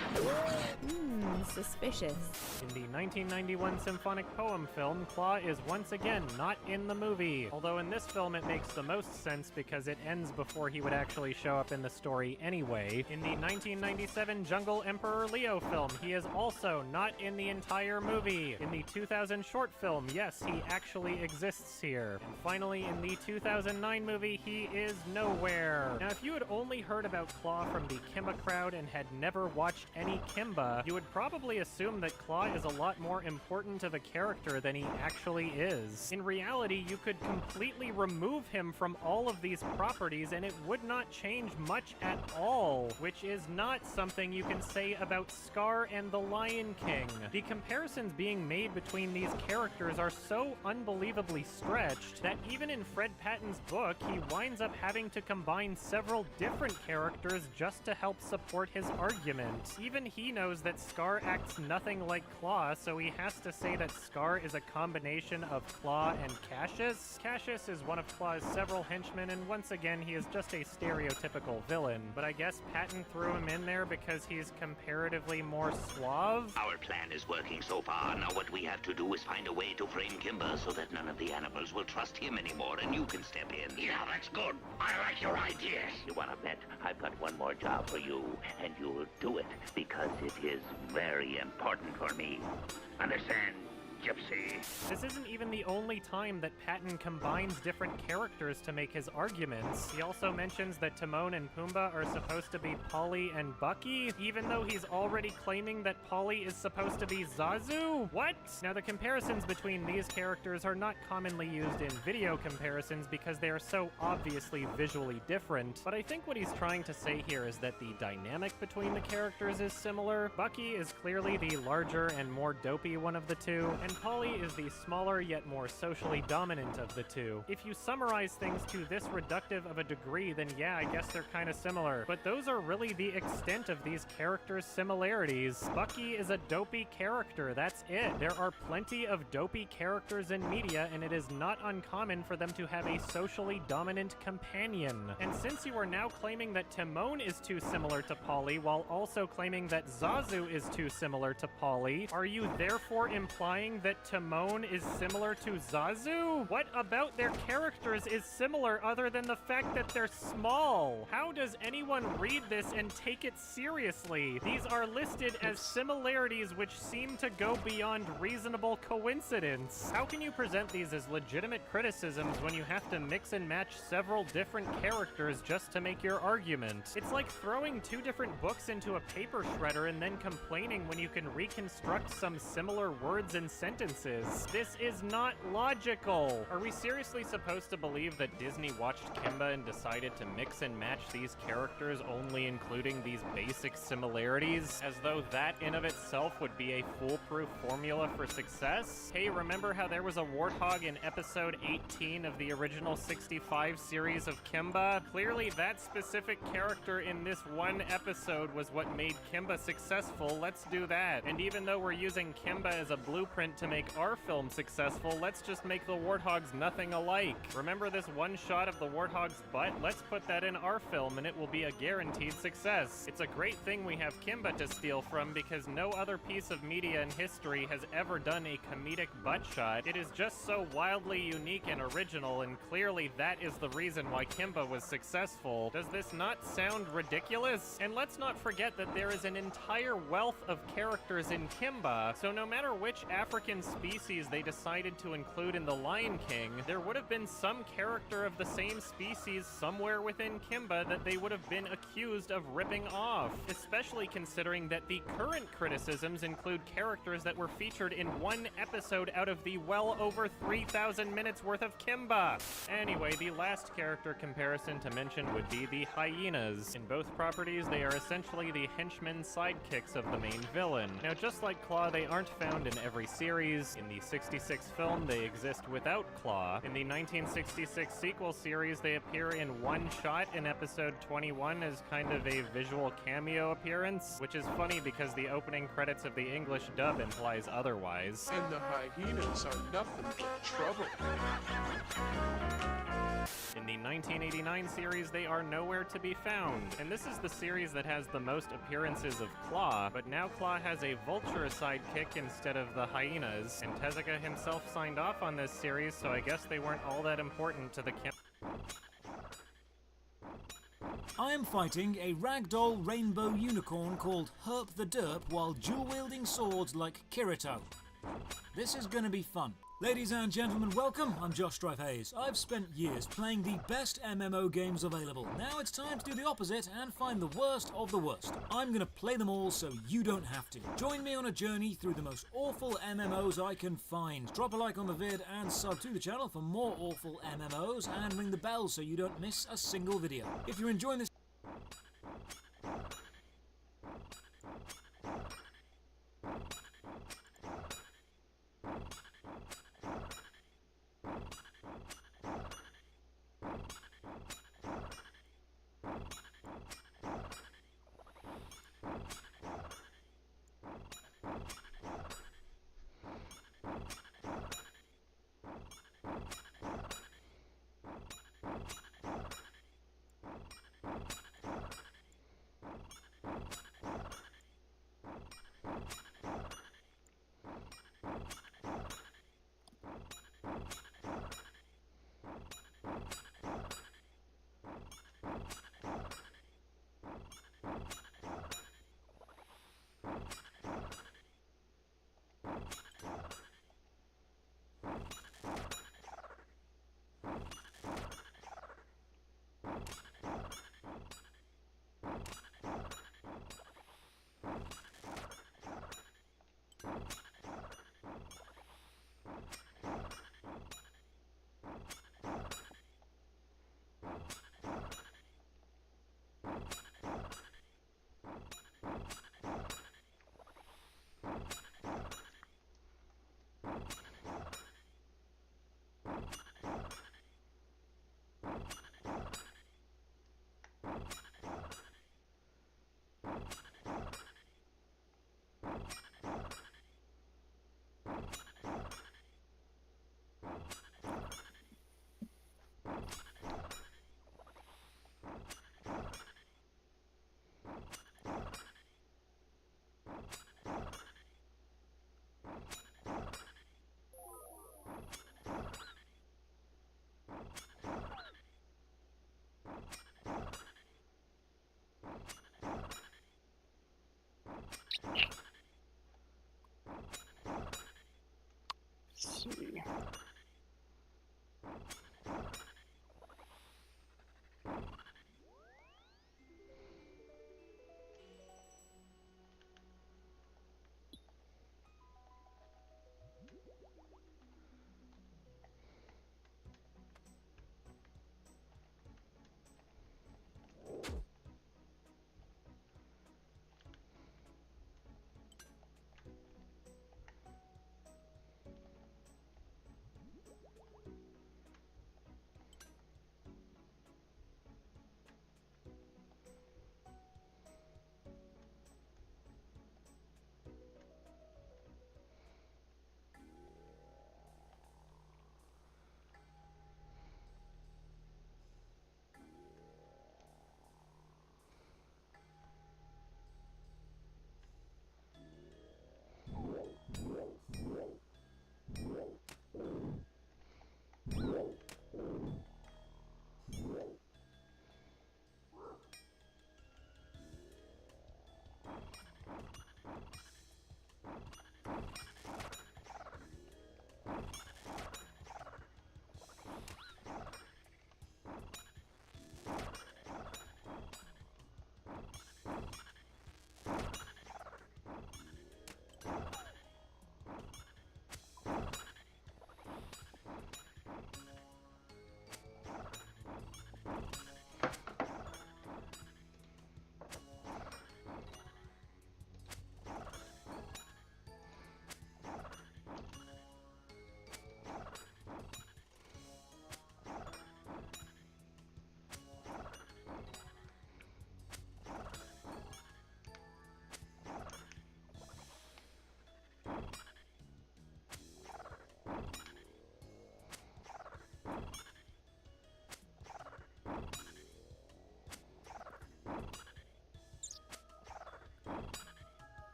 Suspicious. In the 1991 symphonic poem film, Claw is once again not in the movie. Although in this film it makes the most sense because it ends before he would actually show up in the story anyway. In the 1997 Jungle Emperor Leo film, he is also not in the entire movie. In the 2000 short film, yes, he actually exists here. And finally, in the 2009 movie, he is nowhere. Now, if you had only heard about Claw from the Kimba crowd and had never watched any Kimba, you would probably assume that Claw is a lot more important of a character than he actually is. In reality, you could completely remove him from all of these properties and it would not change much at all, which is not something you can say about Scar and the Lion King. The comparisons being made between these characters are so unbelievably stretched that even in Fred Patton's book, he winds up having to combine several different characters just to help support his argument. Even he knows that Scar acts nothing like Claw, so he has to say that Scar is a combination of Claw and Cassius. Cassius is one of Claw's several henchmen, and once again, he is just a stereotypical villain. But I guess Patton threw him in there because he's comparatively more suave. Our plan is working so far. Now what we have to do is find a way to frame Kimba so that none of the animals will trust him anymore and you can step in. Yeah, that's good. I like your ideas. You want to bet? I've got one more job for you, and you'll do it because it is very important for me. Understand? Gypsy. This isn't even the only time that Patton combines different characters to make his arguments. He also mentions that Timon and Pumbaa are supposed to be Polly and Bucky, even though he's already claiming that Polly is supposed to be Zazu? What? Now, the comparisons between these characters are not commonly used in video comparisons because they are so obviously visually different, but I think what he's trying to say here is that the dynamic between the characters is similar. Bucky is clearly the larger and more dopey one of the two, and Polly is the smaller yet more socially dominant of the two. If you summarize things to this reductive of a degree, then yeah, I guess they're kind of similar. But those are really the extent of these characters' similarities. Bucky is a dopey character, that's it. There are plenty of dopey characters in media, and it is not uncommon for them to have a socially dominant companion. And since you are now claiming that Timon is too similar to Polly, while also claiming that Zazu is too similar to Polly, are you therefore implying that Timon is similar to Zazu? What about their characters is similar other than the fact that they're small? How does anyone read this and take it seriously? These are listed as similarities which seem to go beyond reasonable coincidence. How can you present these as legitimate criticisms when you have to mix and match several different characters just to make your argument? It's like throwing two different books into a paper shredder and then complaining when you can reconstruct some similar words and sentences. This is not logical. Are we seriously supposed to believe that Disney watched Kimba and decided to mix and match these characters, only including these basic similarities, as though that in of itself would be a foolproof formula for success? Hey, remember how there was a warthog in episode 18 of the original 65 series of Kimba? Clearly that specific character in this one episode was what made Kimba successful. Let's do that. And even though we're using Kimba as a blueprint to make our film successful, let's just make the warthogs nothing alike. Remember this one shot of the warthog's butt? Let's put that in our film and it will be a guaranteed success. It's a great thing we have Kimba to steal from because no other piece of media in history has ever done a comedic butt shot. It is just so wildly unique and original, and clearly that is the reason why Kimba was successful. Does this not sound ridiculous? And let's not forget that there is an entire wealth of characters in Kimba, so no matter which African African species they decided to include in The Lion King, there would have been some character of the same species somewhere within Kimba that they would have been accused of ripping off, especially considering that the current criticisms include characters that were featured in one episode out of the well over 3,000 minutes worth of Kimba. Anyway, the last character comparison to mention would be the hyenas. In both properties, they are essentially the henchmen sidekicks of the main villain. Now, just like Claw, they aren't found in every series. In the 66 film, they exist without Claw. In the 1966 sequel series, they appear in one shot in episode 21 as kind of a visual cameo appearance, which is funny because the opening credits of the English dub implies otherwise. And the hyenas are nothing but trouble. In the 1989 series, they are nowhere to be found. And this is the series that has the most appearances of Claw, but now Claw has a vulture sidekick instead of the hyenas, and Tezuka himself signed off on this series, so I guess they weren't all that important to the I am fighting a ragdoll rainbow unicorn called Herp the Derp while dual-wielding swords like Kirito. This is gonna be fun. Ladies and gentlemen, welcome. I'm Josh Strife Hayes. I've spent years playing the best MMO games available. Now it's time to do the opposite and find the worst of the worst. I'm gonna play them all so you don't have to. Join me on a journey through the most awful MMOs I can find. Drop a like on the vid and sub to the channel for more awful MMOs and ring the bell so you don't miss a single video. If you're enjoying this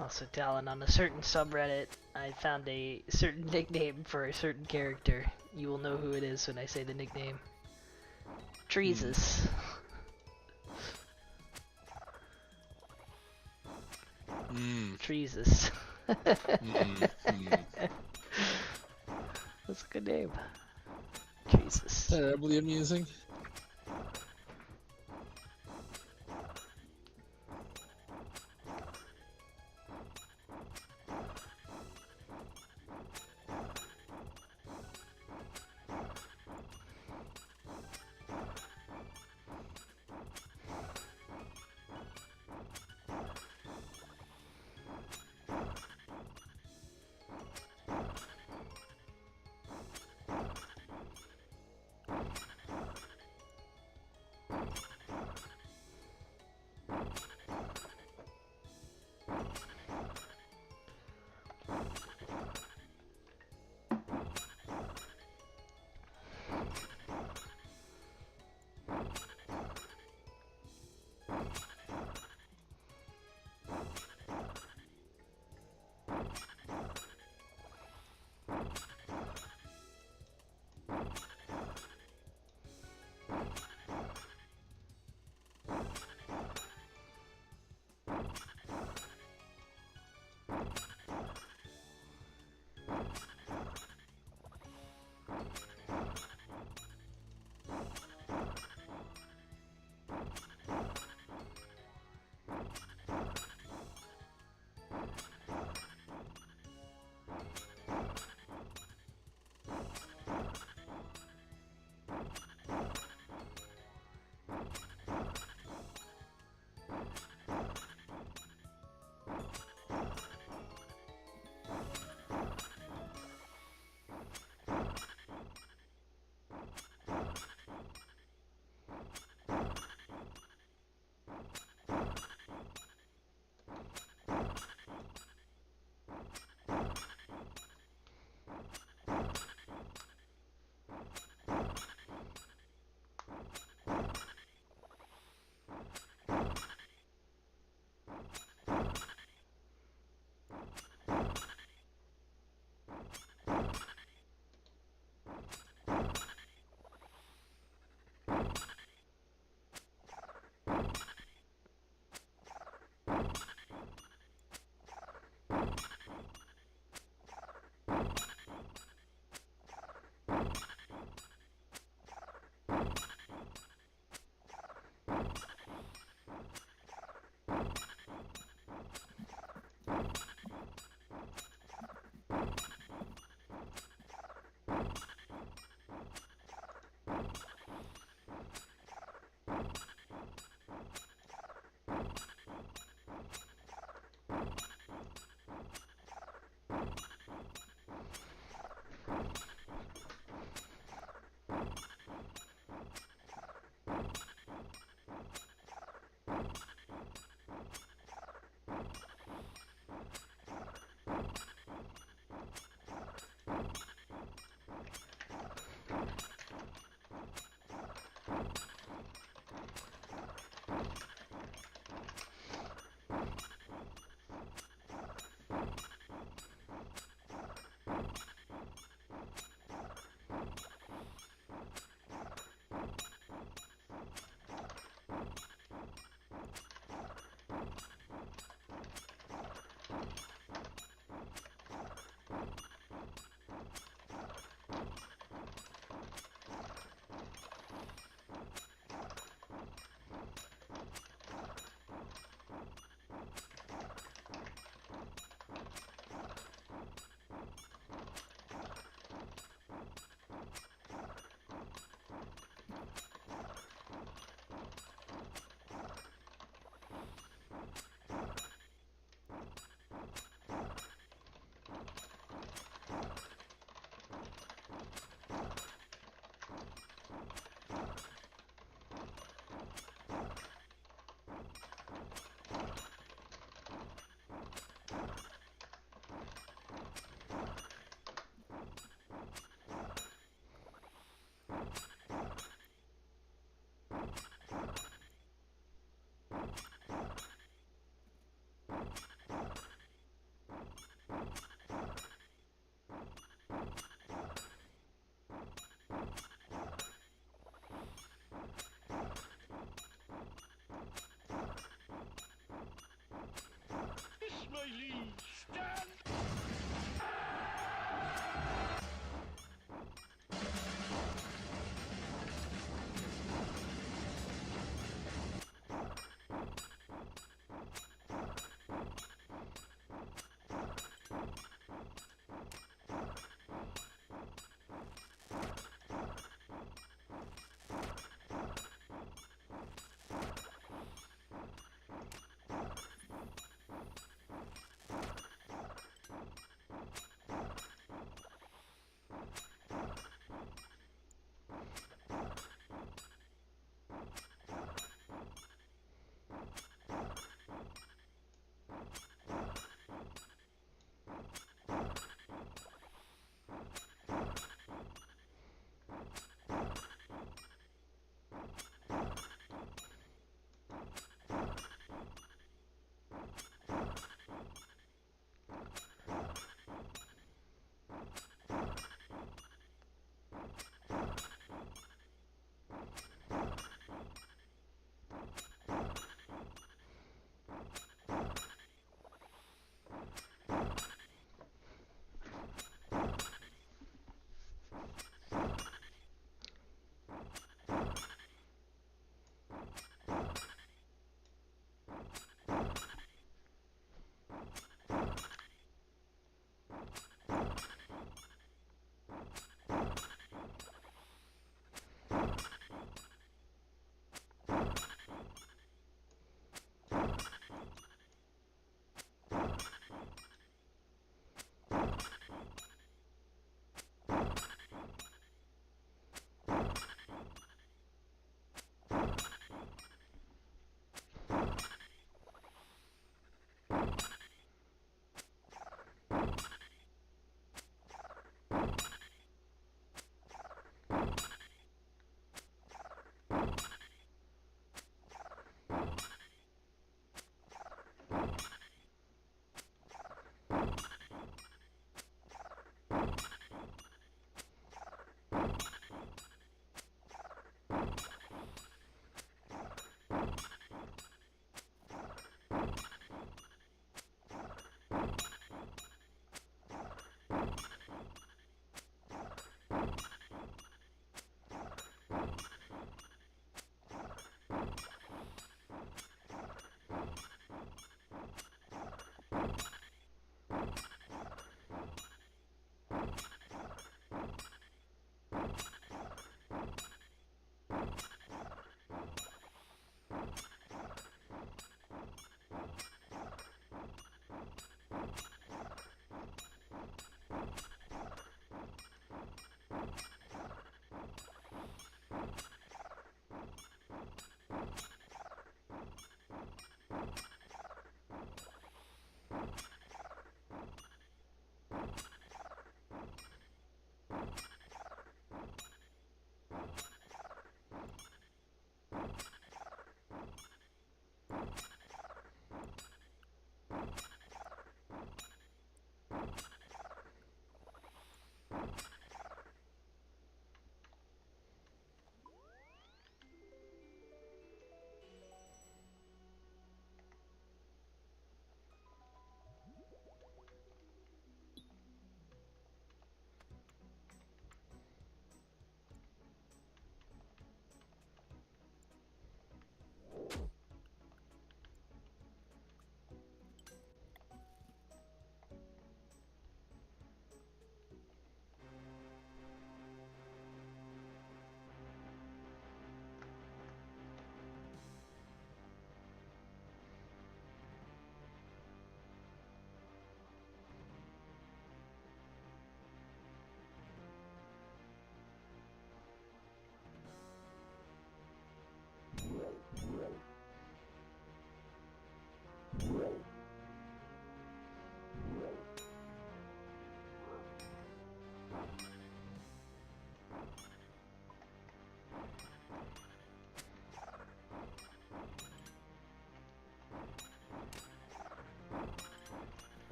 Also, Talon, on a certain subreddit, I found a certain nickname for a certain character. You will know who it is when I say the nickname. Treesus. Treesus. That's a good name. Jesus. Terribly amusing.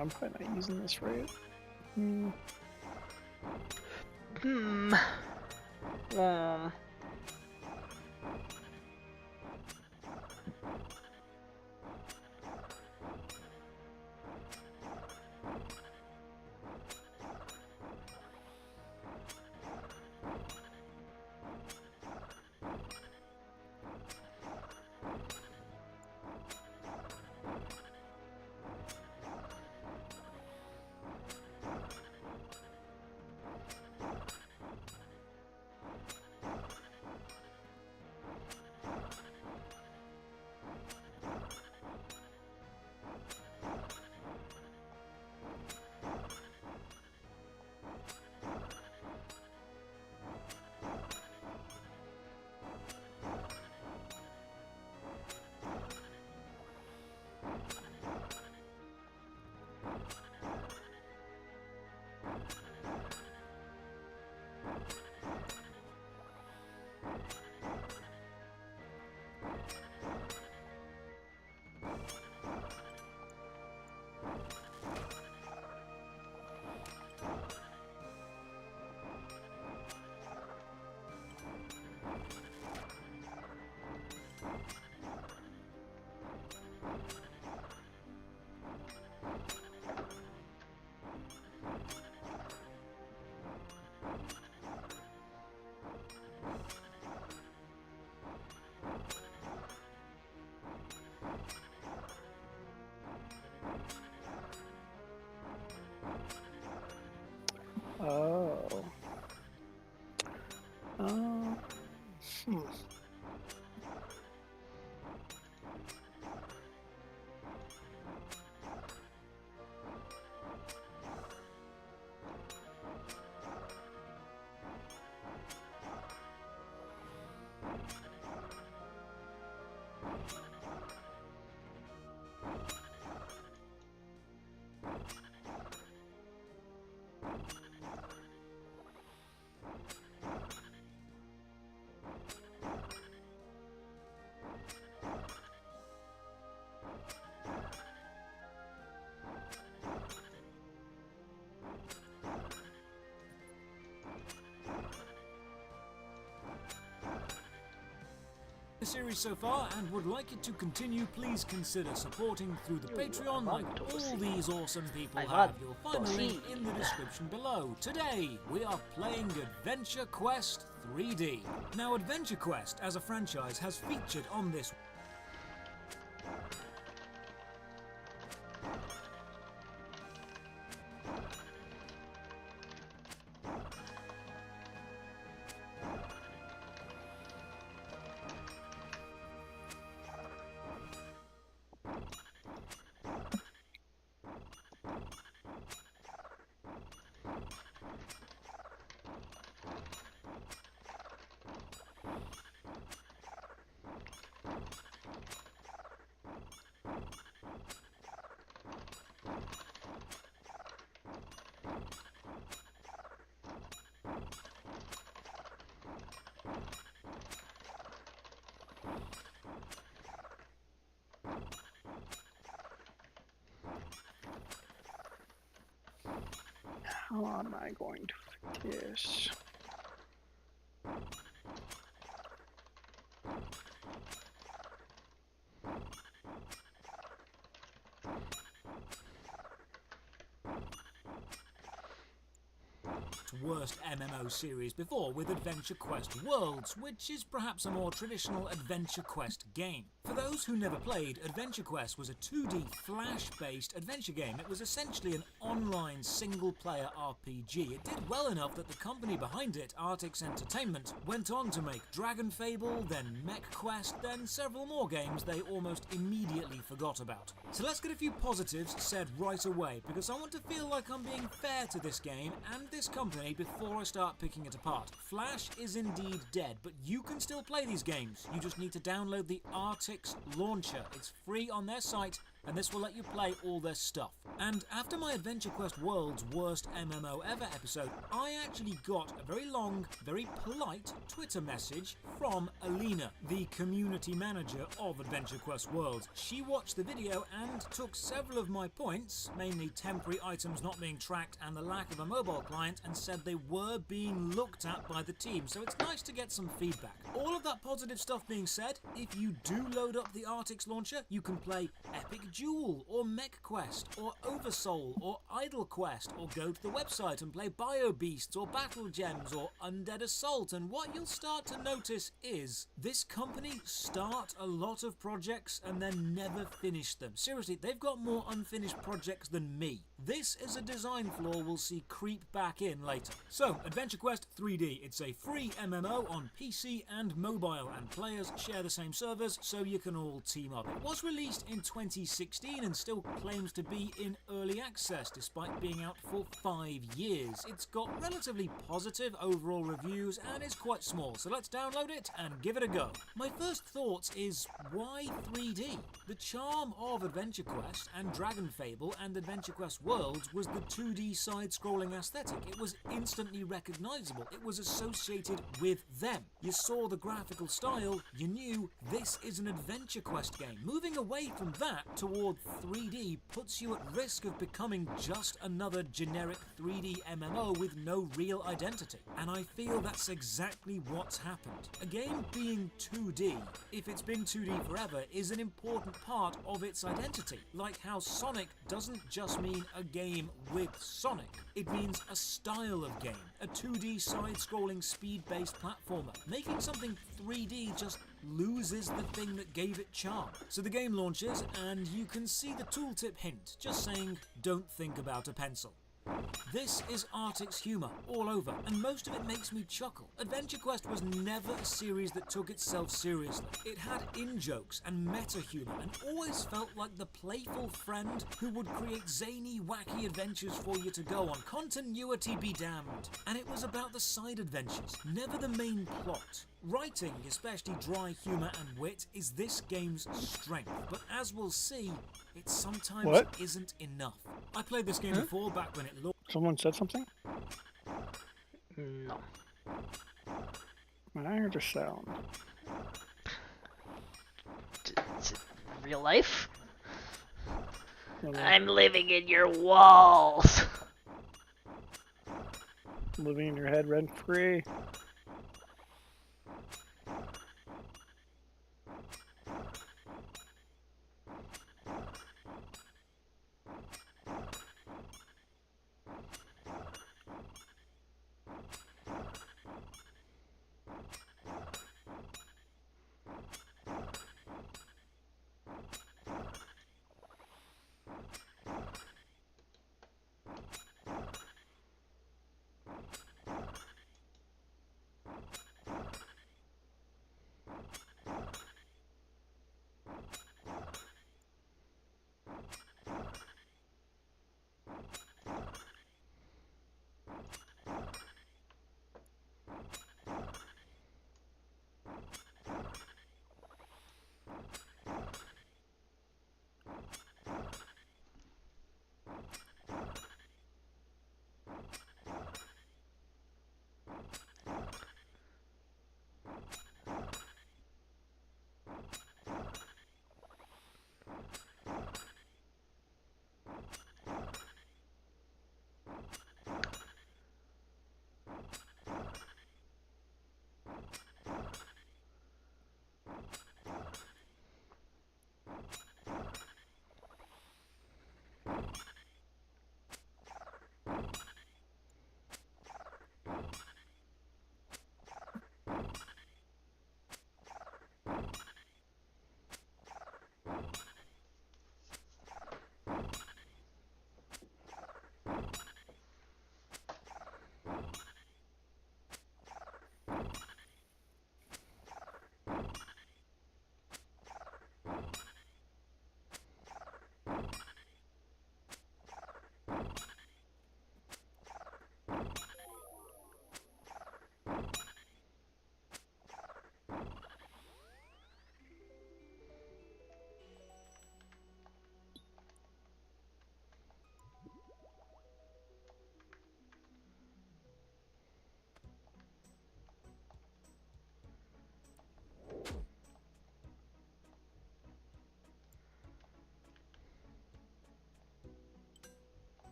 I'm probably not using this right. Oh. The series so far and would like it to continue, please consider supporting through the Patreon like all these awesome people have. You'll find the link in the description below. Today we are playing Adventure Quest 3D. Now Adventure Quest as a franchise has featured on this How am I going to fix this? worst MMO series before with Adventure Quest Worlds, which is perhaps a more traditional Adventure Quest game. For those who never played, Adventure Quest was a 2D Flash-based adventure game. It was essentially an online single-player RPG. It did well enough that the company behind it, Artix Entertainment, went on to make Dragon Fable, then Mech Quest, then several more games they almost immediately forgot about. So let's get a few positives said right away, because I want to feel like I'm being fair to this game and this company before I start picking it apart. Flash is indeed dead, but you can still play these games. You just need to download the Artix launcher. It's free on their site, and this will let you play all their stuff. And after my Adventure Quest World's Worst MMO Ever episode, I actually got a very long, very polite Twitter message from Alina, the community manager of Adventure Quest Worlds. She watched the video and took several of my points, mainly temporary items not being tracked and the lack of a mobile client, and said they were being looked at by the team, so it's nice to get some feedback. All of that positive stuff being said, if you do load up the Artix launcher, you can play Epic Duel, or Mech Quest, or Oversoul, or Idle Quest, or go to the website and play Bio Beasts, or Battle Gems, or Undead Assault, and what you'll start to notice is this company start a lot of projects and then never finish them. Seriously, they've got more unfinished projects than me. This is a design flaw we'll see creep back in later. So, Adventure Quest 3D. It's a free MMO on PC and mobile, and players share the same servers, so you can all team up. It was released in 2016 and still claims to be in early access, despite being out for 5 years. It's got relatively positive overall reviews and is quite small, so let's download it and give it a go. My first thoughts is, why 3D? The charm of Adventure Quest and Dragon Fable and Adventure Quest Worlds was the 2D side-scrolling aesthetic. It was instantly recognizable. It was associated with them. You saw the graphical style, you knew this is an Adventure Quest game. Moving away from that toward 3D puts you at risk of becoming just another generic 3D MMO with no real identity. And I feel that's exactly what's happened. A game being 2D, if it's been 2D forever, is an important part of its identity. Like how Sonic doesn't just mean a game with Sonic. It means a style of game, a 2D side-scrolling speed-based platformer. Making something 3D just loses the thing that gave it charm. So the game launches and you can see the tooltip hint, just saying, don't think about a pencil. This is Artix humour all over, and most of it makes me chuckle. Adventure Quest was never a series that took itself seriously. It had in-jokes and meta-humour, and always felt like the playful friend who would create zany, wacky adventures for you to go on. Continuity be damned. And it was about the side adventures, never the main plot. Writing, especially dry humour and wit, is this game's strength, but as we'll see, it sometimes isn't enough. I played this game before, back when it looked... Someone said something? No. I heard a sound. Is it real life? Hello. I'm living in your walls. Living in your head rent free.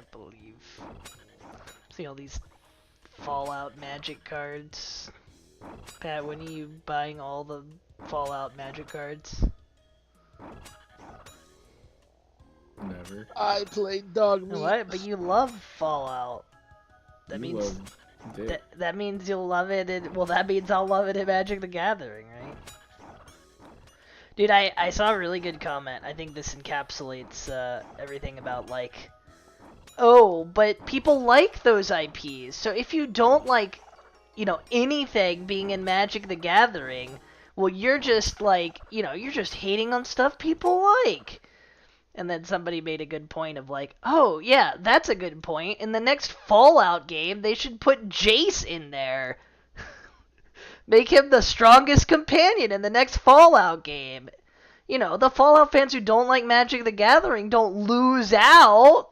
can't believe. See all these Fallout Magic cards. Pat, when are you buying all the Fallout Magic cards? Never. I played dog meat. What? But you love Fallout. That You means love dick. that means you'll love it. Well, that means I'll love it in Magic the Gathering, right? Dude, I saw a really good comment. I think this encapsulates everything about like, oh, but people like those IPs. So if you don't like, you know, anything being in Magic the Gathering, well, you're just like, you know, you're just hating on stuff people like. And then somebody made a good point of like, oh, yeah, that's a good point. In the next Fallout game, they should put Jace in there. Make him the strongest companion in the next Fallout game. You know, the Fallout fans who don't like Magic the Gathering don't lose out.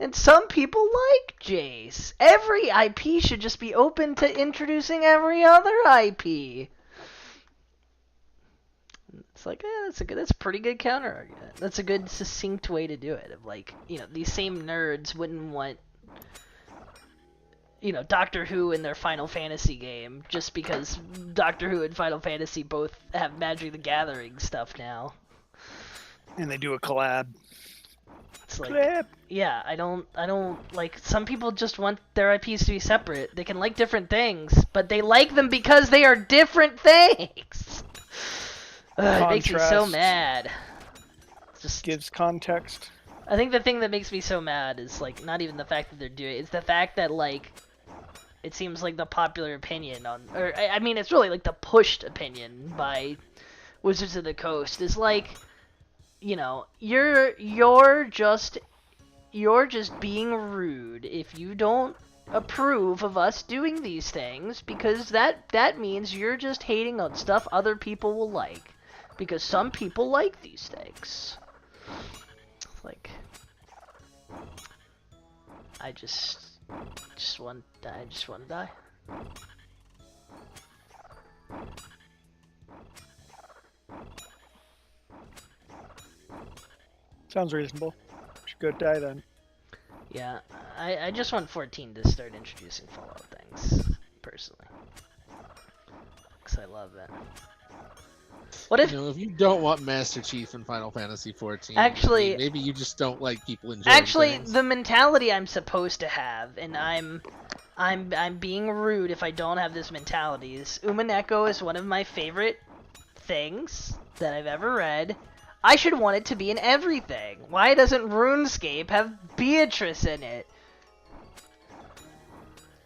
And some people like Jace. Every IP should just be open to introducing every other IP. It's like, that's a pretty good counter argument. That's a good succinct way to do it. Of like, you know, these same nerds wouldn't want, you know, Doctor Who in their Final Fantasy game just because Doctor Who and Final Fantasy both have Magic the Gathering stuff now. And they do a collab. It's like, yeah, I don't like, some people just want their IPs to be separate. They can like different things, but they like them because they are different things. It makes me so mad. Just gives context. I think the thing that makes me so mad is like not even the fact that they're doing it, it's the fact that like it seems like the popular opinion on, or I mean it's really like the pushed opinion by Wizards of the Coast is like, you know, you're just being rude if you don't approve of us doing these things, because that means you're just hating on stuff other people will like, because some people like these things. Like, I just want to die. Sounds reasonable. Should go die then. Yeah, I just want 14 to start introducing Fallout things, personally. Because I love it. What if... You know, if you don't want Master Chief in Final Fantasy 14, actually, maybe you just don't like people enjoying actually, things. the mentality I'm supposed to have, and I'm being rude if I don't have this mentality, is Umineko is one of my favorite things that I've ever read. I should want it to be in everything. Why doesn't RuneScape have Beatrice in it?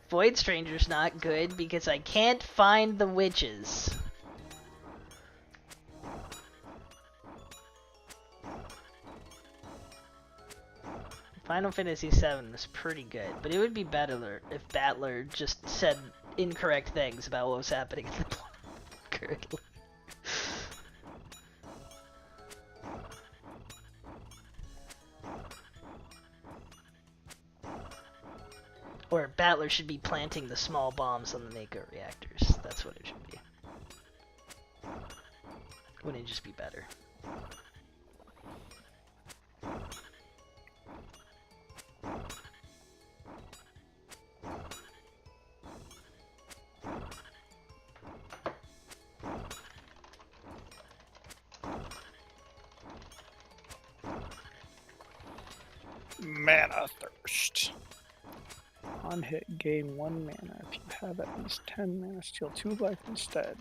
Void Stranger's not good because I can't find the witches. Final Fantasy VII was pretty good, but it would be better if Battler just said incorrect things about what was happening in the plot currently. Or Battler should be planting the small bombs on the Mako reactors. That's what it should be. Wouldn't it just be better? Mana Thirst. On hit, gain 1 mana. If you have at least 10 mana, steal 2 life instead.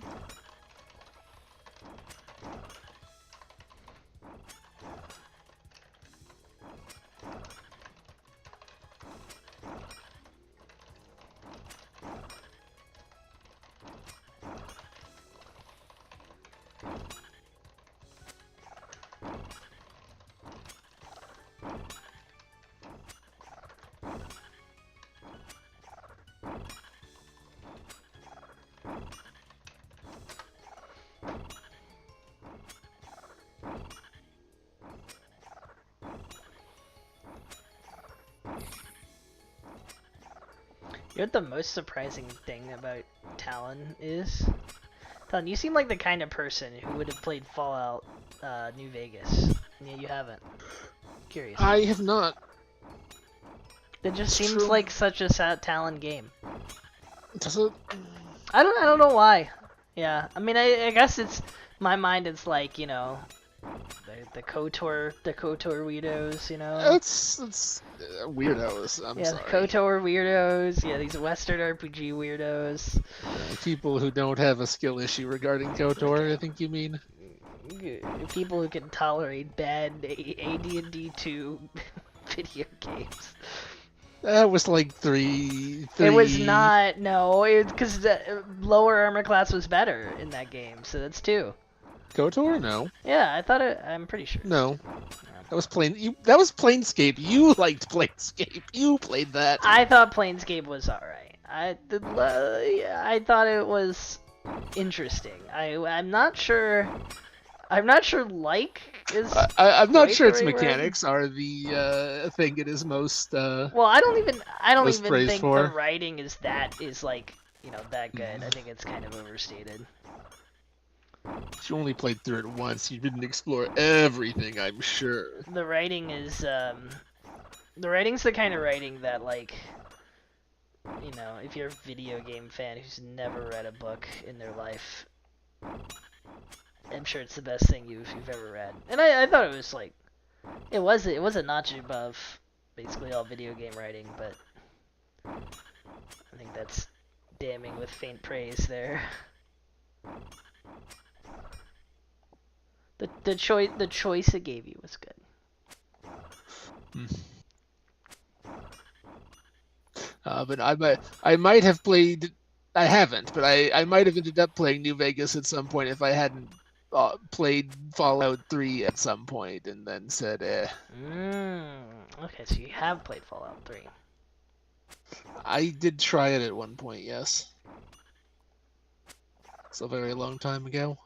You know what the most surprising thing about Talon is? Talon, you seem like the kind of person who would have played Fallout New Vegas, and yet you haven't. Curious. I have not. It just seems like such a Talon game. Does it? I don't know why. Yeah, I mean, I guess it's my mind. It's like, you know, the KOTOR weirdos, you know. It's weirdos. I'm sorry. The KOTOR weirdos. Yeah, these Western RPG weirdos. People who don't have a skill issue regarding KOTOR, I think you mean. People who can tolerate bad AD&D 2 video games. That was like three. It was not. No, because the lower armor class was better in that game, so that's 2. KOTOR? No. Yeah, I thought it. I'm pretty sure. No. That was That was Planescape. You liked Planescape. You played that. I thought Planescape was alright. I thought it was interesting. I'm not sure. I'm not sure. I'm not sure its mechanics are the thing it is most. Well, I don't even think for. the writing is like, you know, that good. I think it's kind of overstated. You only played through it once. You didn't explore everything, I'm sure. The writing is the writing's the kind of writing that, like, you know, if you're a video game fan who's never read a book in their life, I'm sure it's the best thing you've ever read. And I thought it was like, it was a notch above basically all video game writing, but I think that's damning with faint praise there. The choice it gave you was good. But I might have played. I haven't, but I might have ended up playing New Vegas at some point if I hadn't played Fallout 3 at some point and then said, eh. Okay, so you have played Fallout 3. I did try it at one point, yes. It's a very long time ago.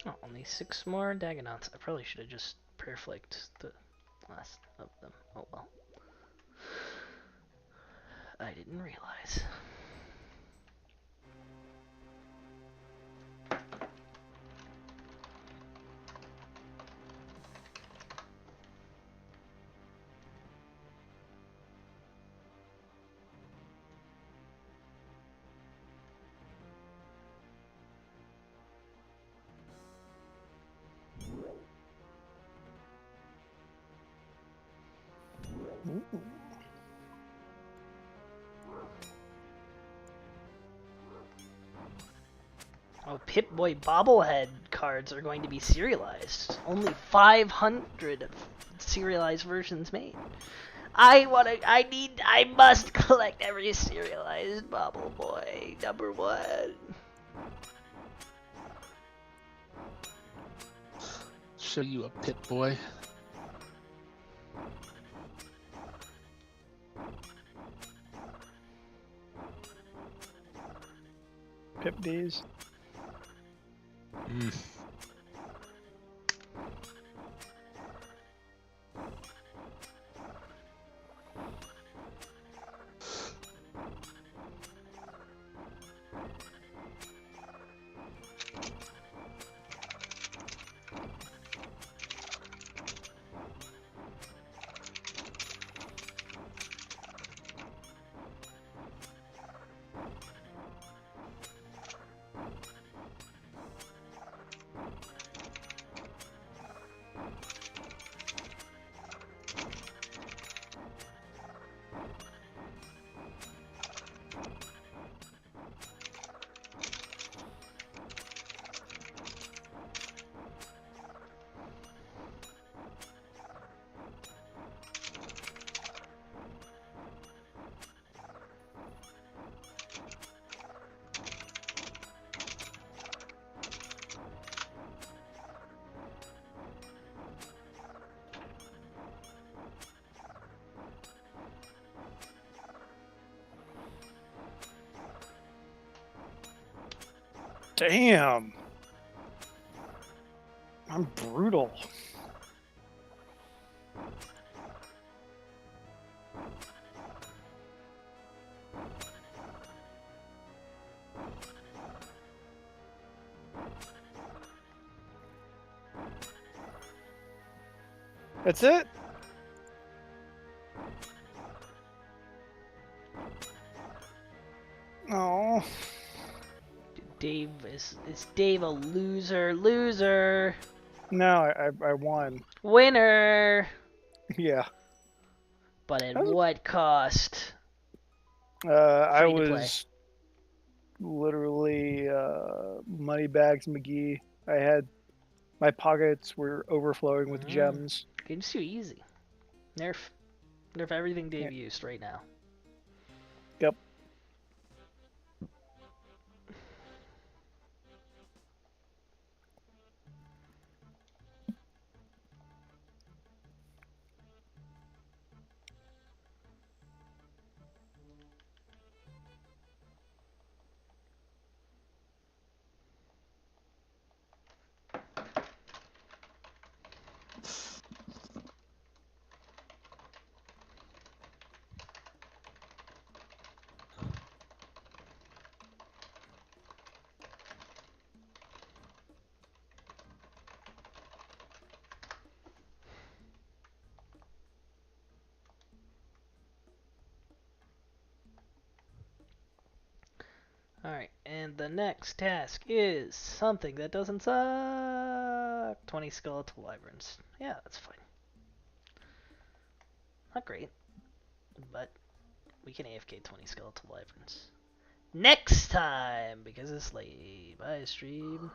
Oh, only 6 more Dagonauts. I probably should have just prayer-flaked the last of them. Oh well. I didn't realize. Oh, Pip-Boy bobblehead cards are going to be serialized. Only 500 serialized versions made. I must collect every serialized Bobble Boy #1. Show you a Pip-Boy. Pip D's. Damn. I'm brutal. That's it? Oh. Dave is Dave a loser? Loser. No, I won. Winner. Yeah. But at what cost? I Free to play. was literally Moneybags McGee. I had my pockets were overflowing with gems. Game's too easy. Nerf everything Dave used right now. Yep. Alright, and the next task is something that doesn't suck. 20 skeletal wyverns. Yeah, that's fine. Not great, but we can AFK 20 skeletal wyverns. Next time, because it's late. Bye, stream.